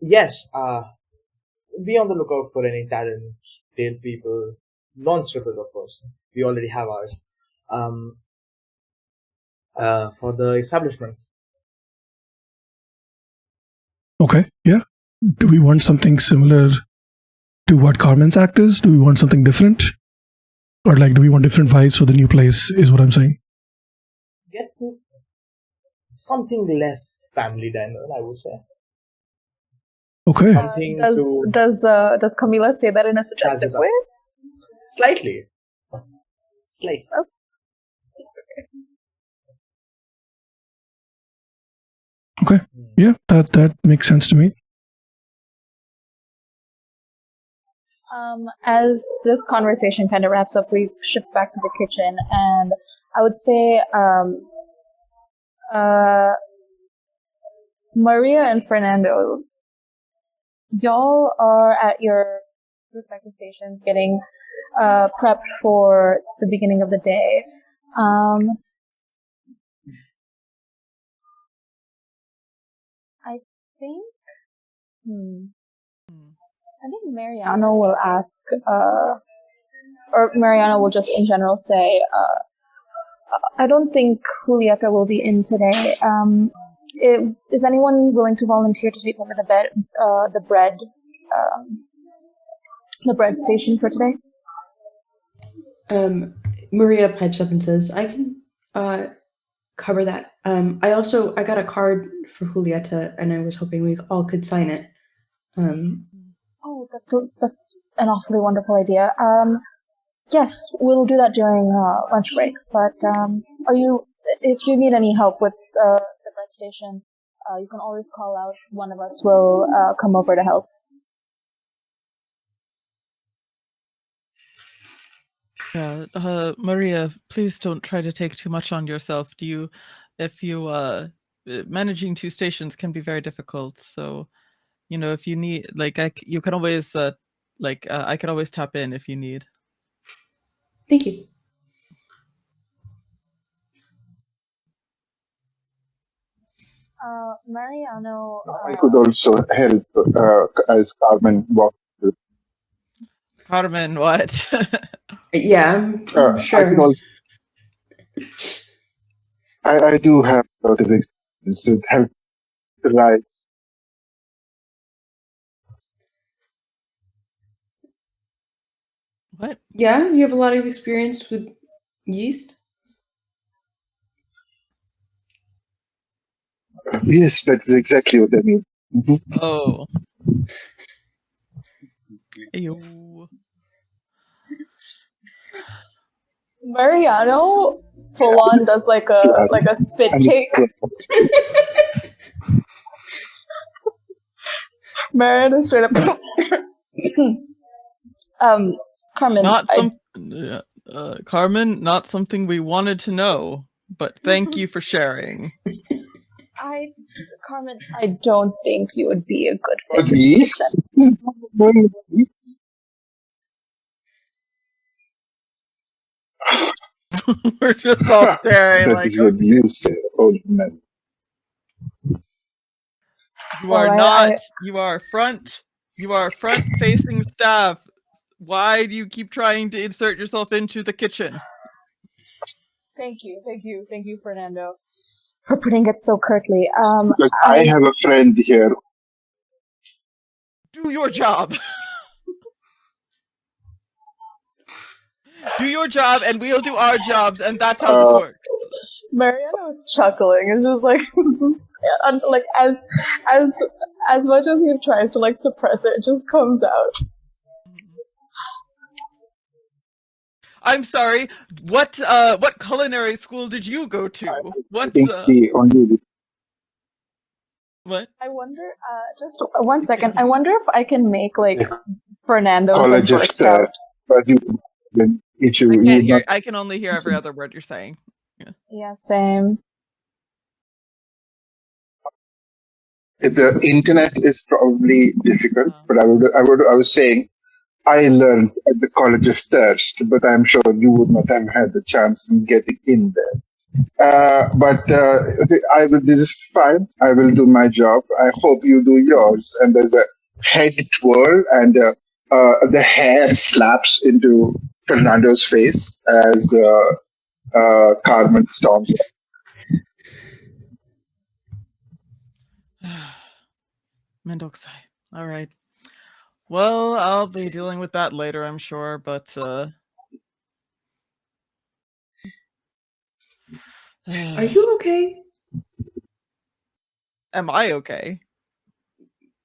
yes, be on the lookout for any talent, people, non-strippers, of course. We already have ours. For the establishment. Okay, yeah. Do we want something similar to what Carmen's act is? Do we want something different? Or like, do we want different vibes for the new place? Is what I'm saying. Get something less family diner, I would say. Okay. Something Does Camila say that in a suggestive way? Slightly. Oh. Okay. Yeah, that makes sense to me. As this conversation kind of wraps up, we shift back to the kitchen, and I would say Maria and Fernando, y'all are at your respective stations getting prepped for the beginning of the day. I think Mariano will ask, or Mariano will just in general say, I don't think Julieta will be in today. Is anyone willing to volunteer to take over the bread station for today? Maria pipes up and says, I can cover that. I got a card for Julieta, and I was hoping we all could sign it. Oh, that's an awfully wonderful idea. Yes, we'll do that during lunch break. But if you need any help with the bread station, you can always call out. One of us will come over to help. Yeah, Maria, please don't try to take too much on yourself. Managing two stations can be very difficult. So, if you need, you can always, I can always tap in if you need. Thank you. Mariano. I could also help as Carmen walked. Carmen, what? Yeah, I'm sure. I do have a lot of experience with help the rice. What? Yeah, you have a lot of experience with yeast? Yes, that is exactly what I mean. Mm-hmm. Oh. Ayo. Mariano full on does like a spit take. Mariano straight up. Carmen. Carmen, not something we wanted to know, but thank you for sharing. Carmen, I don't think you would be a good fit. For yeast? We're just all staring. That is what you say, old man. You are not. You are front-facing staff. Why do you keep trying to insert yourself into the kitchen? Thank you, Fernando, for putting it so curtly. Because I have a friend here. Do your job. Do your job, and we'll do our jobs, and that's how this works. Mariano is chuckling. It's just like as much as he tries to suppress it, it just comes out. I'm sorry. What culinary school did you go to? What? What? I wonder. Just 1 second. I wonder if I can make Fernando's College of stout. But I can only hear every other word you're saying. Yeah, same. The internet is probably difficult, but I was saying I learned at the College of Thirst, but I'm sure you would not have had the chance in getting in there. This is fine. I will do my job. I hope you do yours. And there's a head twirl, and the hair slaps into Fernando's face as Carmen storms. Mendoxai. All right. Well, I'll be dealing with that later, I'm sure, but Are you okay? Am I okay?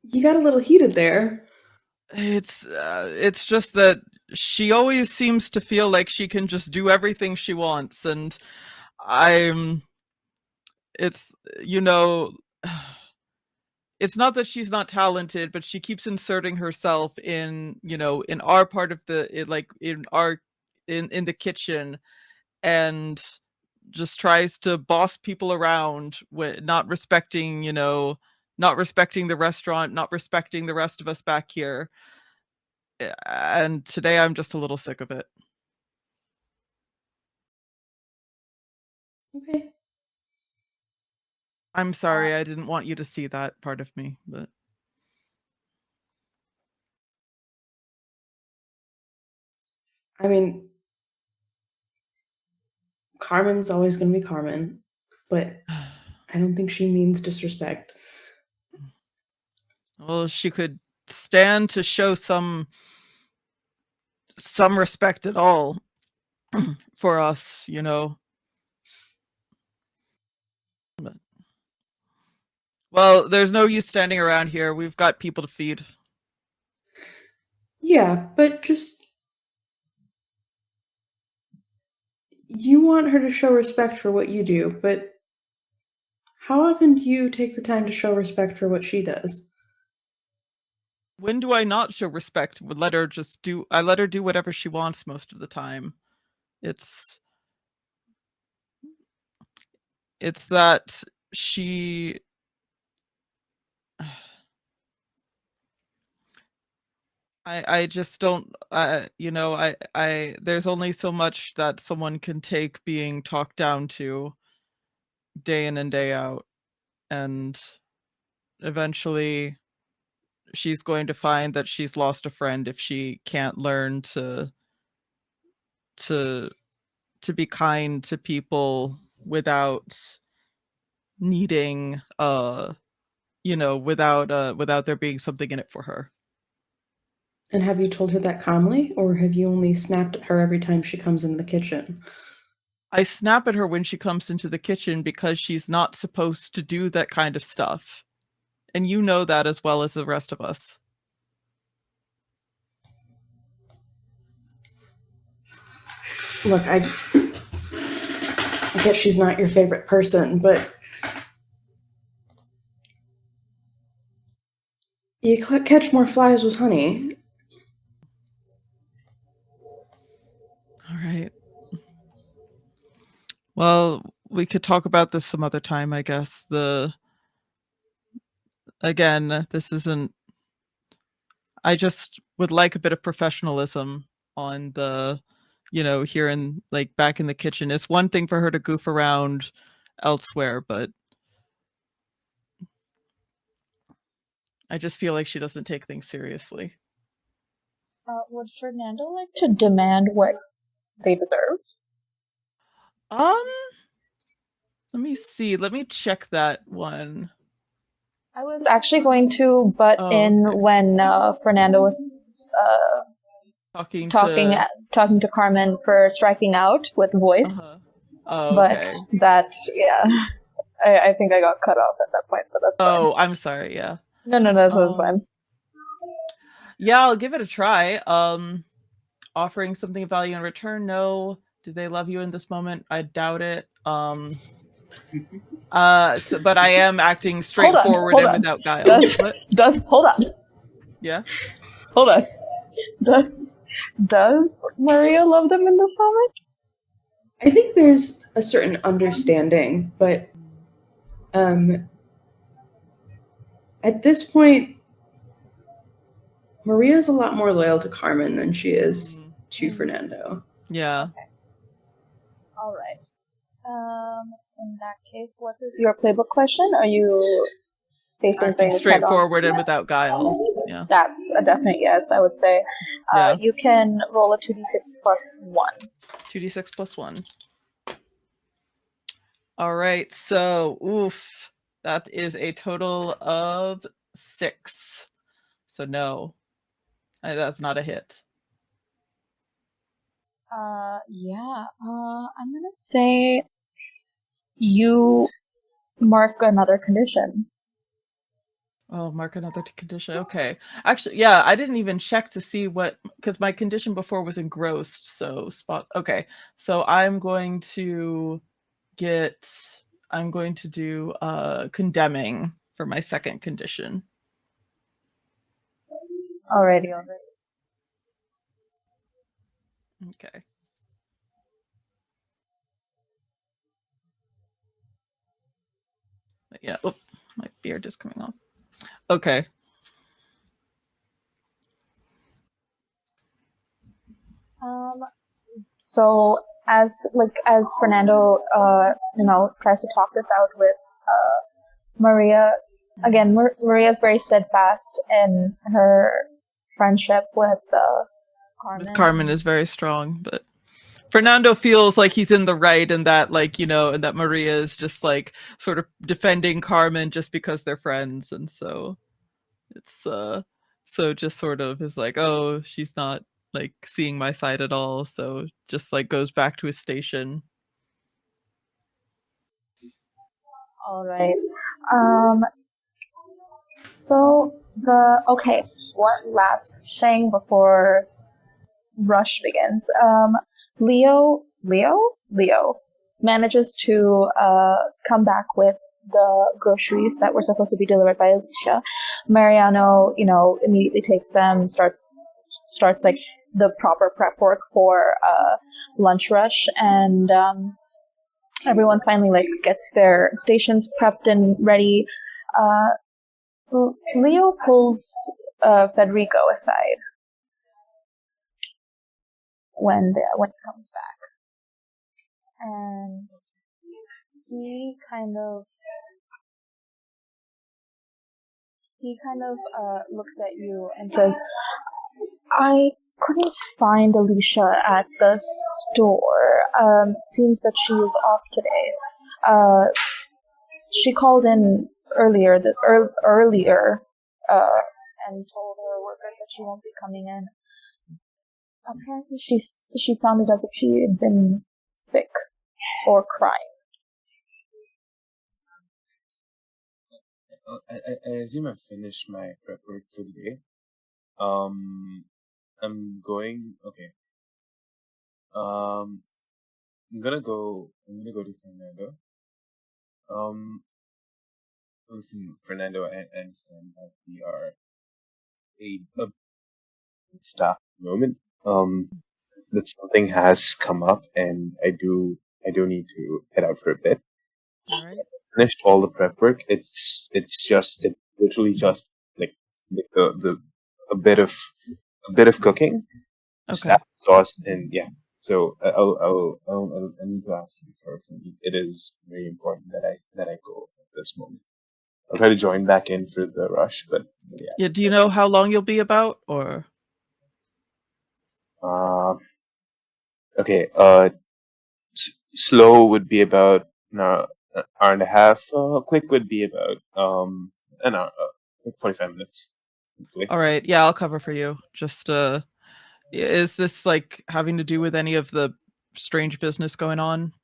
You got a little heated there. It's just that she always seems to feel like she can just do everything she wants, and it's, you know, it's not that she's not talented, but she keeps inserting herself in, you know, in our part of in the kitchen, and just tries to boss people around, not respecting, you know, not respecting the restaurant, not respecting the rest of us back here. And today I'm just a little sick of it. Okay. I'm sorry, I didn't want you to see that part of me, but I mean, Carmen's always going to be Carmen, but I don't think she means disrespect. well, she could stand to show some respect at all for us, you know. But, well, there's no use standing around here. We've got people to feed. Yeah, but just you want her to show respect for what you do, but how often do you take the time to show respect for what she does? When do I not show respect? I let her do whatever she wants most of the time. It's that she I just don't, you know, there's only so much that someone can take being talked down to day in and day out, and eventually she's going to find that she's lost a friend if she can't learn to be kind to people without needing, you know, without there being something in it for her. And have you told her that calmly, or have you only snapped at her every time she comes into the kitchen? I snap at her when she comes into the kitchen because she's not supposed to do that kind of stuff. And you know that as well as the rest of us. Look, I guess she's not your favorite person, but you catch more flies with honey. All right. Well, we could talk about this some other time, I guess. Again, this isn't. I just would like a bit of professionalism on the, you know, here in, like, back in the kitchen. It's one thing for her to goof around elsewhere, but I just feel like she doesn't take things seriously. Would Fernando like to demand what they deserve? Let me see. Let me check that one. I was actually going to butt in okay. when Fernando was Talking to Carmen for striking out with voice. Okay. But that, yeah, I think I got cut off at that point, but that's fine. Oh, I'm sorry. Yeah. No, that's fine. Yeah, I'll give it a try. Offering something of value in return? No. Do they love you in this moment? I doubt it. But I am acting straightforward and without guile. Hold on. Yeah. Hold on. Does Maria love them in this moment? I think there's a certain understanding, but at this point, Maria's a lot more loyal to Carmen than she is to Fernando. Yeah. Okay. All right. In that case, what is your playbook question? Are you facing acting things straightforward and without guile? Yeah. That's a definite yes, I would say. Yeah. You can roll a 2d6 plus 1. 2d6 plus 1. All right. So, oof. That is a total of 6. So no. That's not a hit. Yeah. I'm gonna say you mark another condition. Oh, mark another condition. Okay. Actually, yeah, I didn't even check to see what, because my condition before was engrossed. So okay. So I'm going to do condemning for my second condition. Alrighty. Okay. Yeah. Oh, my beard is coming off. Okay. So as Fernando, tries to talk this out with Maria. Again, Maria's very steadfast in her friendship with Carmen. Carmen is very strong, but Fernando feels like he's in the right, and that, like, and that Maria is just like sort of defending Carmen just because they're friends, and so it's so just sort of is like, oh, she's not like seeing my side at all, so just like goes back to his station. All right. So one last thing before rush begins. Leo manages to come back with the groceries that were supposed to be delivered by Alicia. Mariano, immediately takes them, starts like the proper prep work for lunch rush, and everyone finally like gets their stations prepped and ready. Leo pulls Federico aside when he comes back, and he kind of looks at you and says, "I couldn't find Alicia at the store. Seems that she is off today. She called in earlier and told her workers that she won't be coming in. Apparently she sounded as if she had been sick or crying." I assume I've finished my prep work for the day. I'm going. Okay. I'm gonna go to Fernando. Listen, Fernando, I understand that we are a staff moment. That something has come up, and I do need to head out for a bit. All right. Finished all the prep work. It's literally just like the a bit of cooking, Okay. sauce, and yeah. So I'll need to ask you first. It is very important that I go at this moment. I'll try to join back in for the rush, but yeah. Yeah. Do you know how long you'll be about, or? Okay. Slow would be about an hour and a half. Quick would be about an hour, 45 minutes. Hopefully. All right. Yeah, I'll cover for you. Just is this like having to do with any of the strange business going on?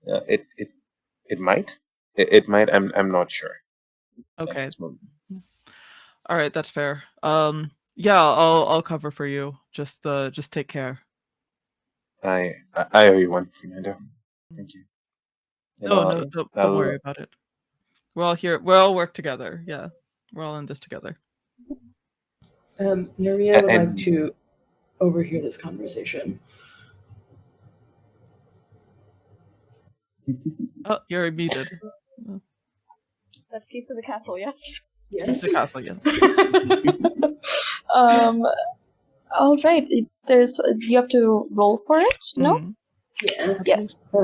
It might. It might. I'm not sure. Okay. All right, that's fair. Yeah, I'll cover for you. Just take care. I owe you one, Fernando. Thank you. No, don't worry about it. We're all here. We'll all work together. Yeah, we're all in this together. Maria would like to overhear this conversation. Oh, you're muted. That's keys to the castle, yes? Yes. Keys to the castle, yes. All right. You have to roll for it, no? Mm-hmm. Yeah. Yes.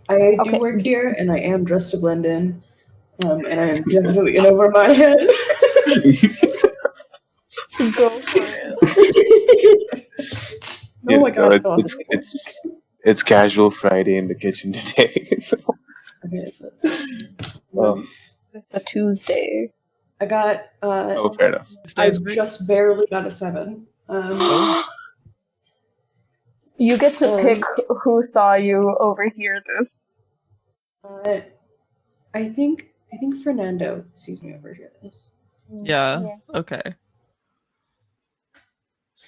I do work here, and I am dressed to blend in, and I am definitely in over my head. Go for it. Oh my god! It's casual Friday in the kitchen today. So. Okay, so it's a Tuesday. I got. Fair enough. I just barely got a 7. You get to pick who saw you overhear this. I think Fernando sees me over here. This. Yeah. Okay.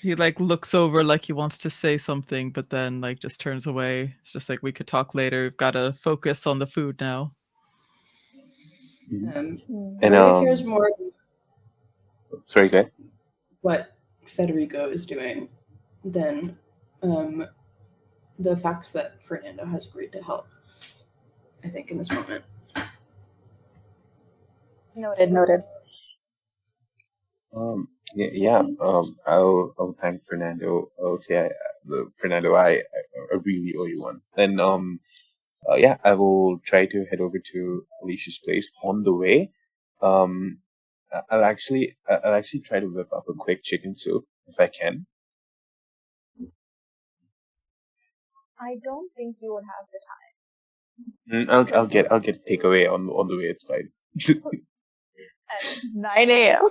He like looks over like he wants to say something, but then like just turns away. It's just like, we could talk later. We've got to focus on the food now. And Maria cares more sorry, go ahead. what Federico is doing than the fact that Fernando has agreed to help. I think in this moment. Noted. I'll thank Fernando. I'll say, Fernando, I really owe you one. And I will try to head over to Alicia's place. On the way, I'll actually try to whip up a quick chicken soup if I can. I don't think you would have the time. I'll get takeaway on the way. It's fine. At 9 a.m.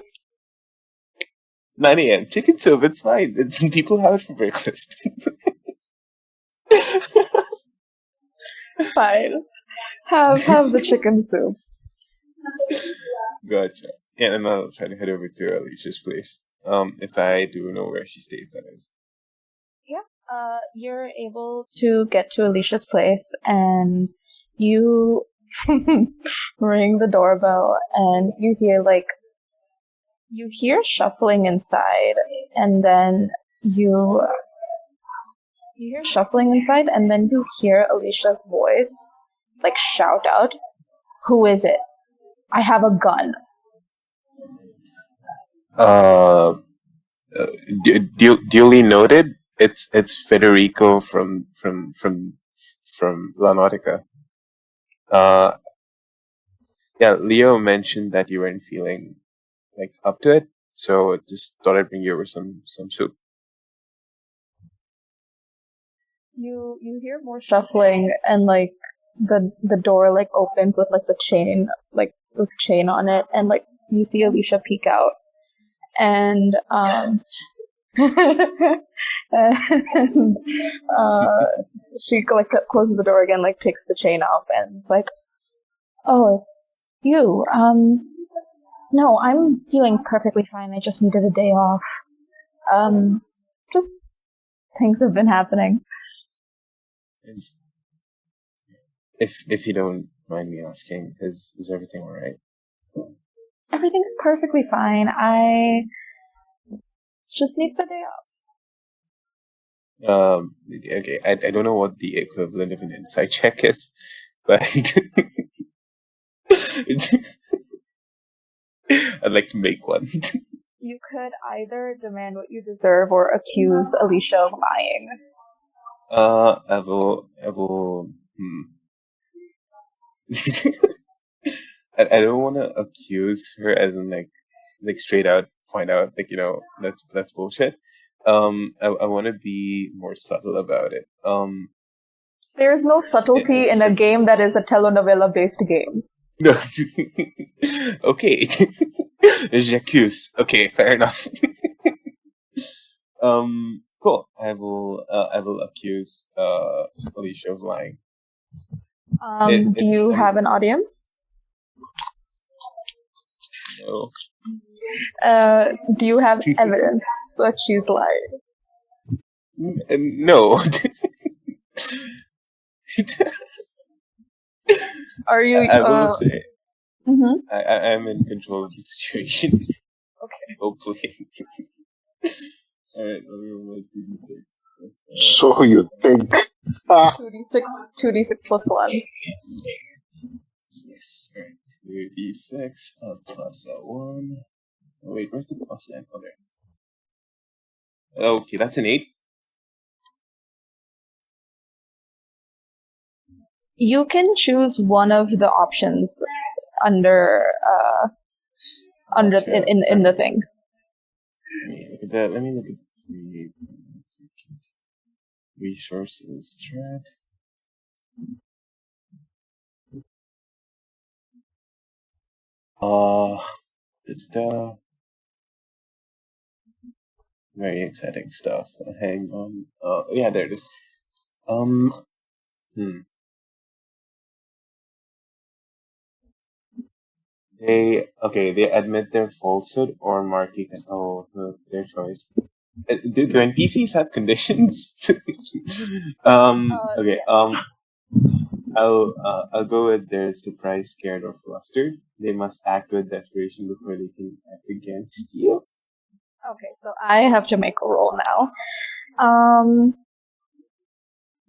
9 a.m. chicken soup. It's fine. People have it for breakfast. Fine. Have the chicken soup. Gotcha. Yeah, and I'll try to head over to Alicia's place. If I do know where she stays, that is. Yeah. You're able to get to Alicia's place, and you ring the doorbell, and you hear shuffling inside, and then you hear shuffling inside, and then you hear Alicia's voice like shout out, "Who is it? I have a gun." Duly noted. It's Federico from La Nautica. Leo mentioned that you weren't feeling like up to it, so I just thought I'd bring you over some soup. You hear more shuffling, and like the door like opens with like the chain, like with chain on it, and like you see Alicia peek out, and and she like closes the door again, like takes the chain off, and it's like, "Oh, it's you. No, I'm feeling perfectly fine. I just needed a day off. Just things have been happening." If you don't mind me asking, is everything all right? Everything's perfectly fine. I just need the day off. Okay. I don't know what the equivalent of an insight check is, but I'd like to make one. You could either demand what you deserve or accuse Alicia of lying. I will. I don't want to accuse her as in like straight out point out that's bullshit. I want to be more subtle about it. There is no subtlety in a game that is a telenovela based game. No. Okay. J'accuse. Okay, fair enough. Cool. I will accuse Alicia of lying. Do you have an audience? No. Do you have evidence that she's lying? No. Are you? I will say. Mm-hmm. I'm in control of the situation. Okay. Hopefully. Alright, let me roll my 2d6. So you think. 2d6 plus 1. Yes. Alright. 2d6 plus 1. Oh, wait, where's the plus sign? Oh, there. Okay, that's an 8. You can choose one of the options under Gotcha. in the thing. Let me look at that. Let me look at the resources thread. Very exciting stuff. Hang on. Yeah, there it is. They admit their falsehood or mark it. Oh, their choice. Do NPCs have conditions? Okay. Yes. I'll go with they're surprised, scared, or flustered. They must act with desperation before they can act against you. Okay, so I have to make a roll now.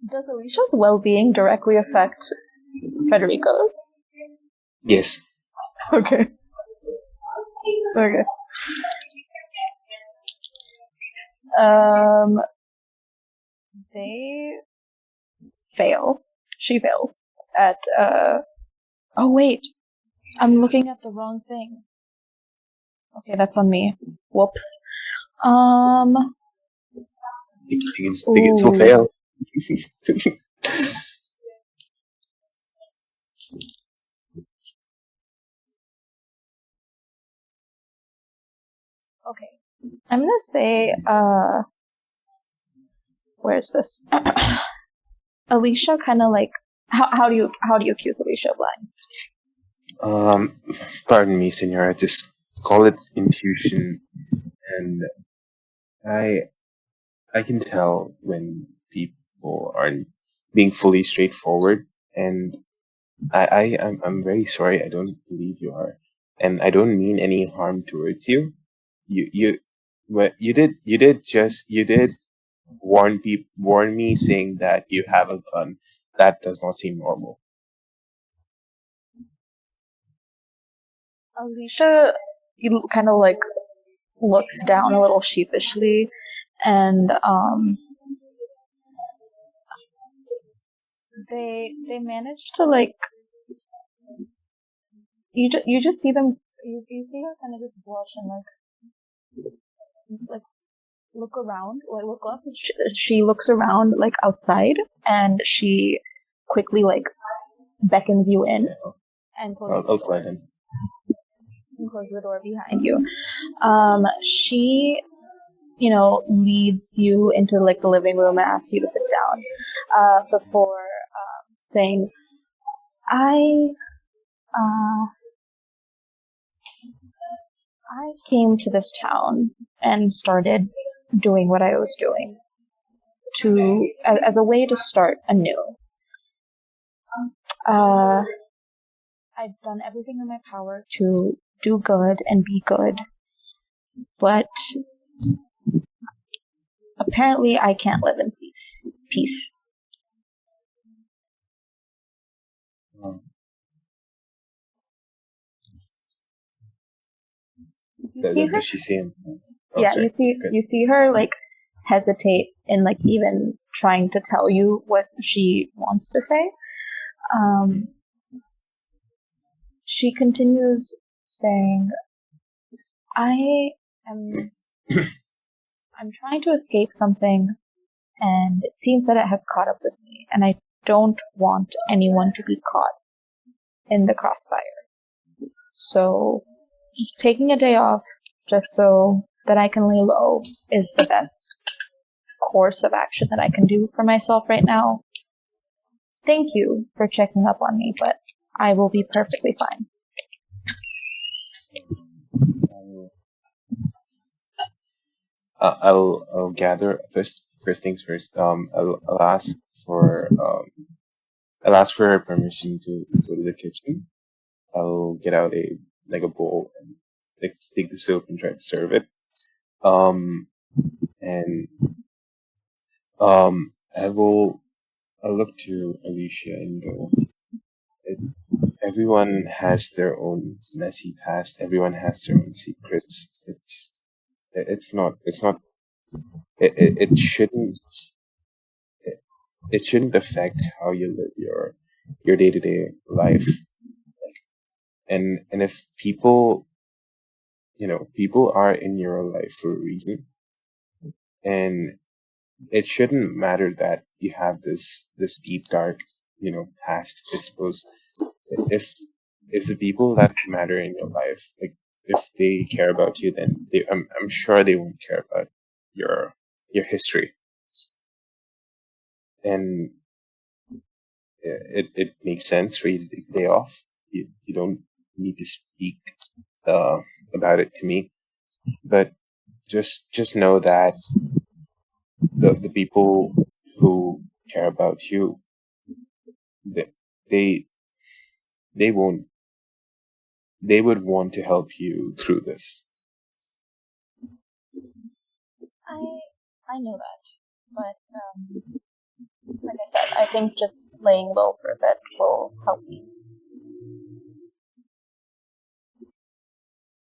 Does Alicia's well-being directly affect Federico's? Yes. Okay. Okay. They fail. She fails at, oh wait, I'm looking at the wrong thing. Okay, that's on me. Whoops. They can still fail. Okay. I'm gonna say, where's this? Alicia kind of like, how do you accuse Alicia of lying? Pardon me, Senora. Just call it intuition, and I can tell when people aren't being fully straightforward, and I'm very sorry. I don't believe you are, and I don't mean any harm towards you. You did warn me saying that you have a gun. That does not seem normal. Alicia, you kind of like looks down a little sheepishly, and they manage to like you just see them you see her kind of just blush and like look around, like look up. She looks around like outside, and she quickly like beckons you in and I'll slide in. close the door behind you. She, leads you into like the living room and asks you to sit down. Before saying, I came to this town and started doing what I was doing as a way to start anew. I've done everything in my power to do good and be good, but apparently I can't live in peace. Does she see him? Yeah, sorry. You see her like hesitate in like even trying to tell you what she wants to say. She continues saying, I'm trying to escape something, and it seems that it has caught up with me, and I don't want anyone to be caught in the crossfire. So, taking a day off just so that I can lay low is the best course of action that I can do for myself right now. Thank you for checking up on me, but I will be perfectly fine. I'll gather first things first. I'll ask for her permission to go to the kitchen. I'll get out a bowl and take the soup and try to serve it. I'll look to Alicia and go, everyone has their own messy past. Everyone has their own secrets. It shouldn't affect how you live your day-to-day life. And if people are in your life for a reason, and it shouldn't matter that you have this deep dark past. I suppose if the people that matter in your life, like if they care about you, then I'm sure they won't care about your history. And it makes sense for you to take a day off. You don't need need to speak about it to me. But just know that the people who care about you, they they they won't they would want to help you through this. I know that, but like I said, I think just laying low for a bit will help me.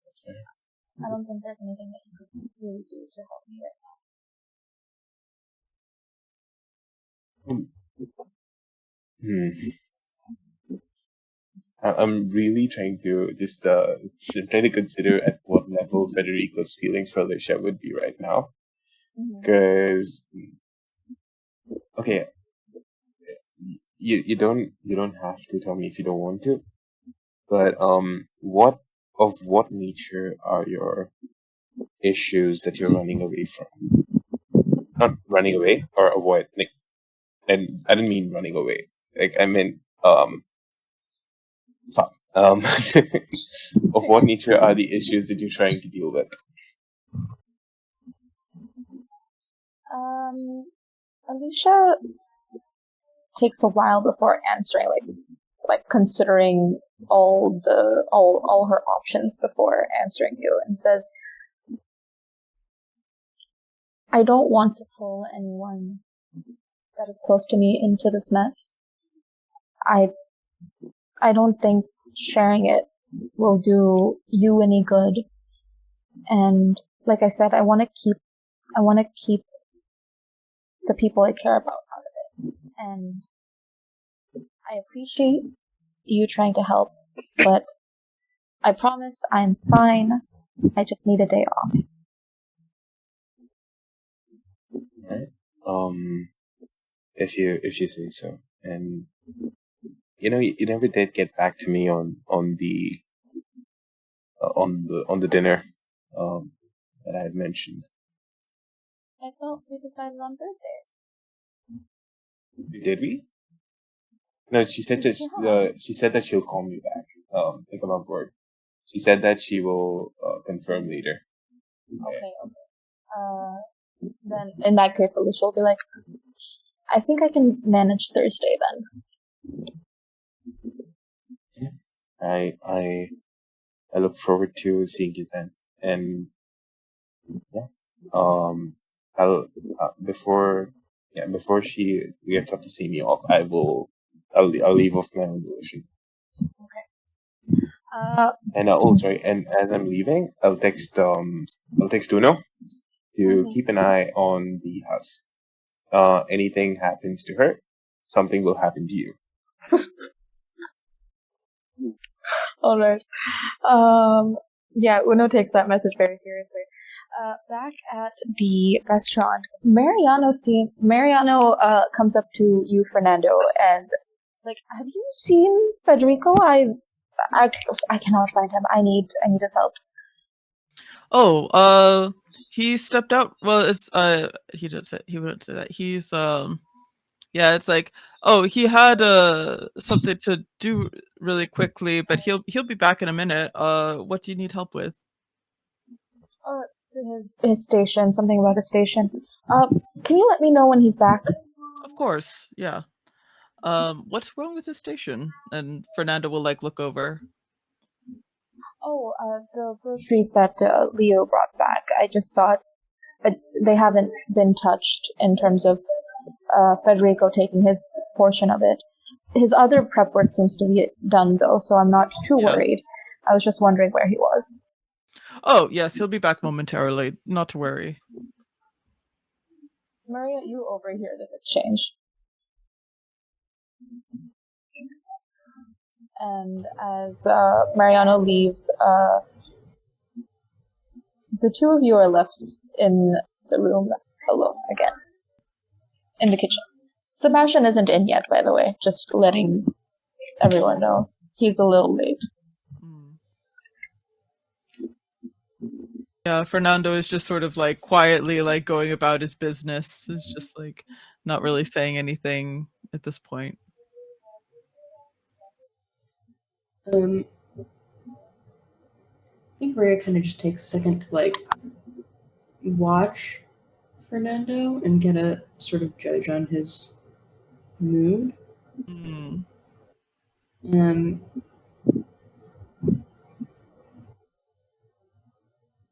That's fair. I don't think there's anything that you could really do to help me right Hmm. I'm really trying to try to consider at what level Federico's feelings for Alicia would be right now. now. Because okay, you don't have to tell me if you don't want to. But what nature are your issues that you're running away from? Not running away or avoid. Like, and I didn't mean running away. Like I meant fuck. Of what nature are the issues that you're trying to deal with? Alicia takes a while before answering, like considering all her options before answering you, and says, I don't want to pull anyone that is close to me into this mess. I don't think sharing it will do you any good. And like I said, I want to keep the people I care about out of it. And I appreciate you trying to help, but I promise I'm fine. I just need a day off. Right. If you say so. And you never did get back to me on the dinner that I had mentioned. I thought we decided on Thursday. Did we? No, she said that she'll call me back. Like about work. She said that she will confirm later. Okay. Then in that case, Alicia will be like, I think I can manage Thursday then. I look forward to seeing you then. And yeah, I'll before she gets up to see me off, I'll leave off my own volition. Okay. And sorry, and as I'm leaving, I'll text Uno to keep an eye on the house. Anything happens to her, something will happen to you. All right. Yeah, Uno takes that message very seriously. Back at the restaurant, Mariano comes up to you, Fernando, and it's like, have you seen Federico? I cannot find him. I need his help. Oh, he stepped out. Well, it's he wouldn't say that. He's yeah, it's like, oh, he had something to do really quickly, but he'll be back in a minute. What do you need help with? His station, something about his station. Can you let me know when he's back? Of course, yeah. What's wrong with his station? And Fernando will look over. Oh, the groceries that Leo brought back. I just thought they haven't been touched in terms of Federico taking his portion of it. His other prep work seems to be done though, so I'm not too worried. I was just wondering where he was. Oh, yes, he'll be back momentarily. Not to worry. Maria, you overhear this exchange. And as Mariano leaves, the two of you are left in the room alone again. In the kitchen. Sebastian isn't in yet, by the way. Just letting everyone know. He's a little late. Yeah, Fernando is just sort of quietly going about his business. He's just not really saying anything at this point. think Maria kind of just takes a second to like watch Fernando and get a sort of judge on his mood. Mm.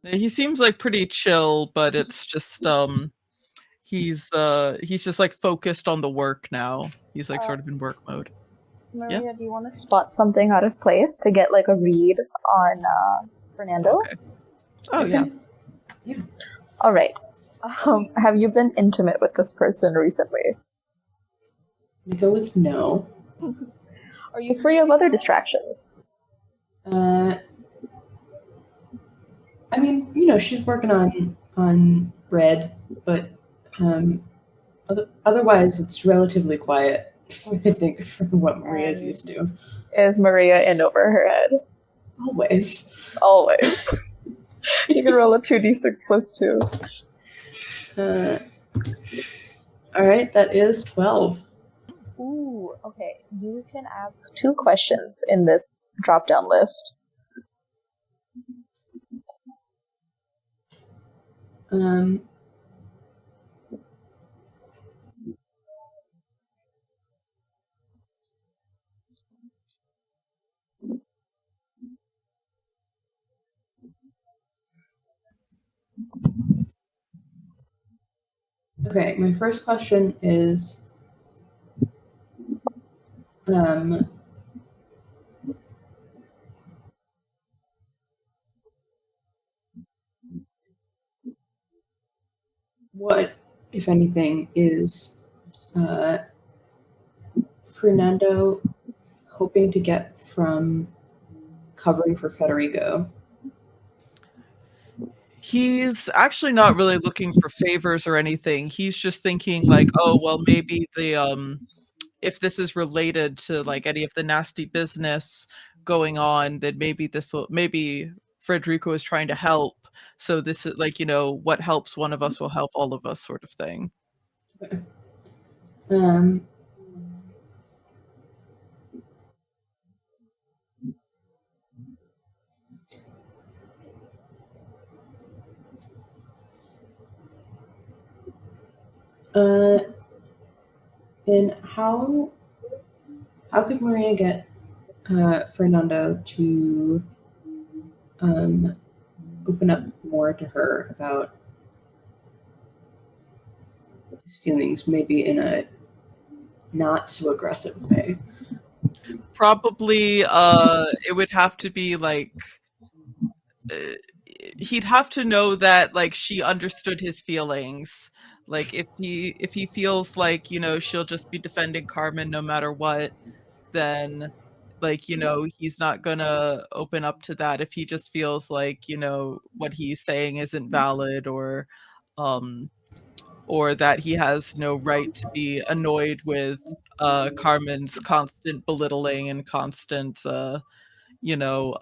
He seems like pretty chill, but it's just he's just like focused on the work now. He's like sort of in work mode. Maria, Yeah? do you want to spot something out of place to get like a read on Fernando? Okay. Oh yeah. Yeah. All right. Have you been intimate with this person recently? I go with no. Are you free of other distractions? I mean, you know, she's working on bread, but otherwise it's relatively quiet. I think from what Maria's used to. Is Maria in over her head? Always. Always. You can roll a 2d6 plus 2. All right, that is 12. Ooh, okay. You can ask 2 questions in this drop-down list. Okay, my first question is what, if anything, is Fernando hoping to get from covering for Federico? He's actually not really looking for favors or anything. He's just thinking like, oh well, maybe the if this is related to like any of the nasty business going on, then maybe Federico is trying to help. So this is like, you know, what helps one of us will help all of us sort of thing. Okay. And how could Maria get Fernando to open up more to her about his feelings, maybe in a not so aggressive way? Probably it would have to be like he'd have to know that like she understood his feelings. Like if he feels like, you know, she'll just be defending Carmen no matter what, then like, you know, he's not gonna open up to that. If he just feels like, you know, what he's saying isn't valid, or that he has no right to be annoyed with Carmen's constant belittling and constant you know,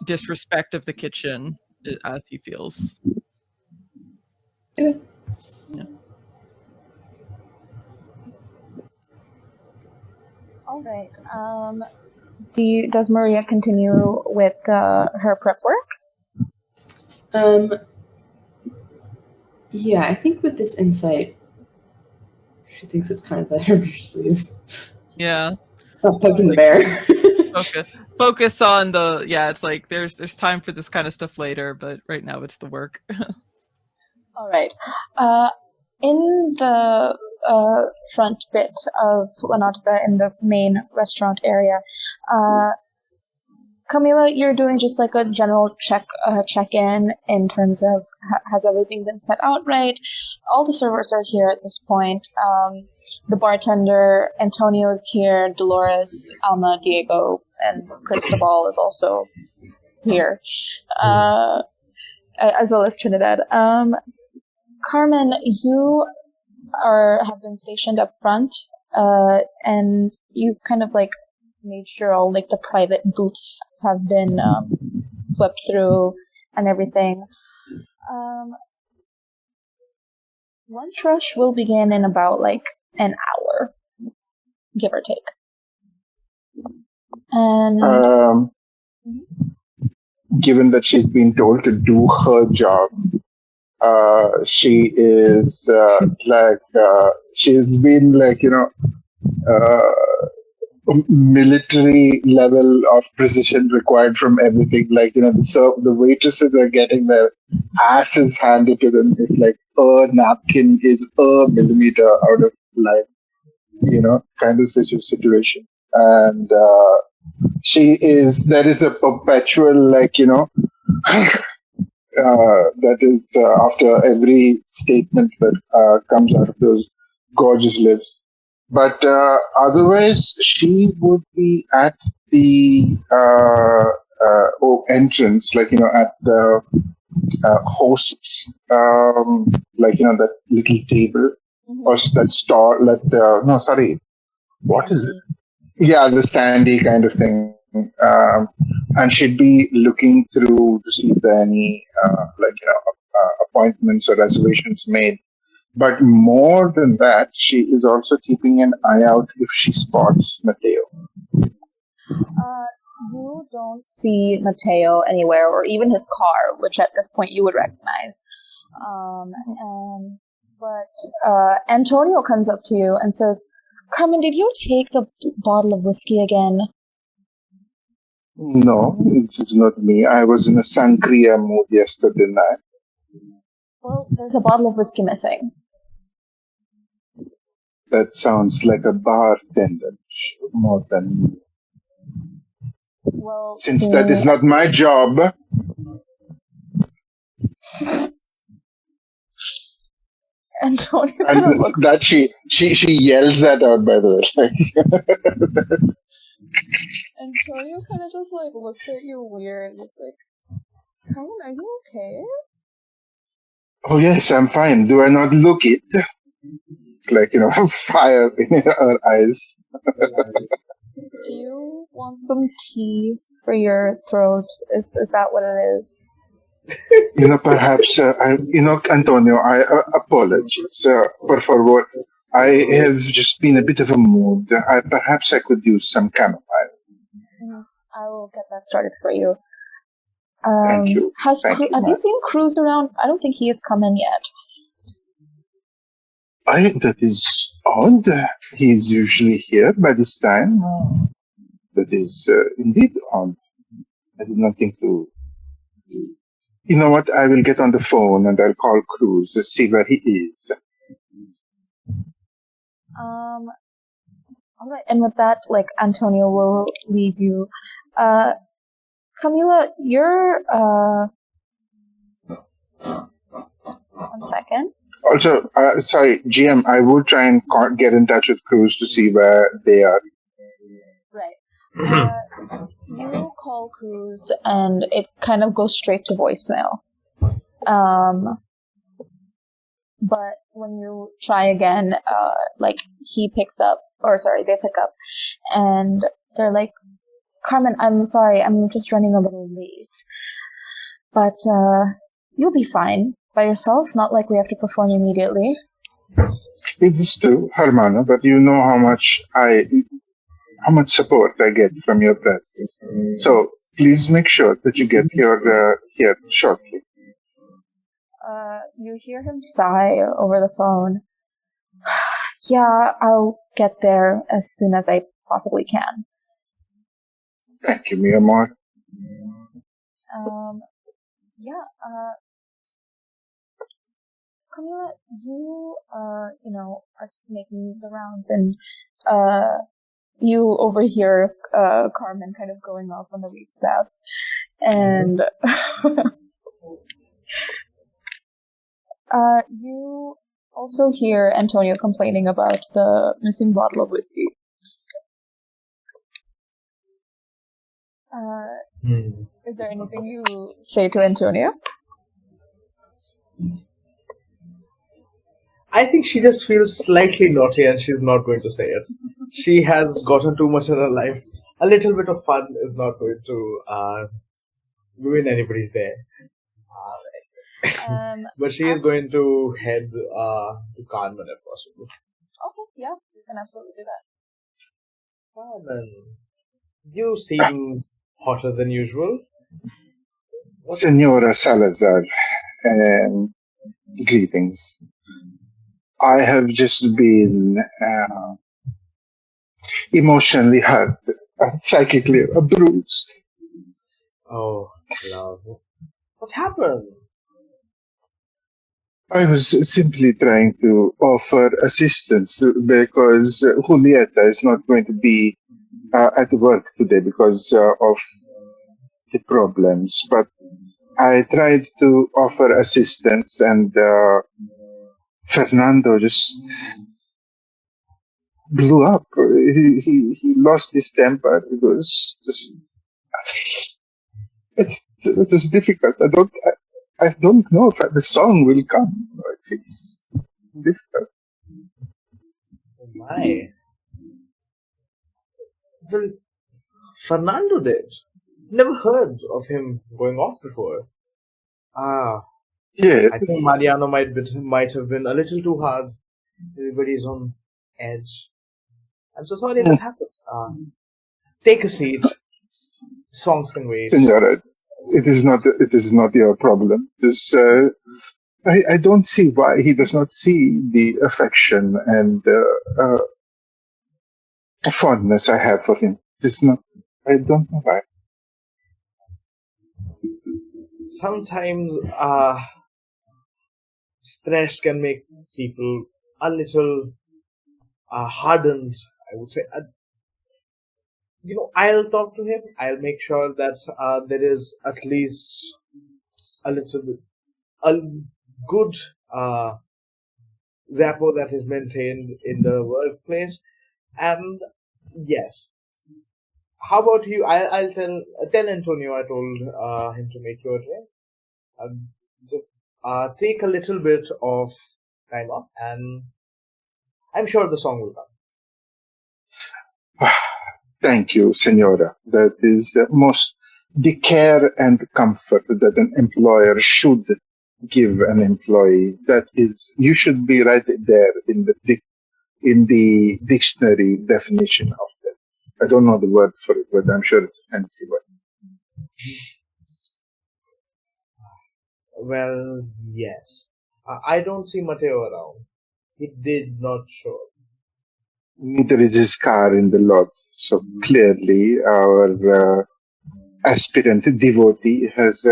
disrespect of the kitchen as he feels. Okay. Yeah. All right. Does Maria continue with her prep work? Yeah, I think with this insight, she thinks it's kind of better up her sleeve. Yeah. It's not poking the bear. Focus on the it's like there's time for this kind of stuff later, but right now it's the work. All right. In the front bit of Náutica, in the main restaurant area, Camila, you're doing just like a general check-in in terms of has everything been set out right? All the servers are here at this point. The bartender, Antonio is here, Dolores, Alma, Diego, and Cristobal is also here, as well as Trinidad. Carmen, you have been stationed up front, and you kind of like made sure all like the private booths have been swept through and everything. Lunch rush will begin in about like an hour, give or take. And given that she's been told to do her job, she is she's been military level of precision required from everything. The waitresses are getting their asses handed to them. It's like a napkin is a millimeter out of line, kind of situation. And there is a perpetual, that is after every statement that comes out of those gorgeous lips. But otherwise, she would be at the entrance, at the host's, that little table or that stall. No, sorry, what is it? Yeah, the standee kind of thing. And she'd be looking through to see if there are any appointments or reservations made. But more than that, she is also keeping an eye out if she spots Mateo. You don't see Mateo anywhere, or even his car, which at this point you would recognize. But Antonio comes up to you and says, "Carmen, did you take the bottle of whiskey again?" No, it's not me. I was in a sangria mood yesterday night. Well, there's a bottle of whiskey missing. That sounds like a bartender more than me. Well, since that is not my job. Antonio And that she yells that out, by the way. Antonio kind of just looks at you weird. He's like, "Carmen, are you okay?" Oh yes, I'm fine. Do I not look it? Fire in her eyes. Do you want some tea for your throat? Is that what it is? Perhaps, Antonio, I apologize. Por favor, I have just been a bit of a mood. Perhaps I could use some chamomile. I will get that started for you. Thank you. Have you seen Cruz around? I don't think he has come in yet. That is odd. He is usually here by this time. That is indeed odd. I did not think to... You know what? I will get on the phone and I'll call Cruz to see where he is. Alright, and with that, Antonio will leave you. Camila, you're, 1 second. Also, sorry, GM, I would try and get in touch with Cruz to see where they are. Right. You call Cruz and it kind of goes straight to voicemail. But when you try again, they pick up, and they're like, "Carmen, I'm sorry, I'm just running a little late. But, you'll be fine. By yourself, not like we have to perform immediately." It is true, Hermana, but you know how much support I get from your presence. So please make sure that you get here shortly. You hear him sigh over the phone. "Yeah, I'll get there as soon as I possibly can." Thank you, mi amor. Camila, you, are making the rounds, and, you overhear, Carmen kind of going off on the wait staff, and, you also hear Antonio complaining about the missing bottle of whiskey. Is there anything you say to Antonio? I think she just feels slightly naughty and she's not going to say it. She has gotten too much in her life. A little bit of fun is not going to ruin anybody's day. But she is going to head to Carmen if possible. Okay, yeah, you can absolutely do that. Carmen, you seem hotter than usual. Senora Salazar, greetings. I have just been emotionally hurt, psychically bruised. Oh, love. What happened? I was simply trying to offer assistance because Julieta is not going to be at work today because of the problems. But I tried to offer assistance, and Fernando just blew up. He lost his temper. It was just it was difficult. I don't know if the song will come. It's difficult. Oh my. Well, Fernando did. Never heard of him going off before. Ah, Yes. I think Mariano might have been a little too hard. Everybody's on edge. I'm so sorry that happened. Take a seat. Songs can wait. Senora, it is not your problem. I don't see why he does not see the affection and fondness I have for him. It's not. I don't know why. Sometimes stress can make people a little hardened, I would say. I'll talk to him. I'll make sure that there is at least a little bit, a good rapport that is maintained in the workplace. And yes, how about you? I'll tell Antonio. I told him to make you a drink. Just take a little bit of time off, and I'm sure the song will come. Thank you, Senora. That is most the care and comfort that an employer should give an employee. That is, you should be right there in the dictionary definition of that. I don't know the word for it, but I'm sure it's a fancy word. Well, yes. I don't see Mateo around. He did not show up. Neither is his car in the lot. So clearly, our aspirant devotee has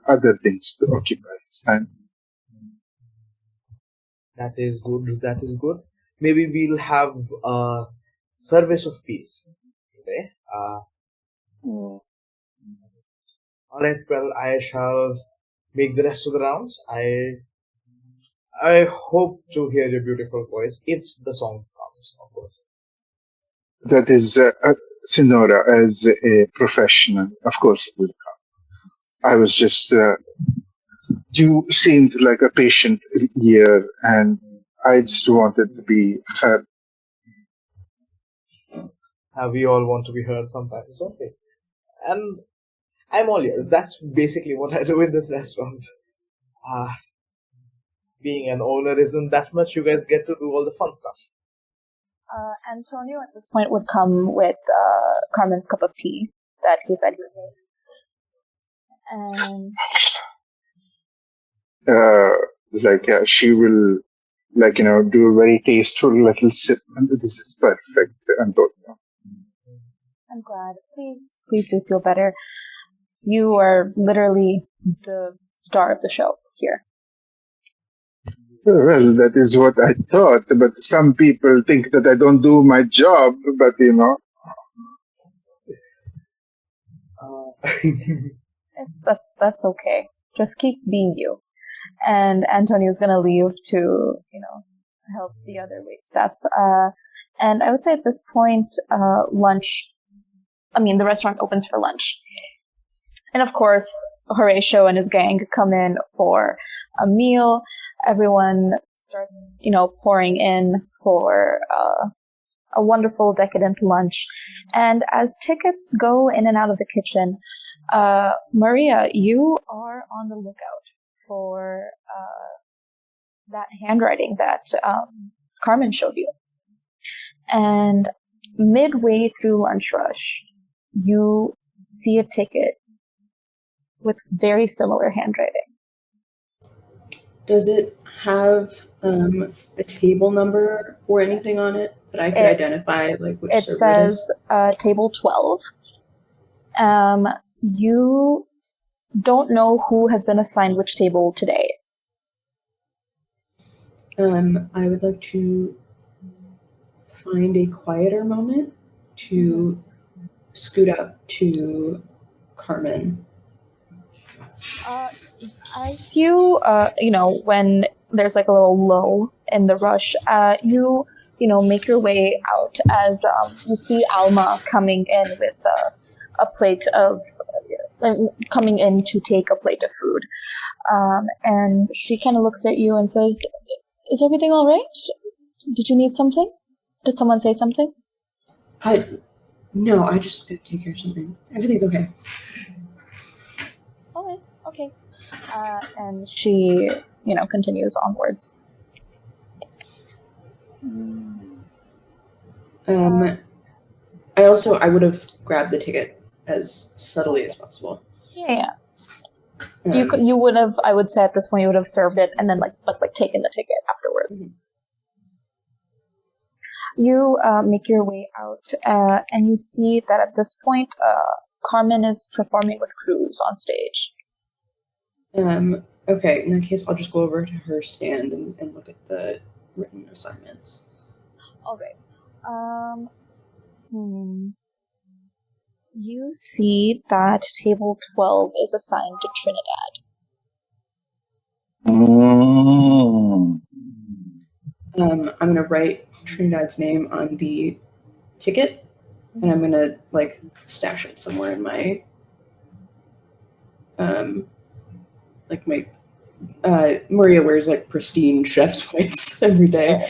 other things to occupy his time. That is good. That is good. Maybe we'll have a service of peace today. All right. Well, I shall make the rest of the rounds. I hope to hear your beautiful voice if the song comes, of course. That is, Sinora, as a professional, of course it will come. I was just, you seemed like a patient ear, and I just wanted to be heard. We all want to be heard sometimes, don't we? And I'm all ears. That's basically what I do in this restaurant. Being an owner isn't that much. You guys get to do all the fun stuff. Antonio at this point would come with Carmen's cup of tea that he said he would make. And She will, do a very tasteful little sip, and this is perfect, Antonio. I'm glad. Please do feel better. You are literally the star of the show here. Well, that is what I thought, but some people think that I don't do my job, but That's okay. Just keep being you. And Antonio's gonna leave to, help the other wait staff. And I would say at this point, the restaurant opens for lunch. And of course, Horatio and his gang come in for a meal. Everyone starts, pouring in for a wonderful, decadent lunch. And as tickets go in and out of the kitchen, Maria, you are on the lookout for that handwriting that Carmen showed you. And midway through lunch rush, you see a ticket with very similar handwriting. Does it have a table number or anything on it that I could identify, like which it server it is? says table 12. You don't know who has been assigned which table today. I would like to find a quieter moment to scoot up to Carmen. As you, when there's like a little lull in the rush, you make your way out as you see Alma coming in with a plate of, coming in to take a plate of food. And she kind of looks at you and says, "Is everything all right? Did you need something? Did someone say something?" No, I just gotta take care of something. Everything's okay. Okay. And she, continues onwards. I would have grabbed the ticket as subtly as possible. Yeah. You would have, I would say at this point, you would have served it and then taken the ticket afterwards. Mm-hmm. You make your way out, and you see that at this point, Carmen is performing with Cruz on stage. Okay, in that case, I'll just go over to her stand and look at the written assignments. All right. You see that table 12 is assigned to Trinidad. I'm going to write Trinidad's name on the ticket, and I'm going to, stash it somewhere in my, Maria wears, pristine chef's whites every day.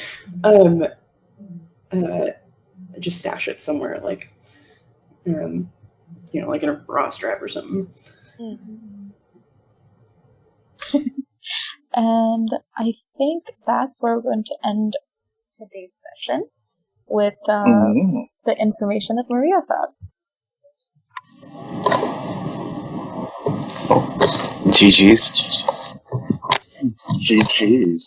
Just stash it somewhere, in a bra strap or something. Mm-hmm. And I think that's where we're going to end today's session with the information that Maria found. GG's. GG's.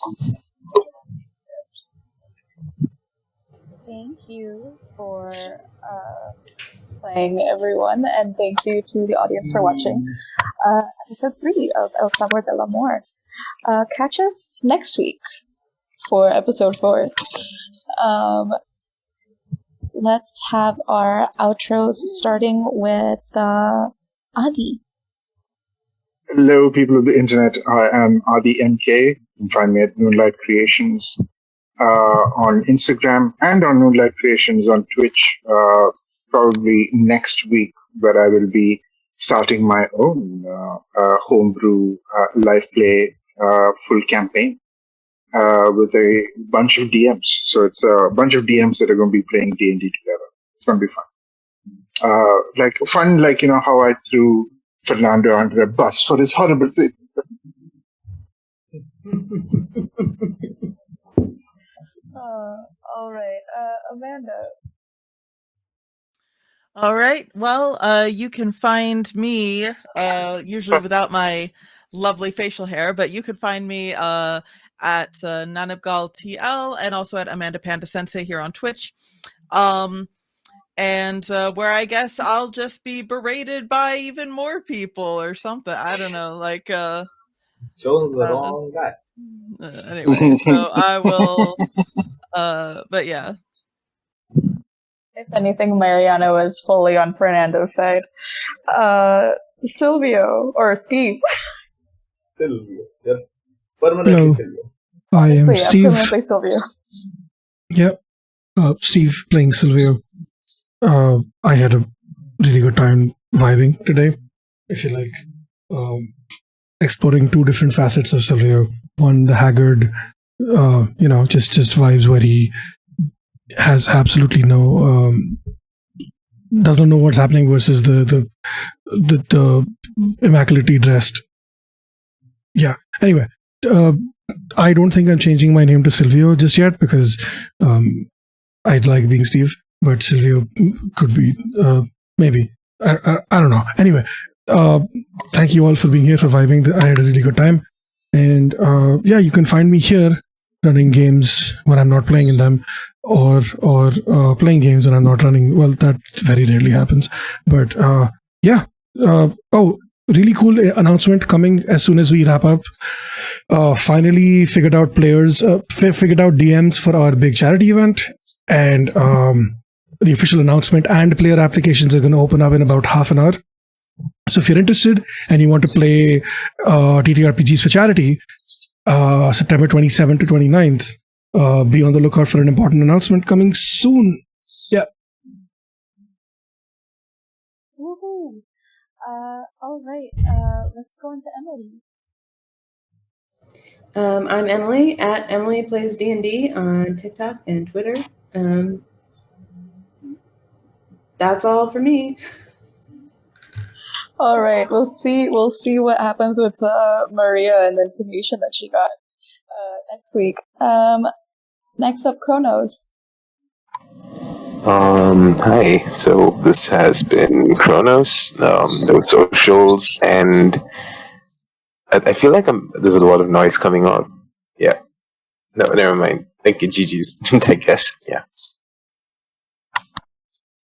Thank you for playing, everyone, and thank you to the audience for watching episode 3 of El Sabor del Amor. Catch us next week for episode 4. Let's have our outros starting with Adi. Hello, people of the internet. I am Adi MK. You can find me at Moonlight Creations on Instagram and on Moonlight Creations on Twitch. Probably next week, where I will be starting my own homebrew live play full campaign with a bunch of DMs. So it's a bunch of DMs that are going to be playing D&D together. It's going to be fun. How I threw Fernando under a bus for his horrible thing. All right, Amanda. All right. Well, you can find me, usually without my lovely facial hair, but you can find me at Nanabgal TL and also at Amanda Panda Sensei here on Twitch. And where I guess I'll just be berated by even more people or something. I don't know, Chose the wrong guy. Anyway, so I will, but yeah. If anything, Mariano is fully on Fernando's side. Silvio, or Steve. Silvio. Yep. Permanently Hello. Silvio. I am So, yeah, Steve. permanently Silvio. Yep. Steve playing Silvio. I had a really good time vibing today. I feel like exploring 2 different facets of Silvio. One, the haggard, just vibes where he has absolutely no, doesn't know what's happening, versus the immaculately dressed. Yeah. Anyway, I don't think I'm changing my name to Silvio just yet, because I'd like being Steve, but Silvio could be maybe. I don't know. Anyway, thank you all for being here, for vibing. I had a really good time. And you can find me here running games when I'm not playing in them, or playing games when I'm not running. Well, that very rarely happens. But really cool announcement coming as soon as we wrap up. Finally figured out figured out DMs for our big charity event, and the official announcement and player applications are going to open up in about half an hour. So if you're interested and you want to play TTRPGs for charity, September 27th to 29th, be on the lookout for an important announcement coming soon. Yeah. Woohoo! All right. Let's go into Emily. I'm Emily at Emily Plays D&D on TikTok and Twitter. That's all for me. All right. We'll see what happens with Maria and the information that she got next week. Next up, Kronos. Hi. So this has been Kronos. No socials, and I feel like there's a lot of noise coming out. Yeah. No, never mind. Thank you, GG's. I guess. Yeah.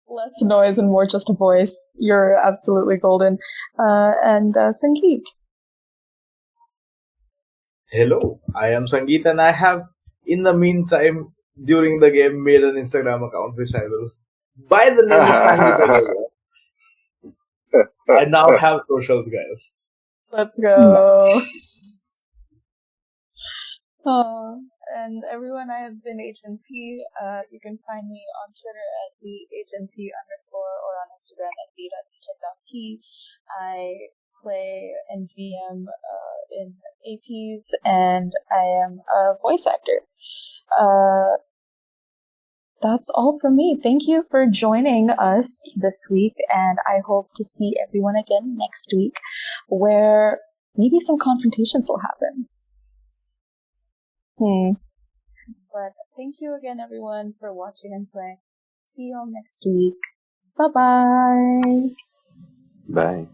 Less noise and more just a voice. You're absolutely golden. And Sangeet. Hello, I am Sangeet, and I have, in the meantime, during the game, made an Instagram account, which I will, by the name of Sangeet. I now have socials, guys. Let's go. And everyone, I have been HNP. You can find me on Twitter at the HNP_ or on Instagram at the.hn.p. I play and GM in APs, and I am a voice actor. That's all from me. Thank you for joining us this week, and I hope to see everyone again next week, where maybe some confrontations will happen. But thank you again, everyone, for watching and playing. See you all next week. Bye-bye. Bye.